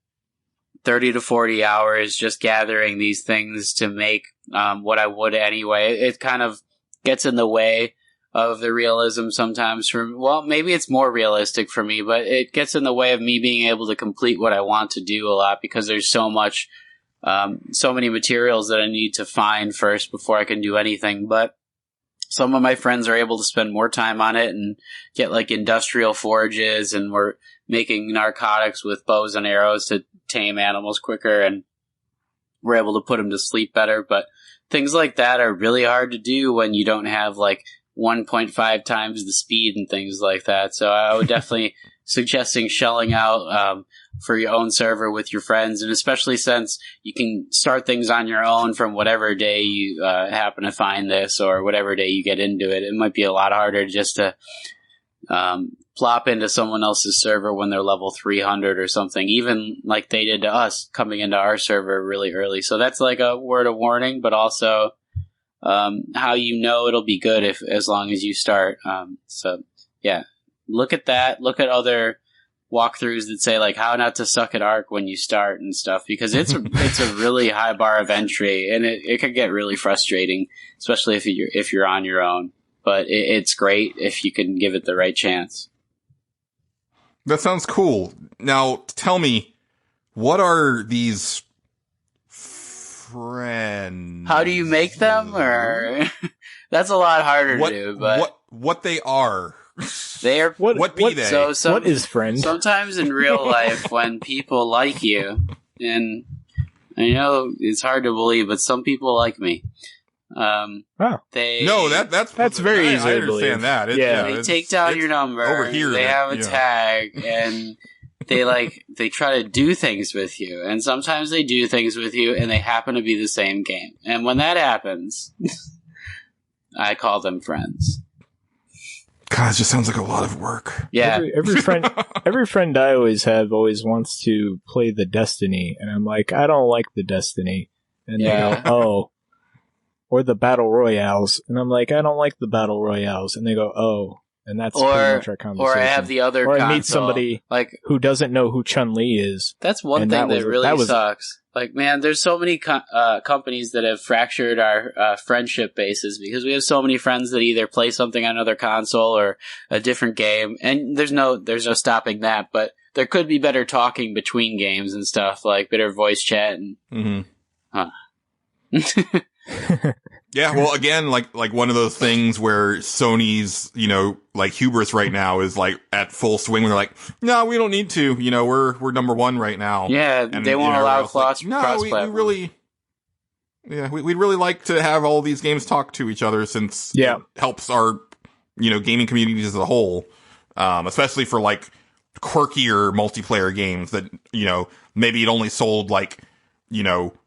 30 to 40 hours just gathering these things to make what I would anyway. It kind of gets in the way of the realism sometimes. Maybe it's more realistic for me, but it gets in the way of me being able to complete what I want to do a lot, because there's so many materials that I need to find first before I can do anything. But some of my friends are able to spend more time on it and get like industrial forges, and we're making narcotics with bows and arrows to tame animals quicker, and we're able to put them to sleep better. But things like that are really hard to do when you don't have like 1.5 times the speed and things like that. So I would definitely suggesting shelling out for your own server with your friends, and especially since you can start things on your own from whatever day you happen to find this, or whatever day you get into it. It might be a lot harder just to plop into someone else's server when they're level 300 or something, even like they did to us coming into our server really early. So that's like a word of warning, but also how you know it'll be good as long as you start. So yeah, look at that. Look at other walkthroughs that say like how not to suck at Ark when you start and stuff, because it's a really high bar of entry, and it can get really frustrating, especially if you're on your own. But it's great if you can give it the right chance. That sounds cool. Now, tell me, what are these friends? How do you make them? Or that's a lot harder to do. But what they are? They are what be they? So what is friend? Sometimes in real life, when people like you, and I know it's hard to believe, but some people like me. That's very easy. I understand that. They take down your number. Over here, they have a tag, and they try to do things with you. And sometimes they do things with you, and they happen to be the same game. And when that happens, I call them friends. God, it just sounds like a lot of work. Yeah. Every friend I always have always wants to play the Destiny, and I'm like, I don't like the Destiny. And they go, oh. Or the Battle Royales. And I'm like, I don't like the Battle Royales. And they go, oh. and that's pretty Or much our conversation. or I have the other or console. I meet somebody like who doesn't know who Chun-Li is. that's one and thing that that, was- really that was- sucks. Like, man, there's so many companies that have fractured our friendship bases because we have so many friends that either play something on another console or a different game, and there's no stopping that. But there could be better talking between games and stuff, like better voice chat and. Yeah, well, again, like one of those things where Sony's, like hubris right now is like at full swing. When they're like, no, we don't need to. We're number one right now. Yeah, And, they won't allow everybody else like, we really, we'd really like to have all these games talk to each other since it helps our, gaming communities as a whole. Especially for like quirkier multiplayer games that, maybe it only sold like,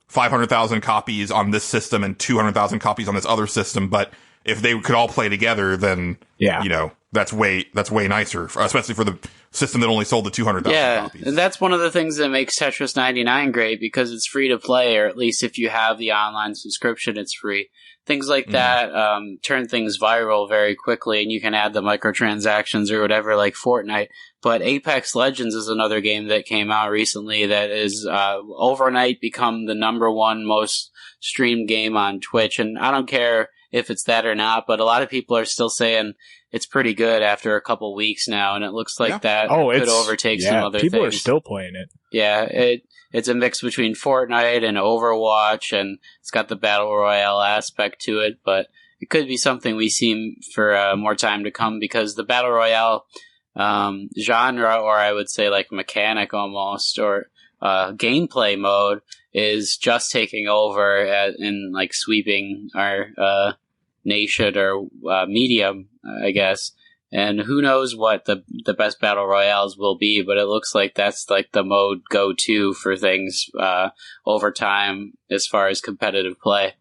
500,000 copies on this system and 200,000 copies on this other system. But if they could all play together, then, that's way nicer, especially for the system that only sold the 200,000 copies. Yeah, that's one of the things that makes Tetris 99 great because it's free to play, or at least if you have the online subscription, it's free. Things like that turn things viral very quickly, and you can add the microtransactions or whatever, like Fortnite. But Apex Legends is another game that came out recently that is overnight become the #1 most streamed game on Twitch. And I don't care if it's that or not, but a lot of people are still saying it's pretty good after a couple weeks now, and it looks like that could overtake some other things. People are still playing it. Yeah, it's a mix between Fortnite and Overwatch, and it's got the Battle Royale aspect to it, but it could be something we see for more time to come because the Battle Royale genre, or I would say like mechanic almost, or gameplay mode is just taking over in like sweeping our nation or medium, I guess. And who knows what the best battle royales will be, but it looks like that's like the mode go-to for things over time as far as competitive play.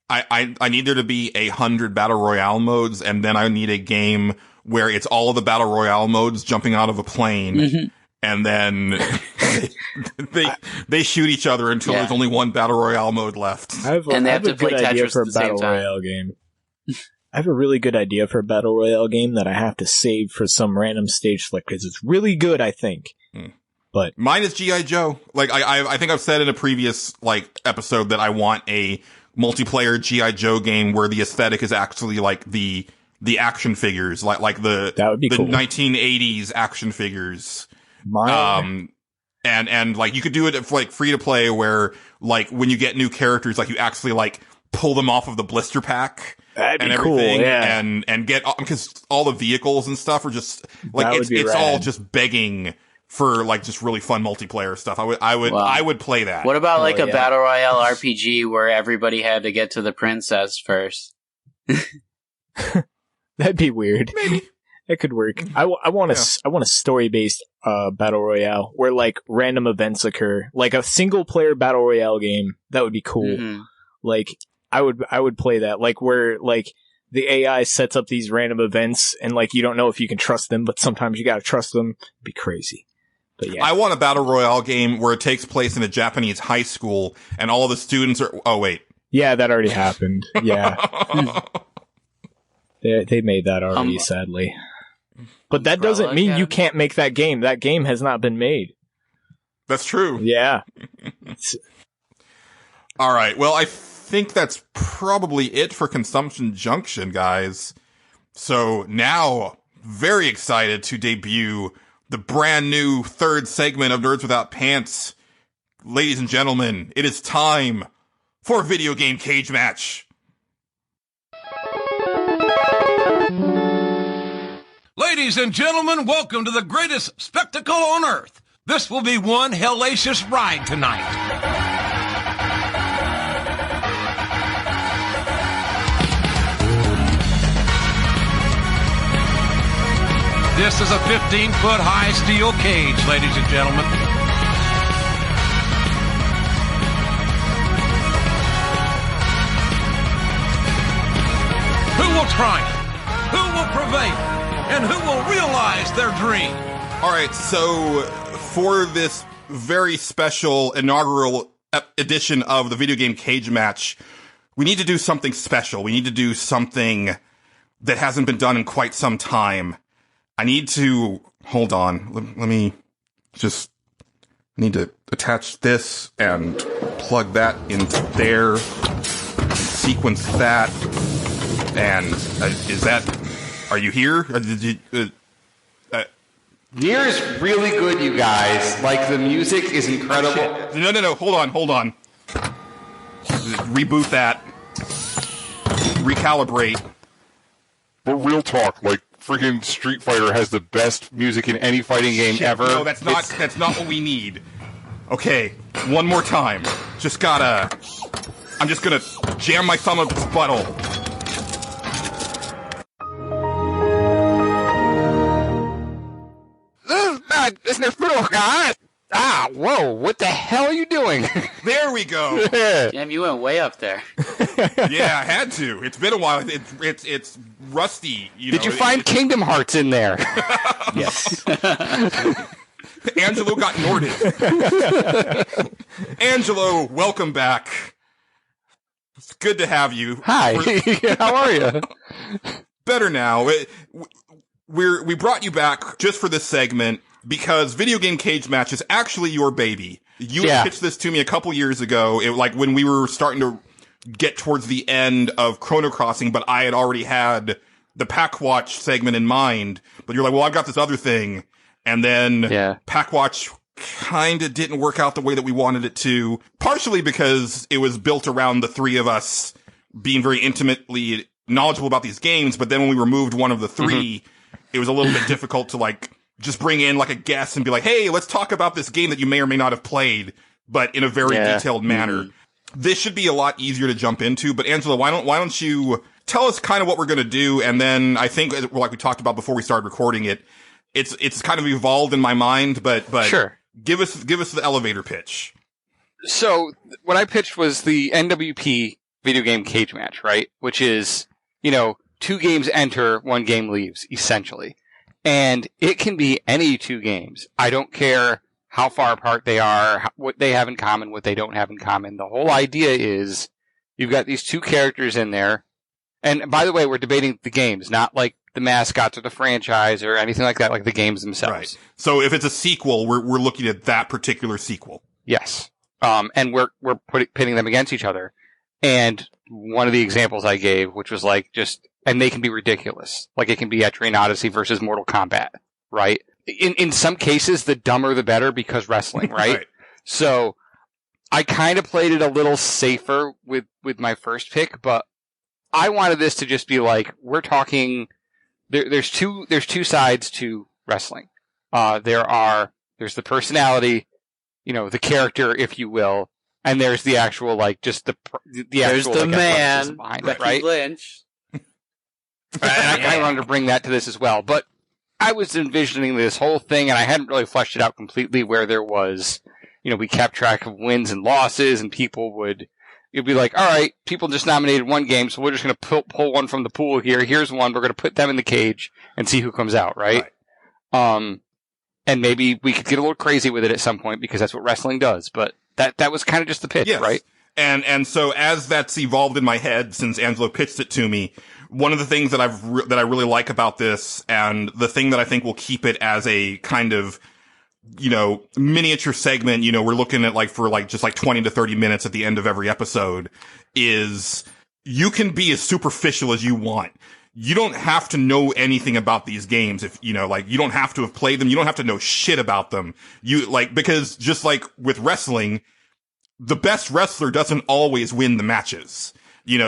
I need there to be 100 battle royale modes, and then I need a game where it's all of the battle royale modes jumping out of a plane, and then they shoot each other until there's only one battle royale mode left. And they have to play Tetris for at a the same battle time. royale game. I have a really good idea for a battle royale game that I have to save for some random stage select because it's really good, I think. But mine is G.I. Joe. Like I think I've said in a previous like episode that I want a multiplayer G.I. Joe game where the aesthetic is actually like the action figures, like the that would be cool. 1980s action figures. Mine. And like you could do it like free to play where like when you get new characters, like you actually like pull them off of the blister pack. That'd and be everything, cool, yeah. and get, because all the vehicles and stuff are just like it's all just begging for like just really fun multiplayer stuff. I would play that. What about like a battle royale RPG where everybody had to get to the princess first? That'd be weird. Maybe it could work. I want a story based battle royale where like random events occur, like a single player battle royale game. That would be cool. Like. I would play that, like where like the AI sets up these random events and like you don't know if you can trust them, but sometimes you gotta trust them. It'd be crazy. But yeah. I want a battle royale game where it takes place in a Japanese high school and all of the students are Yeah, that already happened. Yeah. They made that already, sadly. But that doesn't mean you can't make that game. That game has not been made. That's true. Yeah. All right. Well, I think that's probably it for Consumption Junction, guys. So now, very excited to debut the brand new third segment of Nerds Without Pants. Ladies and gentlemen, it is time for Video Game Cage Match. Ladies and gentlemen, welcome to the greatest spectacle on earth. This will be one hellacious ride tonight. This is a 15-foot high steel cage, ladies and gentlemen. Who will triumph? Who will prevail? And who will realize their dream? All right, so for this very special inaugural edition of the Video Game Cage Match, we need to do something special. We need to do something that hasn't been done in quite some time. I need to, hold on, let me just, need to attach this and plug that into there, sequence that, and is that, are you here? Did you, Nier is really good, you guys. Like, the music is incredible. No, hold on. Reboot that. Recalibrate. But real talk, like, freaking Street Fighter has the best music in any fighting game ever. No, that's not what we need. Okay, one more time. I'm just gonna jam my thumb up its butthole. Whoa, what the hell are you doing? There we go. Damn, you went way up there. Yeah, I had to. It's been a while. It's rusty. Did you find Kingdom Hearts in there? Yes. Angelo got Norded. Angelo, welcome back. It's good to have you. Hi, how are you? Better now. We brought you back just for this segment because Video Game Cage Match is actually your baby. You pitched this to me a couple years ago, like when we were starting to get towards the end of Chrono Crossing, but I had already had the Pack Watch segment in mind. But you're like, well, I've got this other thing. And then Pack Watch kind of didn't work out the way that we wanted it to, partially because it was built around the three of us being very intimately knowledgeable about these games. But then when we removed one of the three, it was a little bit difficult to like just bring in like a guest and be like, hey, let's talk about this game that you may or may not have played, but in a very detailed manner. This should be a lot easier to jump into. But Angela, why don't you tell us kind of what we're going to do? And then I think, like we talked about before we started recording it, it's kind of evolved in my mind, but sure. Give us the elevator pitch. So what I pitched was the NWP video game cage match, right? Which is, 2 games enter, 1 game leaves, essentially. And it can be any 2 games. I don't care how far apart they are, what they have in common, what they don't have in common. The whole idea is you've got these 2 characters in there. And by the way, we're debating the games, not like the mascots or the franchise or anything like that, like the games themselves. Right. So if it's a sequel, we're looking at that particular sequel. Yes. And we're pitting them against each other. And one of the examples I gave, which was like and they can be ridiculous. Like it can be Etrian Odyssey versus Mortal Kombat, right? In some cases, the dumber the better because wrestling, right? Right. So I kind of played it a little safer with my first pick, but I wanted this to just be like, we're talking, there's two sides to wrestling. There's the personality, the character, if you will, and there's the actual, like, just the There's actual, the like, man, behind Becky it, right? Lynch. And I kind of wanted to bring that to this as well, but I was envisioning this whole thing, and I hadn't really fleshed it out completely, where there was, we kept track of wins and losses, and you'd be like, all right, people just nominated 1 game, so we're just going to pull one from the pool here. Here's one. We're going to put them in the cage and see who comes out, right? And maybe we could get a little crazy with it at some point because that's what wrestling does. But that was kind of just the pitch, right? And so as that's evolved in my head since Angelo pitched it to me, one of the things that that I really like about this, and the thing that I think will keep it as a kind of miniature segment, we're looking at just 20 to 30 minutes at the end of every episode, is you can be as superficial as you want. You don't have to know anything about these games if, you don't have to have played them. You don't have to know shit about them. Because just like with wrestling, the best wrestler doesn't always win the matches.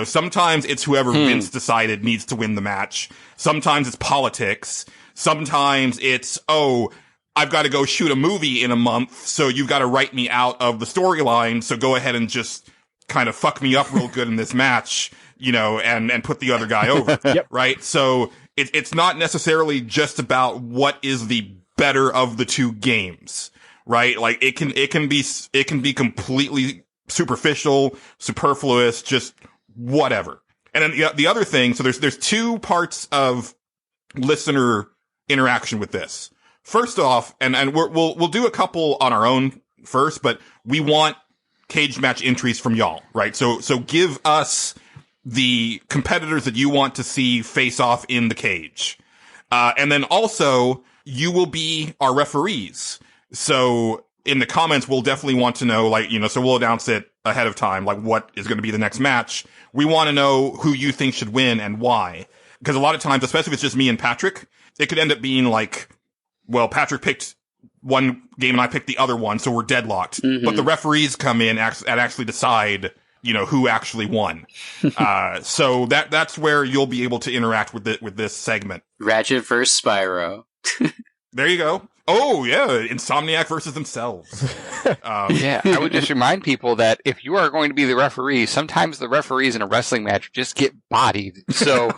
Sometimes it's whoever Vince decided needs to win the match. Sometimes it's politics. Sometimes it's, I've got to go shoot a movie in a month, so you've got to write me out of the storyline, so go ahead and just kind of fuck me up real good in this match, and put the other guy over. Yep. Right? So it's not necessarily just about what is the better of the 2 games, right? Like it can be completely superficial, superfluous, just whatever. And then the other thing, so there's 2 parts of listener interaction with this. First off, and we'll do a couple on our own first, but we want cage match entries from y'all, right? So give us the competitors that you want to see face off in the cage. And then also, you will be our referees. So in the comments, we'll definitely want to know, like, so we'll announce it ahead of time, like what is going to be the next match. We want to know who you think should win and why. Because a lot of times, especially if it's just me and Patrick, it could end up being like, well, Patrick picked one game and I picked the other one, so we're deadlocked. Mm-hmm. But the referees come in and actually decide, who actually won. So that's where you'll be able to interact with this segment. Ratchet versus Spyro. There you go. Oh, yeah, Insomniac versus themselves. Yeah, I would just remind people that if you are going to be the referee, sometimes the referees in a wrestling match just get bodied. So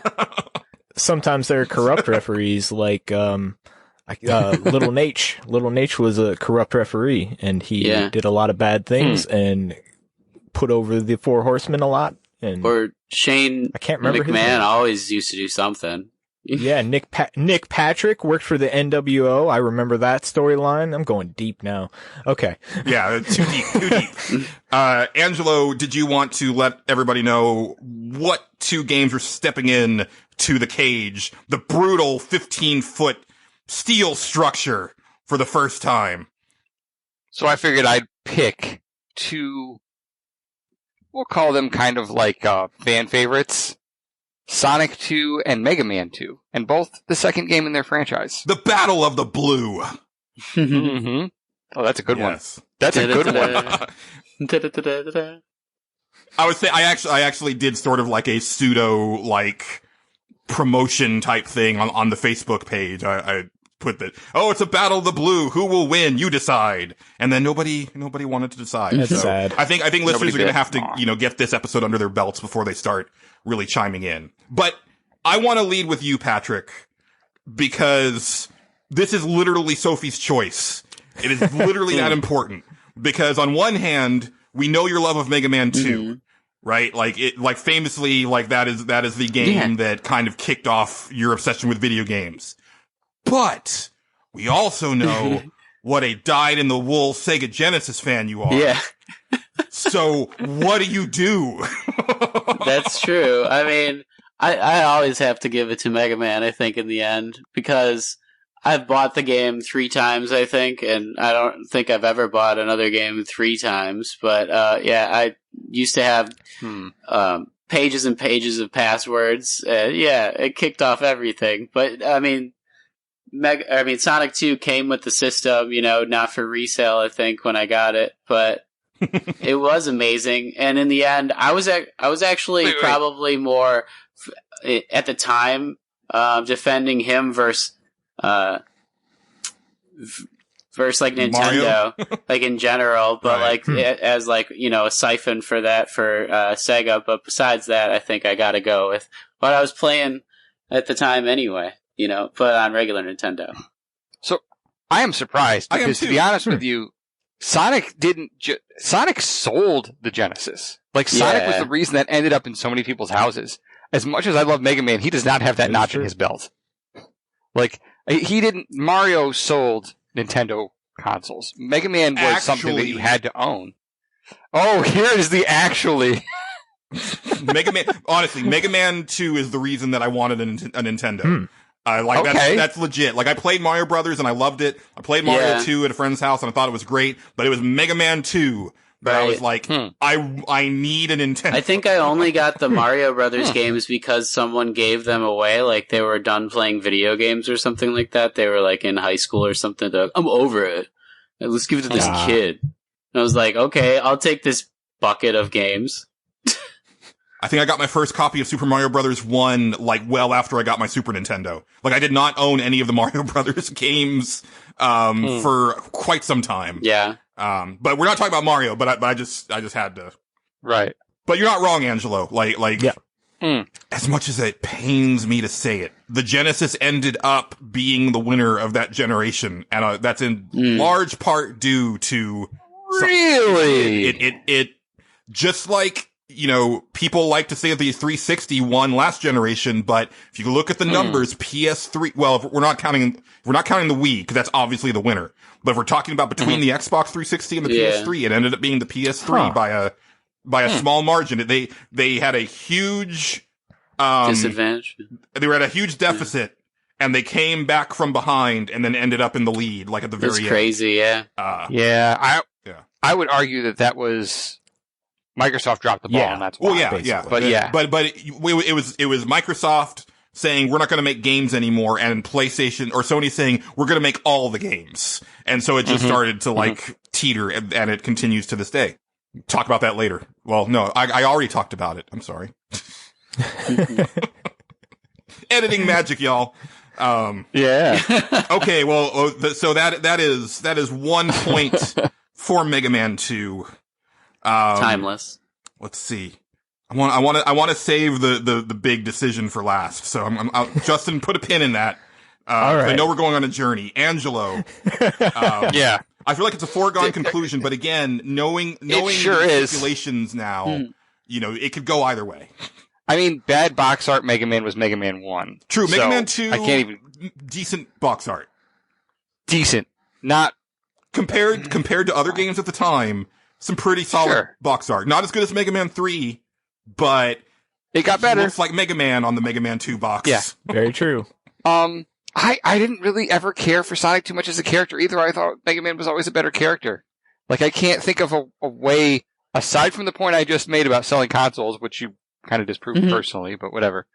sometimes there are corrupt referees, like Little Nate. Little Nate was a corrupt referee, and he did a lot of bad things and put over the Four Horsemen a lot. And or Shane I can't remember McMahon always used to do something. Yeah, Nick Patrick worked for the NWO. I remember that storyline. I'm going deep now. Okay. Yeah, too deep. Angelo, did you want to let everybody know what two games are stepping in to the cage, the brutal 15-foot steel structure for the first time? So I figured I'd pick two, we'll call them kind of like fan favorites. Sonic 2 and Mega Man 2, and both the second game in their franchise. The Battle of the Blue. Mm-hmm. Oh, that's a good one. That's a good one. I would say I actually did sort of like a pseudo like promotion type thing on the Facebook page. I put that, it's a Battle of the Blue. Who will win? You decide. And then nobody wanted to decide. That's sad. I think listeners are going to have to, get this episode under their belts before they start really chiming in. But I want to lead with you, Patrick, because this is literally Sophie's choice. It is literally that important. Because on one hand, we know your love of Mega Man 2, right? Like famously, like that is the game that kind of kicked off your obsession with video games. But we also know what a dyed-in-the-wool Sega Genesis fan you are. Yeah. So what do you do? That's true. I mean, I always have to give it to Mega Man, I think, in the end, because I've bought the game 3 times, I think, and I don't think I've ever bought another game 3 times. But I used to have pages and pages of passwords. It kicked off everything. But I mean, Sonic 2 came with the system, not for resale, I think, when I got it, but it was amazing. And in the end, I was actually probably more at the time defending him versus like Nintendo, like in general, but like as like a siphon for that for Sega. But besides that, I think I got to go with what I was playing at the time anyway. Put on regular Nintendo. So I am surprised because, to be honest with you, Sonic Sonic sold the Genesis. Like, Sonic was the reason that ended up in so many people's houses. As much as I love Mega Man, he does not have that notch in his belt. Like, Mario sold Nintendo consoles. Mega Man was something that you had to own. Oh, here is the actually. Mega Man, honestly, Mega Man 2 is the reason that I wanted a Nintendo. That's legit. Like, I played Mario Brothers and I loved it. I played Mario 2 at a friend's house and I thought it was great, but it was Mega Man 2 that I was like, I need a Nintendo. I think I only got the Mario Brothers games because someone gave them away, like they were done playing video games or something like that. They were like in high school or something. I'm over it. Let's give it to this kid. And I was like, okay, I'll take this bucket of games. I think I got my first copy of Super Mario Brothers 1, like, well after I got my Super Nintendo. Like, I did not own any of the Mario Brothers games, for quite some time. Yeah. But we're not talking about Mario, but I just had to. Right. But you're not wrong, Angelo. As much as it pains me to say it, the Genesis ended up being the winner of that generation. And, that's in large part due to. Really? It just like, people like to say that the 360 won last generation, but if you look at the numbers, PS3, well, if we're not counting the Wii, because that's obviously the winner. But if we're talking about between the Xbox 360 and the PS3, it ended up being the PS3 by by a small margin. They had a huge Disadvantage. They were at a huge deficit, and they came back from behind, and then ended up in the lead, like at the very It's end. crazy, yeah. I would argue that was Microsoft dropped the ball, and that's why. Well, yeah, basically. yeah, But yeah. but it was Microsoft saying we're not going to make games anymore, and PlayStation or Sony saying we're going to make all the games, and so it just started to like teeter, and it continues to this day. Talk about that later. Well, no, I already talked about it. I'm sorry. Editing magic, y'all. Yeah. Okay, well, so that is 1 point for Mega Man 2. Timeless. Let's see. I want to save the big decision for last. So I'll Justin, put a pin in that. All right. I know we're going on a journey. Angelo. Yeah. I feel like it's a foregone conclusion, but again, knowing sure the is. stipulations now, it could go either way. I mean, bad box art Mega Man was Mega Man 1. True, Mega So, Man 2, I can't even... decent box art. Decent. Not... Compared to other games at the time, some pretty solid box art. Not as good as Mega Man 3, but it got better. Looks like Mega Man on the Mega Man 2 box. Yeah. Very true. I didn't really ever care for Sonic too much as a character either. I thought Mega Man was always a better character. Like, I can't think of a way, aside from the point I just made about selling consoles, which you kind of disproved personally, but whatever.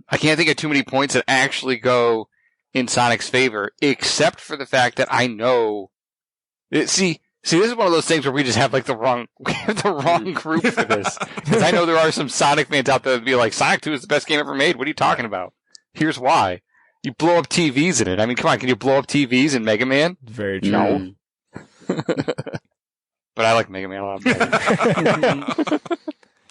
I can't think of too many points that actually go in Sonic's favor, except for the fact that I know... See, this is one of those things where we just have like the wrong group for this. Because I know there are some Sonic fans out there that be like, Sonic 2 is the best game ever made. What are you talking about? Here's why. You blow up TVs in it. I mean, come on, can you blow up TVs in Mega Man? Very true. No. But I like Mega Man a lot.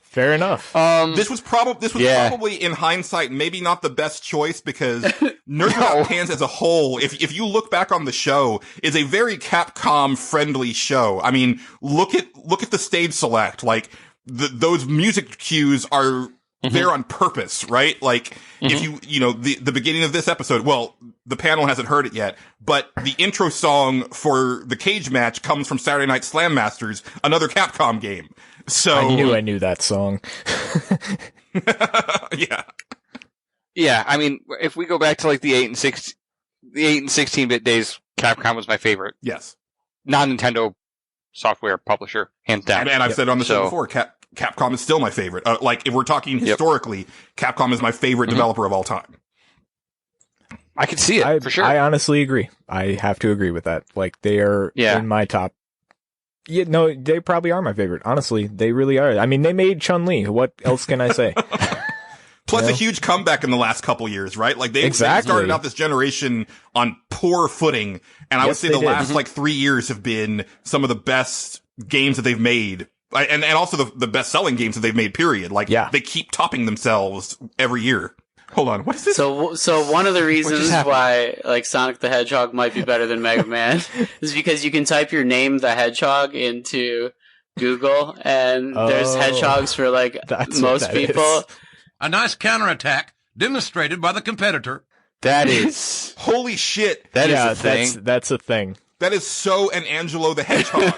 Fair enough. This was probably in hindsight maybe not the best choice because Nerd Without Pants as a whole, if you look back on the show, is a very Capcom friendly show. I mean, look at the stage select. Like those music cues are there on purpose, right? Like if the beginning of this episode, well, the panel hasn't heard it yet, but the intro song for the cage match comes from Saturday Night Slam Masters, another Capcom game. So I knew that song. Yeah. Yeah, I mean, if we go back to like the 8 and 16-bit days, Capcom was my favorite. Yes. Non-Nintendo software publisher, hands down. And I've said on the show before, Capcom is still my favorite. Like, if we're talking historically, Capcom is my favorite developer of all time. I can see it, for sure. I honestly agree. I have to agree with that. Like, they are in my top. Yeah, no, they probably are my favorite. Honestly, they really are. I mean, they made Chun-Li. What else can I say? Plus a huge comeback in the last couple years, right? Like they started out this generation on poor footing, and I would say the last like 3 years have been some of the best games that they've made, and also the best selling games that they've made. Period. Like they keep topping themselves every year. Hold on, what is this? So one of the reasons why like Sonic the Hedgehog might be better than Mega Man is because you can type your name, the Hedgehog, into Google, and there's hedgehogs for like most people. Is. A nice counterattack demonstrated by the competitor. That is holy shit. That is a thing. That's a thing. That is so an Angelo the Hedgehog.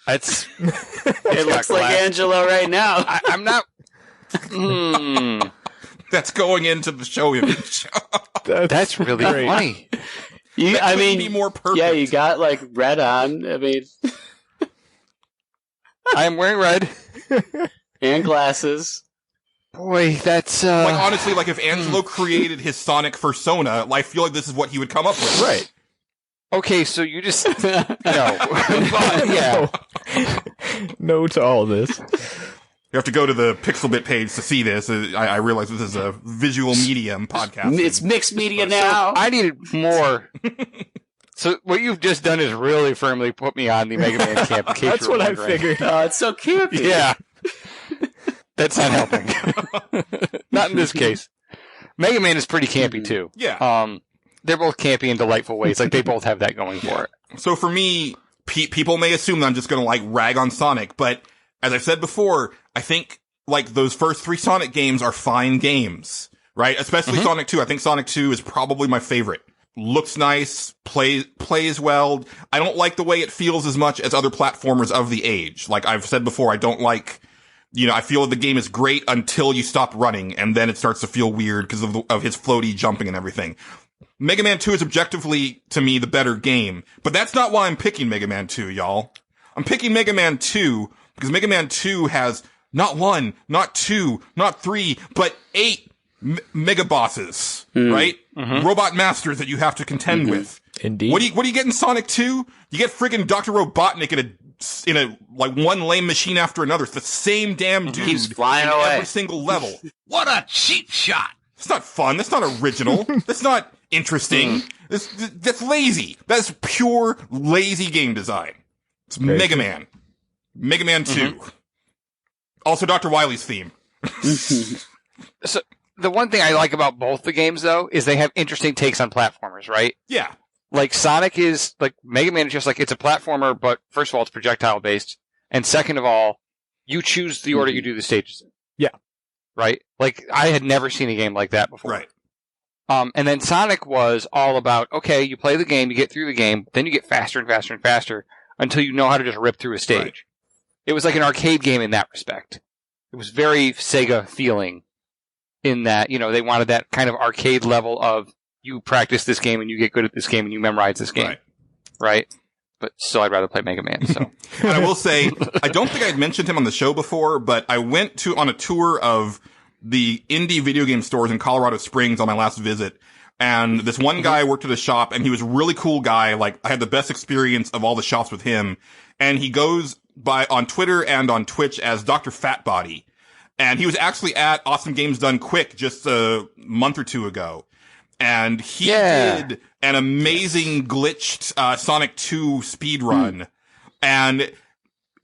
It looks like Angelo right now. I'm not. That's going into the show image. That's really funny. I mean, be more perfect. Yeah, you got like red on. I mean, I am wearing red and glasses. Boy, that's like honestly, like if Angelo created his Sonic persona, I feel like this is what he would come up with. Right. Okay, so you just yeah. No to all this. You have to go to the Pixelbit page to see this. I realize this is a visual medium podcast. It's mixed media now. I needed more. So what you've just done is really firmly put me on the Mega Man camp. That's what I figured. Oh, it's so campy. Yeah. That's not helping. Not in this case. Mega Man is pretty campy too. Yeah. They're both campy in delightful ways. Like they both have that going for it. So for me, people may assume that I'm just going to like rag on Sonic, but as I've said before, I think like those first 3 Sonic games are fine games, right? Especially Sonic 2. I think Sonic 2 is probably my favorite. looks nice, plays well. I don't like the way it feels as much as other platformers of the age. Like I've said before, I don't like, I feel the game is great until you stop running, and then it starts to feel weird because of his floaty jumping and everything. Mega Man 2 is objectively, to me, the better game, but that's not why I'm picking Mega Man 2, y'all. I'm picking Mega Man 2 because Mega Man 2 has not 1, not 2, not 3, but 8 mega bosses, right? Mm-hmm. Robot masters that you have to contend with. Indeed. What do you get in Sonic 2? You get friggin' Dr. Robotnik in a like one lame machine after another. It's the same damn dude. Keeps flying away. Every single level. What a cheap shot! It's not fun. That's not original. That's not interesting. That's lazy. That's pure lazy game design. It's Mega Man. Mega Man 2. Also Dr. Wily's theme. So the one thing I like about both the games, though, is they have interesting takes on platformers, right? Yeah. Like Sonic is, like Mega Man is just like, it's a platformer, but first of all, it's projectile based. And second of all, you choose the order you do the stages in. Yeah. Right? Like, I had never seen a game like that before. Right. And then Sonic was all about, okay, you play the game, you get through the game, then you get faster and faster and faster until you know how to just rip through a stage. Right. It was like an arcade game in that respect. It was very Sega feeling in that, they wanted that kind of arcade level of you practice this game and you get good at this game and you memorize this game. Right? But still, I'd rather play Mega Man, so. And I will say, I don't think I'd mentioned him on the show before, but I went on a tour of the indie video game stores in Colorado Springs on my last visit. And this one guy worked at a shop and he was a really cool guy. Like, I had the best experience of all the shops with him. And he goes by on Twitter and on Twitch as Dr. Fatbody. And he was actually at Awesome Games Done Quick just a month or two ago. And he did an amazing glitched Sonic 2 speedrun. And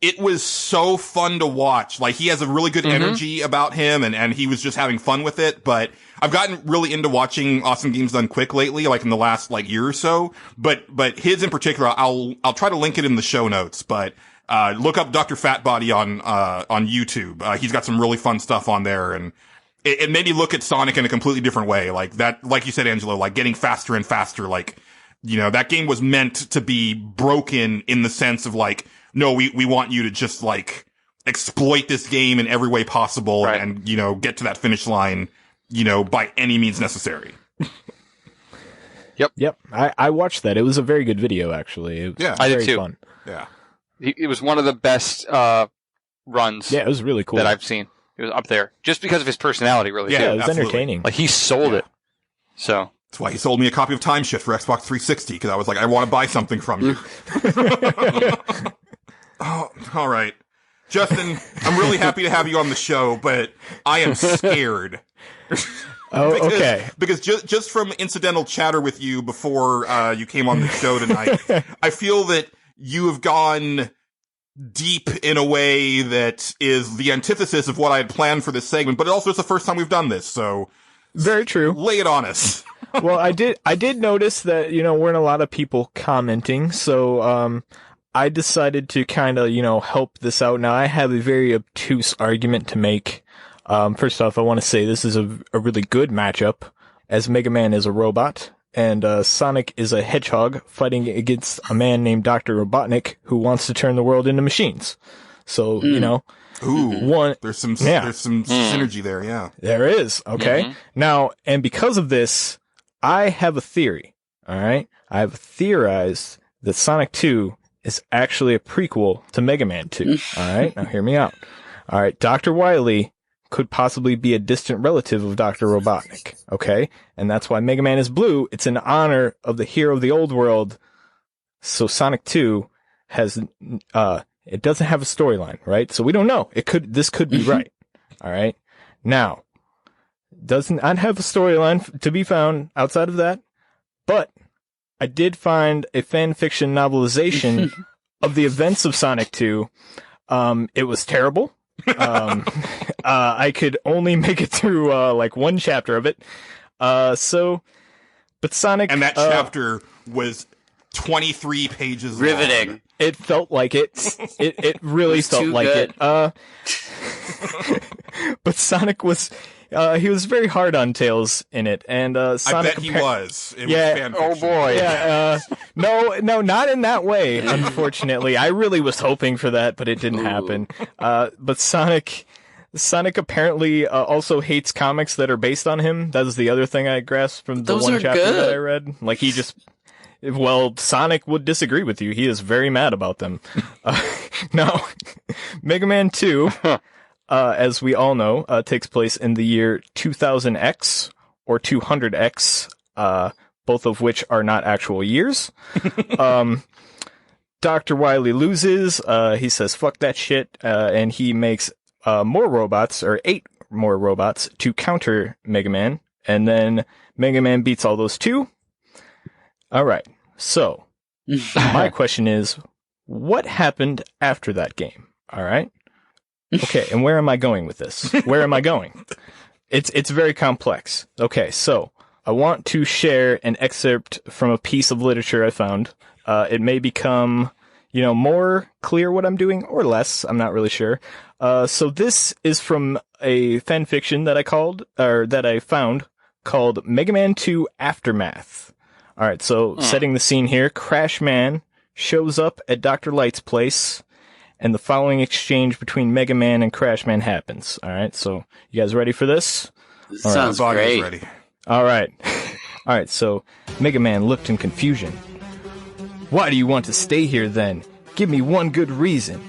it was so fun to watch. Like, he has a really good energy about him, and he was just having fun with it. But I've gotten really into watching Awesome Games Done Quick lately, like in the last year or so. But his in particular, I'll try to link it in the show notes, but look up Dr. Fatbody on YouTube. He's got some really fun stuff on there, and it made me look at Sonic in a completely different way. Like that, like you said, Angelo, like getting faster and faster. Like, that game was meant to be broken in the sense of like, no, we want you to just like exploit this game in every way possible and, get to that finish line, by any means necessary. Yep. I watched that. It was a very good video, actually. It was I did very too. fun. Yeah. It was one of the best runs Yeah, it was really cool. that I've seen. It was up there. Just because of his personality, really, Yeah, too. Yeah, it was absolutely. entertaining. Like, he sold it. So. That's why he sold me a copy of Time Shift for Xbox 360, because I was like, I want to buy something from you. Oh, all right. Justin, I'm really happy to have you on the show, but I am scared. Okay. Because just from incidental chatter with you before you came on the show tonight, I feel that you have gone deep in a way that is the antithesis of what I had planned for this segment, but also it's the first time we've done this, so Very true. lay it on us. Well, I did notice that, weren't a lot of people commenting, so I decided to kind of, help this out. Now, I have a very obtuse argument to make. First off, I want to say this is a really good matchup, as Mega Man is a robot, and Sonic is a hedgehog fighting against a man named Dr. Robotnik who wants to turn the world into machines. So, Ooh, there's some synergy there, yeah. There is, okay? Now, and because of this, I have a theory, alright? I have theorized that Sonic 2 is actually a prequel to Mega Man 2, alright? Now hear me out. Alright, Dr. Wily could possibly be a distant relative of Dr. Robotnik, okay? And that's why Mega Man is blue. It's in honor of the hero of the old world. So Sonic 2 has, it doesn't have a storyline, right? So we don't know. This could be right. Alright? Now, doesn't have a storyline to be found outside of that, but I did find a fan fiction novelization of the events of Sonic 2. It was terrible. I could only make it through, one chapter of it. But Sonic... And that chapter was 23 pages Riveting. long. It felt like it. It really felt like good. it. but Sonic was, he was very hard on Tails in it, and Sonic. I bet he was. It Yeah. was fan Oh fiction. boy. Yeah, no, not in that way, unfortunately. I really was hoping for that, but it didn't happen. But Sonic apparently also hates comics that are based on him. That was the other thing I grasped from the Those one are chapter good. that I read. Like, he just... Well, Sonic would disagree with you. He is very mad about them. Now, Mega Man 2, as we all know, takes place in the year 2000X or 200X, both of which are not actual years. Dr. Wily loses. He says, fuck that shit. And he makes more robots, or 8 more robots, to counter Mega Man. And then Mega Man beats all those too. All right. So, my question is, what happened after that game? All right. Okay, and where am I going with this? Where am I going? It's very complex. Okay, so I want to share an excerpt from a piece of literature I found. It may become, more clear what I'm doing, or less. I'm not really sure. So this is from a fan fiction that I found called Mega Man 2 Aftermath. All right, so setting the scene here, Crash Man shows up at Dr. Light's place, and the following exchange between Mega Man and Crash Man happens. All right, so you guys ready for this? Sounds My body is great. ready. All right. All right, so Mega Man looked in confusion. Why do you want to stay here then? Give me one good reason.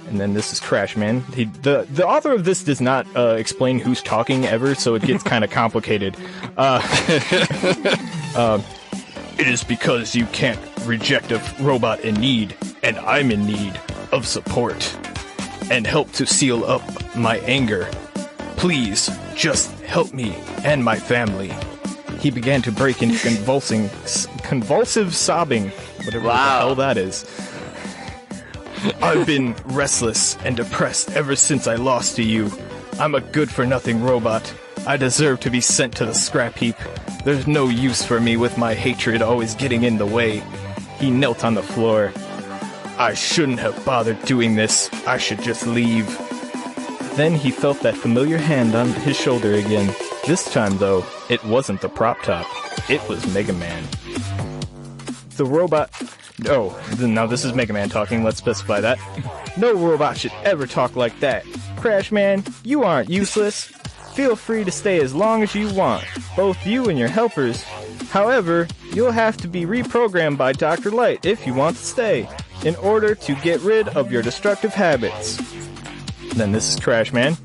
And then this is Crash Man. The author of this does not explain who's talking ever, so it gets kind of complicated. It is because you can't reject a robot in need, and I'm in need of support and help to seal up my anger. Please, just help me and my family. He began to break into convulsive sobbing, whatever the hell that is. I've been restless and depressed ever since I lost to you. I'm a good-for-nothing robot. I deserve to be sent to the scrap heap. There's no use for me with my hatred always getting in the way. He knelt on the floor. I shouldn't have bothered doing this. I should just leave. Then he felt that familiar hand on his shoulder again. This time, though, it wasn't the prop top. It was Mega Man. The robot... Oh, now this is Mega Man talking, let's specify that. No robot should ever talk like that. Crash Man, you aren't useless. Feel free to stay as long as you want, both you and your helpers. However, you'll have to be reprogrammed by Dr. Light if you want to stay, in order to get rid of your destructive habits. Then this is Crash Man.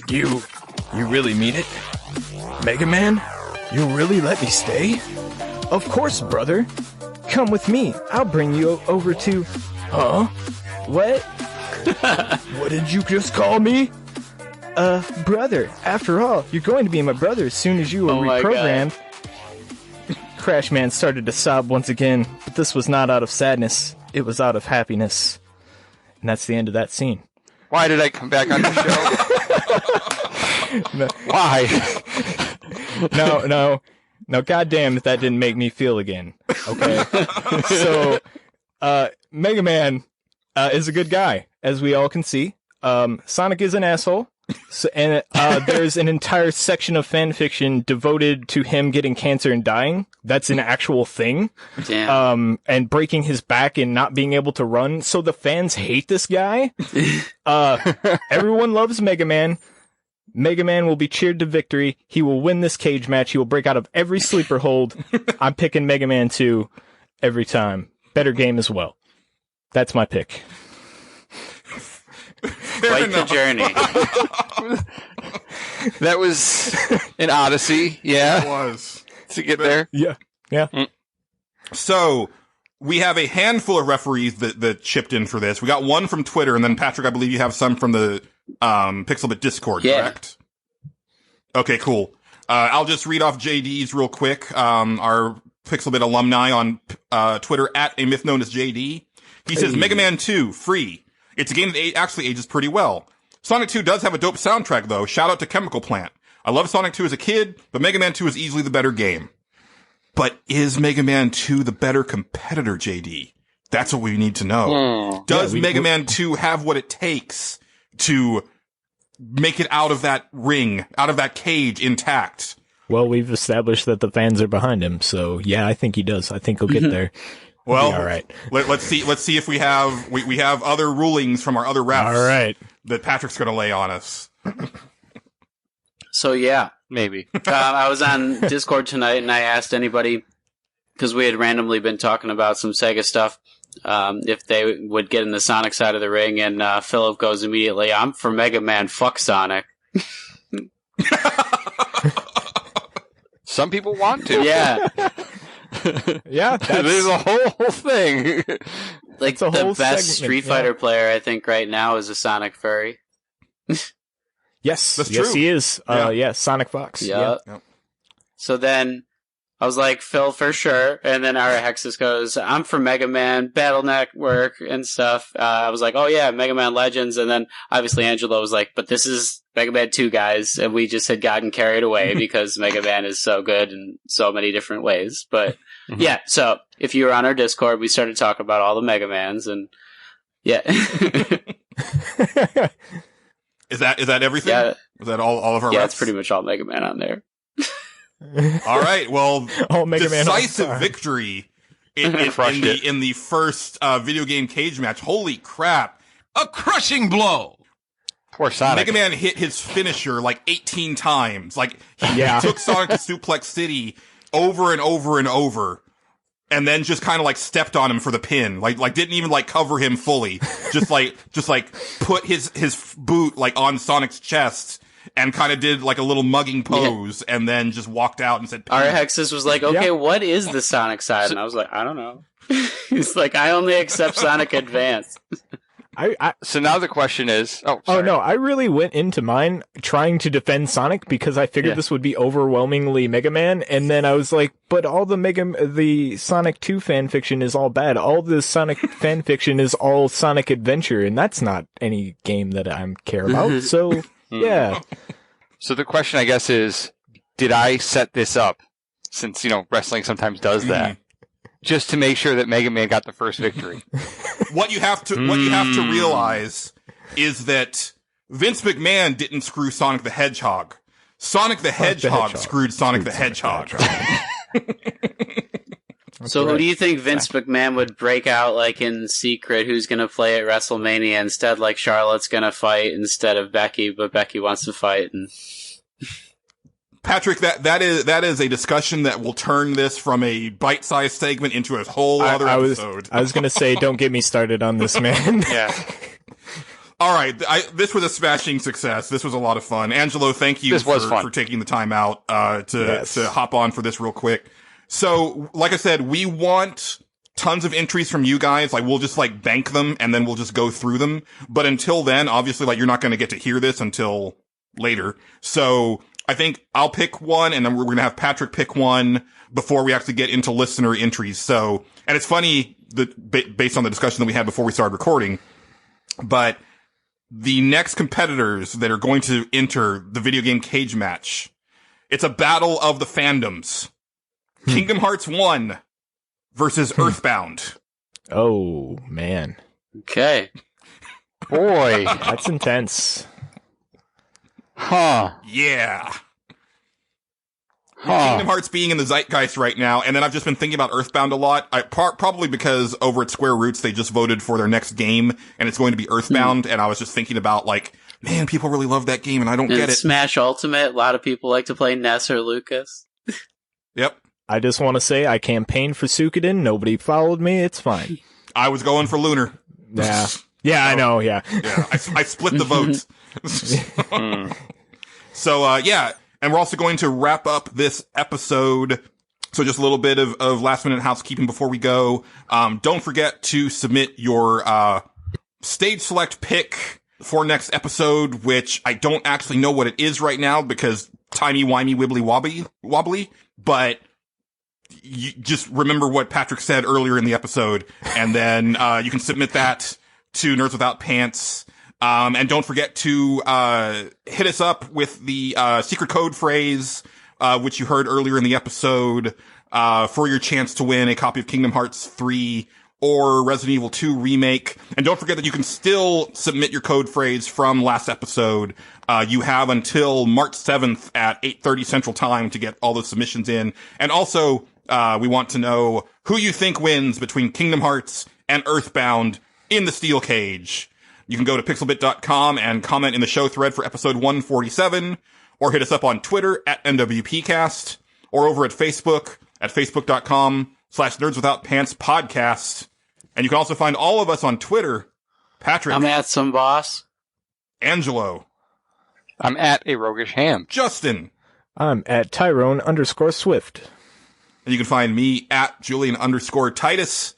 You really mean it? Mega Man, you'll really let me stay? Of course, brother. Come with me. I'll bring you over to... Huh? What? What did you just call me? Brother. After all, you're going to be my brother as soon as you were reprogrammed. Crash Man started to sob once again, but this was not out of sadness. It was out of happiness. And that's the end of that scene. Why did I come back on the show? Why? No, goddamn if that didn't make me feel again. Okay? So, Mega Man is a good guy, as we all can see. Sonic is an asshole. So, and there's an entire section of fan fiction devoted to him getting cancer and dying. That's an actual thing. Damn. And breaking his back and not being able to run. So the fans hate this guy. Everyone loves Mega Man. Mega Man will be cheered to victory. He will win this cage match. He will break out of every sleeper hold. I'm picking Mega Man 2 every time. Better game as well. That's my pick. Quite the journey. That was an odyssey, yeah, It was. to get there. Yeah. So, we have a handful of referees that chipped in for this. We got one from Twitter, and then Patrick, I believe you have some from the Pixelbit Discord, Yeah. correct? Okay, cool. I'll just read off JD's real quick. Our Pixelbit alumni on Twitter at a myth known as JD. He says, Mega Man 2, free. It's a game that actually ages pretty well. Sonic 2 does have a dope soundtrack, though. Shout out to Chemical Plant. I loved Sonic 2 as a kid, but Mega Man 2 is easily the better game. But is Mega Man 2 the better competitor, JD? That's what we need to know. Does Mega Man 2 have what it takes to make it out of that ring, out of that cage intact. Well, we've established that the fans are behind him, so yeah, I think he does. I think he'll get there. Well, all right. Let's see if we have other rulings from our other refs. All right. That Patrick's going to lay on us. So yeah, Maybe. I was on Discord tonight and I asked anybody, because we had randomly been talking about some Sega stuff, if they would get in the Sonic side of the ring, and Philip goes immediately, "I'm for Mega Man, fuck Sonic." Some people want to. Yeah. Yeah, There's a whole thing. Like, a the whole best segment, Street Fighter player, I think, right now is a Sonic furry. Yes, That's yes, true. he is. Yeah. Sonic Fox. Yeah. Yep. So then I was like, Phil, for sure. And then our Hexus goes, "I'm for Mega Man, Battle Network, and stuff." I was like, "Oh yeah, Mega Man Legends." And then obviously Angelo was like, "But this is Mega Man 2, guys." And we just had gotten carried away because Mega Man is so good in so many different ways. But yeah, so if you were on our Discord, we started talking about all the Mega Mans, and yeah. Is that everything? Yeah. Is that all of our Yeah, refs? it's pretty much all Mega Man on there. All right. Well, Oh, Mega Man decisive All-Star. victory in Crushed the first video game cage match. Holy crap. A crushing blow. Poor Sonic. Mega Man hit his finisher like 18 times. Like, he Yeah. took Sonic to Suplex City over and over and over, and then just kind of like stepped on him for the pin. Like didn't even like cover him fully. just like put his boot like on Sonic's chest and kind of did like a little mugging pose, and then just walked out and said, Our "Pin." Hexus was like, "Okay, what is the Sonic side?" And I was like, "I don't know." He's like, "I only accept Sonic Advance." So now the question is... Oh, Oh sorry. no, I really went into mine trying to defend Sonic because I figured Yeah. this would be overwhelmingly Mega Man, and then I was like, but all the Sonic 2 fan fiction is all bad. All the Sonic fan fiction is all Sonic Adventure, and that's not any game that I care about. So, yeah. So the question, I guess, is, did I set this up, since, wrestling sometimes does that, just to make sure that Mega Man got the first victory? What you have to realize is that Vince McMahon didn't screw Sonic the Hedgehog. Sonic the Hedgehog screwed Sonic the Hedgehog. So who do you think Vince McMahon would break out like in secret? Who's going to play at WrestleMania instead? Like Charlotte's going to fight instead of Becky, but Becky wants to fight. And Patrick, that is a discussion that will turn this from a bite-sized segment into a whole other episode. I was gonna say, don't get me started on this, man. Yeah. All right, this was a smashing success. This was a lot of fun. Angelo, thank you for taking the time out to hop on for this real quick. So, like I said, we want tons of entries from you guys. Like, we'll just like bank them and then we'll just go through them. But until then, obviously, like, you're not going to get to hear this until later. So I think I'll pick one, and then we're going to have Patrick pick one before we actually get into listener entries. So, and it's funny that based on the discussion that we had before we started recording, but the next competitors that are going to enter the video game cage match, it's a battle of the fandoms. Kingdom Hearts 1 versus Earthbound. Oh man, okay, Boy. that's intense. Huh. Yeah. Huh. Kingdom Hearts being in the zeitgeist right now, and then I've just been thinking about Earthbound a lot. Probably because over at Square Roots they just voted for their next game, and it's going to be Earthbound. And I was just thinking about like, man, people really love that game, and I don't and get it. Smash Ultimate. A lot of people like to play Ness or Lucas. Yep, I just want to say I campaigned for Suikoden. Nobody followed me. It's fine. I was going for Lunar. Yeah, yeah, I know. Yeah, Yeah, I split the votes. So, yeah. And we're also going to wrap up this episode. So just a little bit of last minute housekeeping before we go. Don't forget to submit your, stage select pick for next episode, which I don't actually know what it is right now because timey-wimey wibbly wobbly, but you just remember what Patrick said earlier in the episode, and then, you can submit that to Nerds Without Pants. And don't forget to, hit us up with the, secret code phrase, which you heard earlier in the episode, for your chance to win a copy of Kingdom Hearts 3 or Resident Evil 2 Remake. And don't forget that you can still submit your code phrase from last episode. You have until March 7th at 8:30 Central Time to get all those submissions in. And also, we want to know who you think wins between Kingdom Hearts and Earthbound in the Steel Cage. You can go to pixelbit.com and comment in the show thread for episode 147, or hit us up on Twitter at NWPcast, or over at Facebook at facebook.com/nerdswithoutpantspodcast. And you can also find all of us on Twitter. Patrick. I'm at some boss. Angelo. I'm at a roguish ham. Justin. I'm at Tyrone_Swift. And you can find me at Julian_Titus.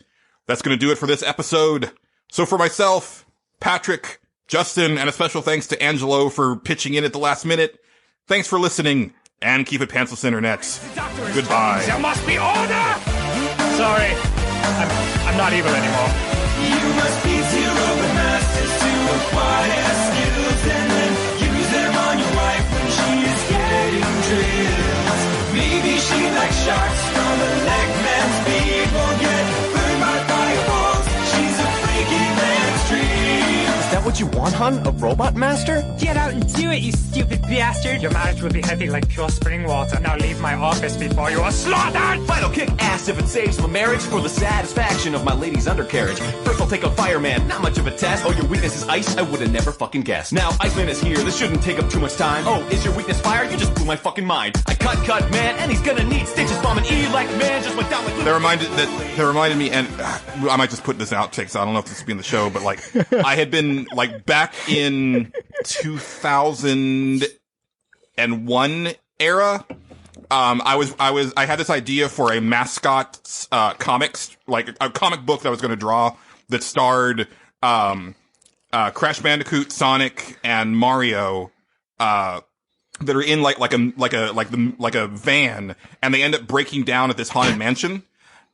That's going to do it for this episode. So for myself, Patrick, Justin, and a special thanks to Angelo for pitching in at the last minute. Thanks for listening, and keep it pantsless, internet. Goodbye. There must be order! Sorry, I'm not evil anymore. You must be zero with masters to acquire skills and then use them on your wife when she is getting drilled. Maybe she likes sharks from a leg man's beak or get burned by fireballs. She's a freaky man's dream. Is that what you want, hon? A robot master? Get out and do it, you stupid bastard! Your marriage will be heavy like pure spring water. Now leave my office before you are slaughtered! Fine, I'll kick ass if it saves my marriage for the satisfaction of my lady's undercarriage. First I'll take a fireman, not much of a test. Oh, your weakness is ice? I would've never fucking guessed. Now, Iceman is here, this shouldn't take up too much time. Oh, is your weakness fire? You just blew my fucking mind. I cut, man, and he's gonna need stitches from an E-like man just went down like... That reminded me, and I might just put this out, so I don't know if this will be in the show, but like, I had been like back in 2001 era. I had this idea for a mascot, comics, like a comic book that I was going to draw that starred, Crash Bandicoot, Sonic, and Mario, that are in like a van, and they end up breaking down at this haunted mansion.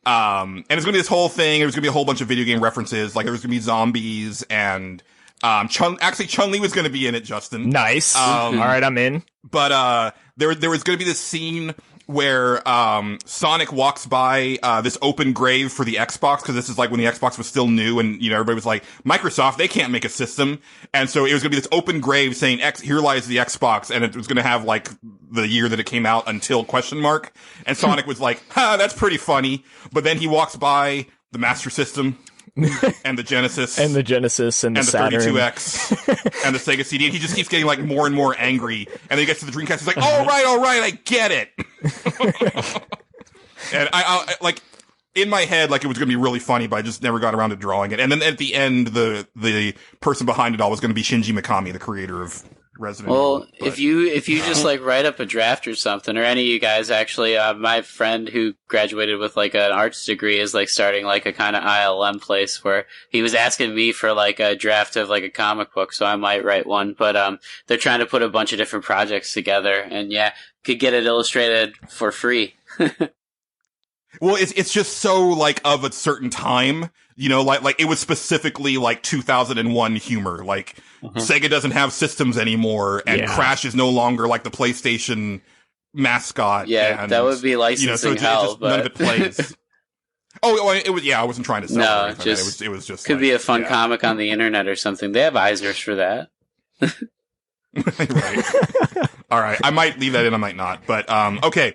And it's gonna be this whole thing. There's gonna be a whole bunch of video game references. Like there's gonna be zombies and, Chun-Li was gonna be in it, Justin. Nice. All right, I'm in. But, there was gonna be this scene where, Sonic walks by, this open grave for the Xbox, cause this is like when the Xbox was still new and, everybody was like, Microsoft, they can't make a system. And so it was gonna be this open grave saying, here lies the Xbox, and it was gonna have like the year that it came out until ? And Sonic was like, that's pretty funny. But then he walks by the Master System, and the Genesis. And the Saturn. 32X. And the Sega CD. And he just keeps getting like more and more angry. And then he gets to the Dreamcast. He's like, all right, I get it. And I like, in my head, like it was going to be really funny, but I just never got around to drawing it. And then at the end, the person behind it all was going to be Shinji Mikami, the creator of Resident Evil. Well, if you just like write up a draft or something, or any of you guys actually, my friend who graduated with like an arts degree is like starting like a kind of ILM place where he was asking me for like a draft of like a comic book, so I might write one. But they're trying to put a bunch of different projects together, and yeah, could get it illustrated for free. Well, it's just so like of a certain time, like it was specifically like 2001 humor. Like Sega doesn't have systems anymore, and Crash is no longer like the PlayStation mascot. Yeah, and, that would be licensing hell, but none of it plays. It was. Yeah, I wasn't trying to sell it. It was just could be a fun comic on the internet or something. They have Eisners for that. Right. All right. I might leave that in. I might not. But okay.